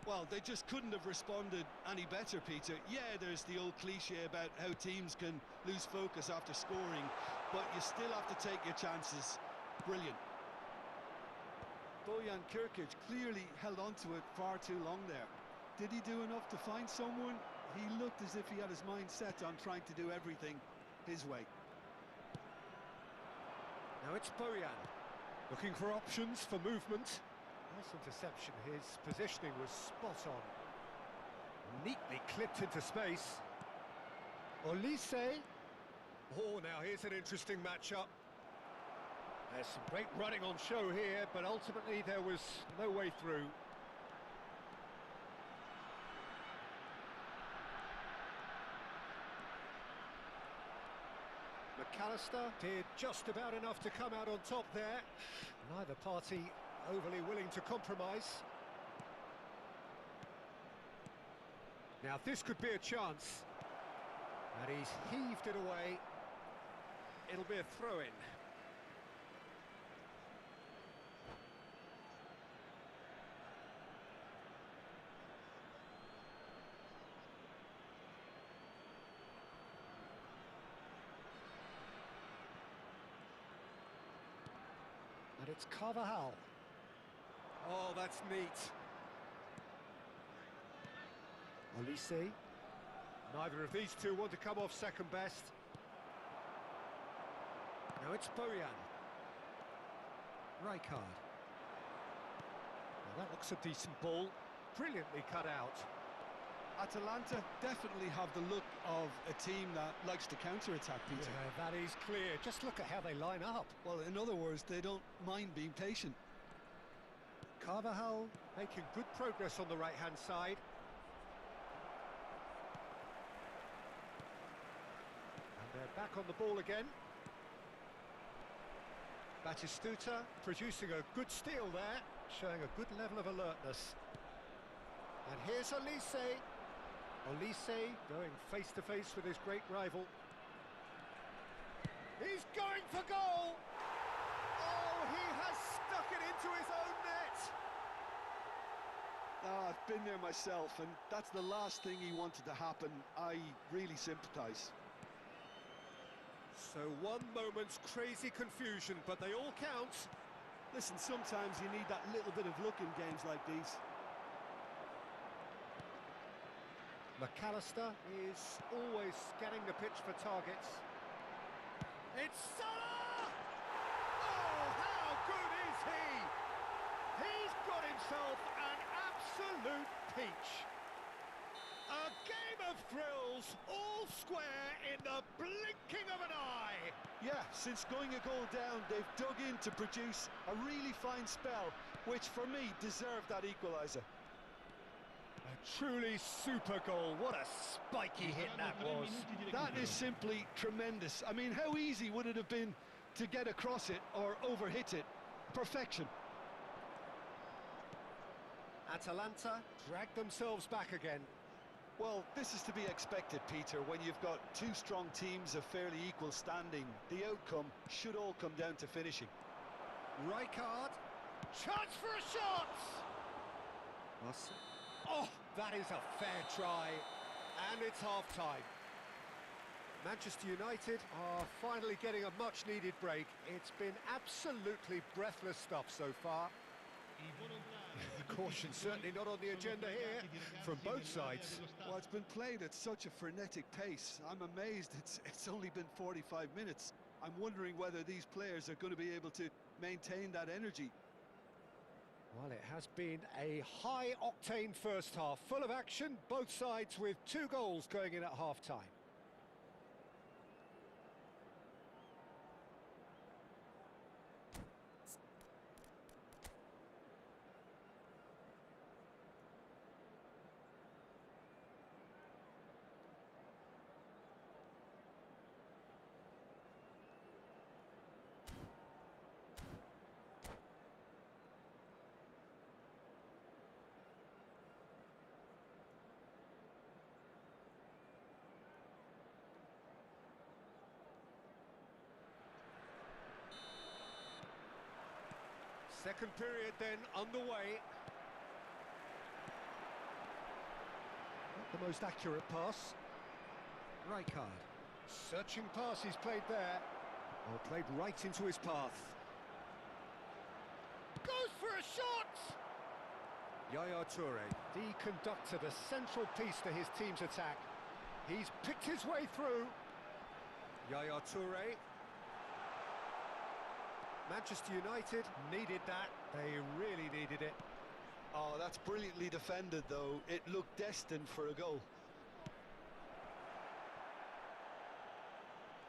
Well, they just couldn't have responded any better, Peter. Yeah, there's the old cliche about how teams can lose focus after scoring, but you still have to take your chances. Brilliant. Bojan Krkic clearly held on to it far too long there. Did he do enough to find someone? He looked as if he had his mind set on trying to do everything his way. Now it's Bojan, looking for options for movement. Nice interception, his positioning was spot on. Neatly clipped into space. Olise. Oh, now here's an interesting matchup. There's some great running on show here, but ultimately there was no way through. McAllister did just about enough to come out on top there. Neither party overly willing to compromise. Now this could be a chance. And he's heaved it away. It'll be a throw-in. And it's Carvajal. Oh, that's neat. Olise. Neither of these two want to come off second best. Now it's Bojan. Rijkaard. Well, that looks a decent ball. Brilliantly cut out. Atalanta definitely have the look of a team that likes to counter-attack, Peter. Yeah, that is clear. Just look at how they line up. Well, in other words, they don't mind being patient. Carvajal making good progress on the right-hand side. They're back on the ball again. Batistuta producing a good steal there, showing a good level of alertness. And here's Olise. Olise going face-to-face with his great rival. He's going for goal! Oh, he has stuck it into his own net! Ah, I've been there myself, and that's the last thing he wanted to happen. I really sympathise. So one moment's crazy confusion, but they all count. Listen, sometimes you need that little bit of luck in games like these. McAllister is always scanning the pitch for targets. It's Salah! Oh, how good is he? He's got himself an absolute peach. A game of thrills, all square in the blinking of an eye. Yeah, since going a goal down, they've dug in to produce a really fine spell, which for me deserved that equaliser. A truly super goal. What a spiky hit that was. That is simply tremendous. I mean, how easy would it have been to get across it or overhit it? Perfection. Atalanta dragged themselves back again. Well, this is to be expected, Peter. When you've got two strong teams of fairly equal standing, the outcome should all come down to finishing. Rijkaard, chance for a shot! Oh, that is a fair try, and it's half-time. Manchester United are finally getting a much-needed break. It's been absolutely breathless stuff so far. Caution certainly not on the agenda here from both sides. Well, it's been played at such a frenetic pace. I'm amazed it's only been 45 minutes. I'm wondering whether these players are going to be able to maintain that energy. Well, it has been a high-octane first half, full of action, both sides with 2 goals going in at half-time. Second period then underway. Not the most accurate pass. Rijkaard. Searching pass he's played there. Oh, played right into his path. Goes for a shot! Yaya Toure, the conductor, the central piece to his team's attack. He's picked his way through. Yaya Toure. Manchester United needed that. They really needed it. Oh, that's brilliantly defended, though. It looked destined for a goal.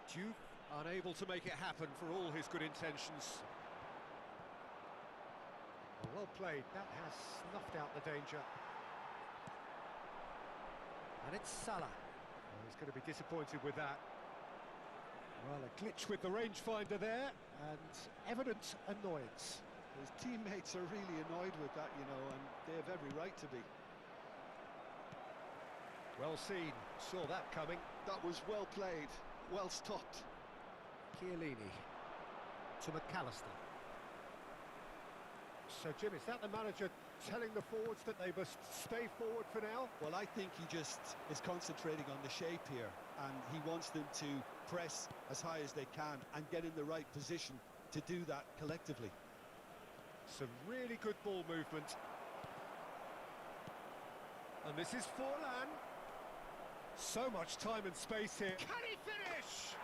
Juve unable to make it happen for all his good intentions. Well played. That has snuffed out the danger. And it's Salah. Oh, he's going to be disappointed with that. Well, a glitch with the rangefinder there, and evident annoyance. His teammates are really annoyed with that, you know, and they have every right to be. Well seen, saw that coming. That was well played, well stopped. Chiellini to McAllister. So, Jim, is that the manager telling the forwards that they must stay forward for now? Well, I think he just is concentrating on the shape here, and he wants them to press as high as they can and get in the right position to do that collectively. Some really good ball movement. And this is Forlan. So much time and space here. Can he finish?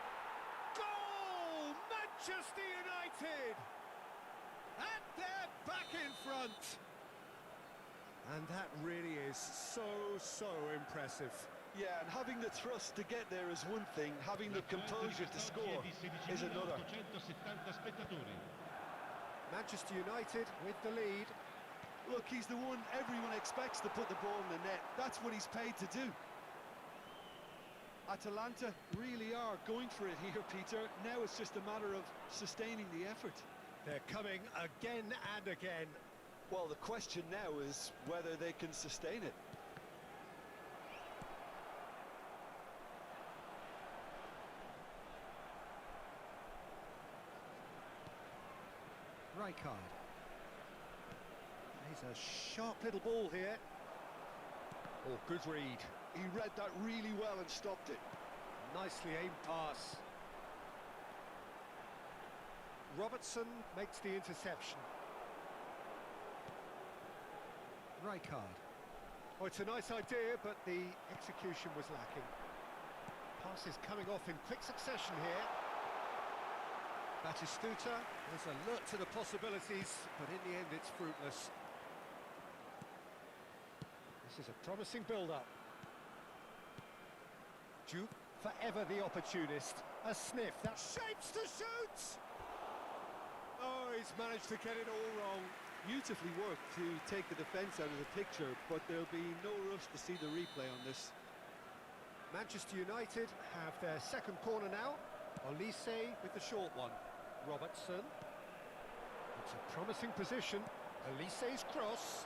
Goal! Manchester United! And they're back in front. And that really is so impressive. Yeah, and having the thrust to get there is one thing, having the composure to score is another. Manchester United with the lead. Look, he's the one everyone expects to put the ball in the net. That's what he's paid to do. Atalanta really are going for it here, Peter. Now it's just a matter of sustaining the effort. They're coming again and again. Well, the question now is whether they can sustain it. Rijkaard. He's a sharp little ball here. Oh, good read. He read that really well and stopped it. Nicely aimed pass. Robertson makes the interception. Rijkaard. Oh, it's a nice idea, but the execution was lacking. Pass is coming off in quick succession here. Batistuta is alert to the possibilities, but in the end it's fruitless. This is a promising build-up. Duke, forever the opportunist. A sniff, that shapes to shoot! Oh, he's managed to get it all wrong. Beautifully worked to take the defence out of the picture, but there'll be no rush to see the replay on this. Manchester United have their second corner now. Olise with the short one. Robertson. It's a promising position. Olise's cross.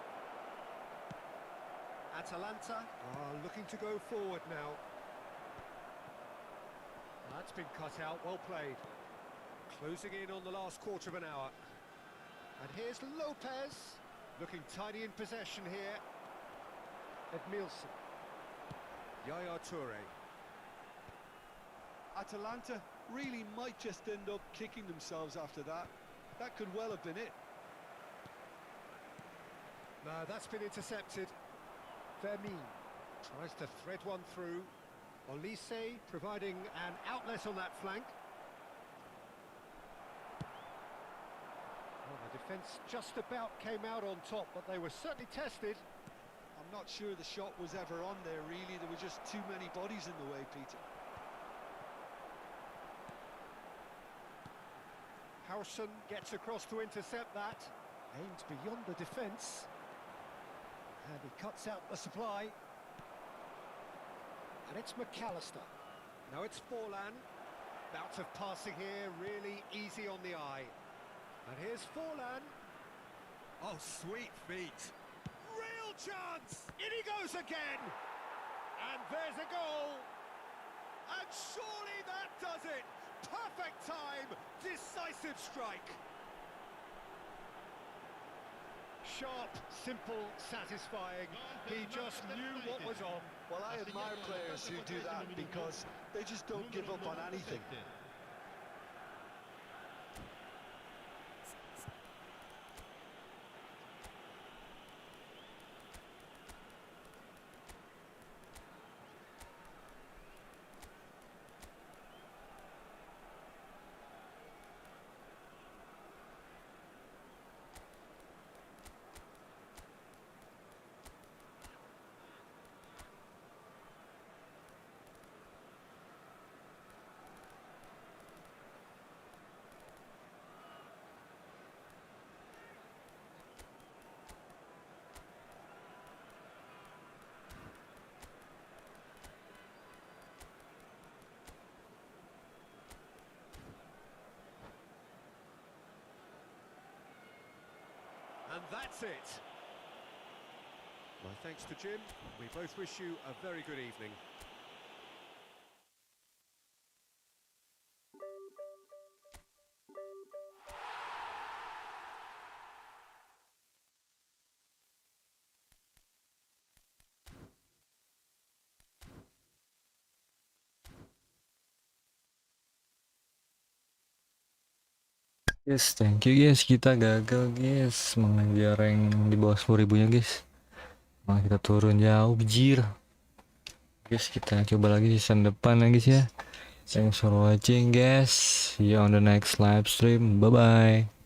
Atalanta are looking to go forward now. That's been cut out, well played. Closing in on the last quarter of an hour. And here's Lopez, looking tidy in possession here. Edmilson. Yaya Toure. Atalanta really might just end up kicking themselves after that. That could well have been it. No, that's been intercepted. Vermin tries to thread one through. Olise providing an outlet on that flank. Well, the defence just about came out on top, but they were certainly tested. I'm not sure the shot was ever on there, really. There were just too many bodies in the way, Peter. Howson gets across to intercept that. Aimed beyond the defence. And he cuts out the supply. And it's McAllister. Now it's Forlan. Bout of passing here, really easy on the eye. And here's Forlan. Oh, sweet feet. Real chance! In he goes again! And there's a goal! And surely that does it! Perfect time! Decisive strike! Sharp, simple, satisfying. He just knew what was on. Well, I admire players who do that because they just don't give up on anything. And that's it. My thanks to Jim. We both wish you a very good evening. Yes, thank you guys. Kita gagal guys mengejar rank di bawah 10.000 nya guys. Malah kita turun jauh bejir. Guys, kita coba lagi season depan ya guys ya. Thanks for watching guys. See you on the next live stream. Bye bye.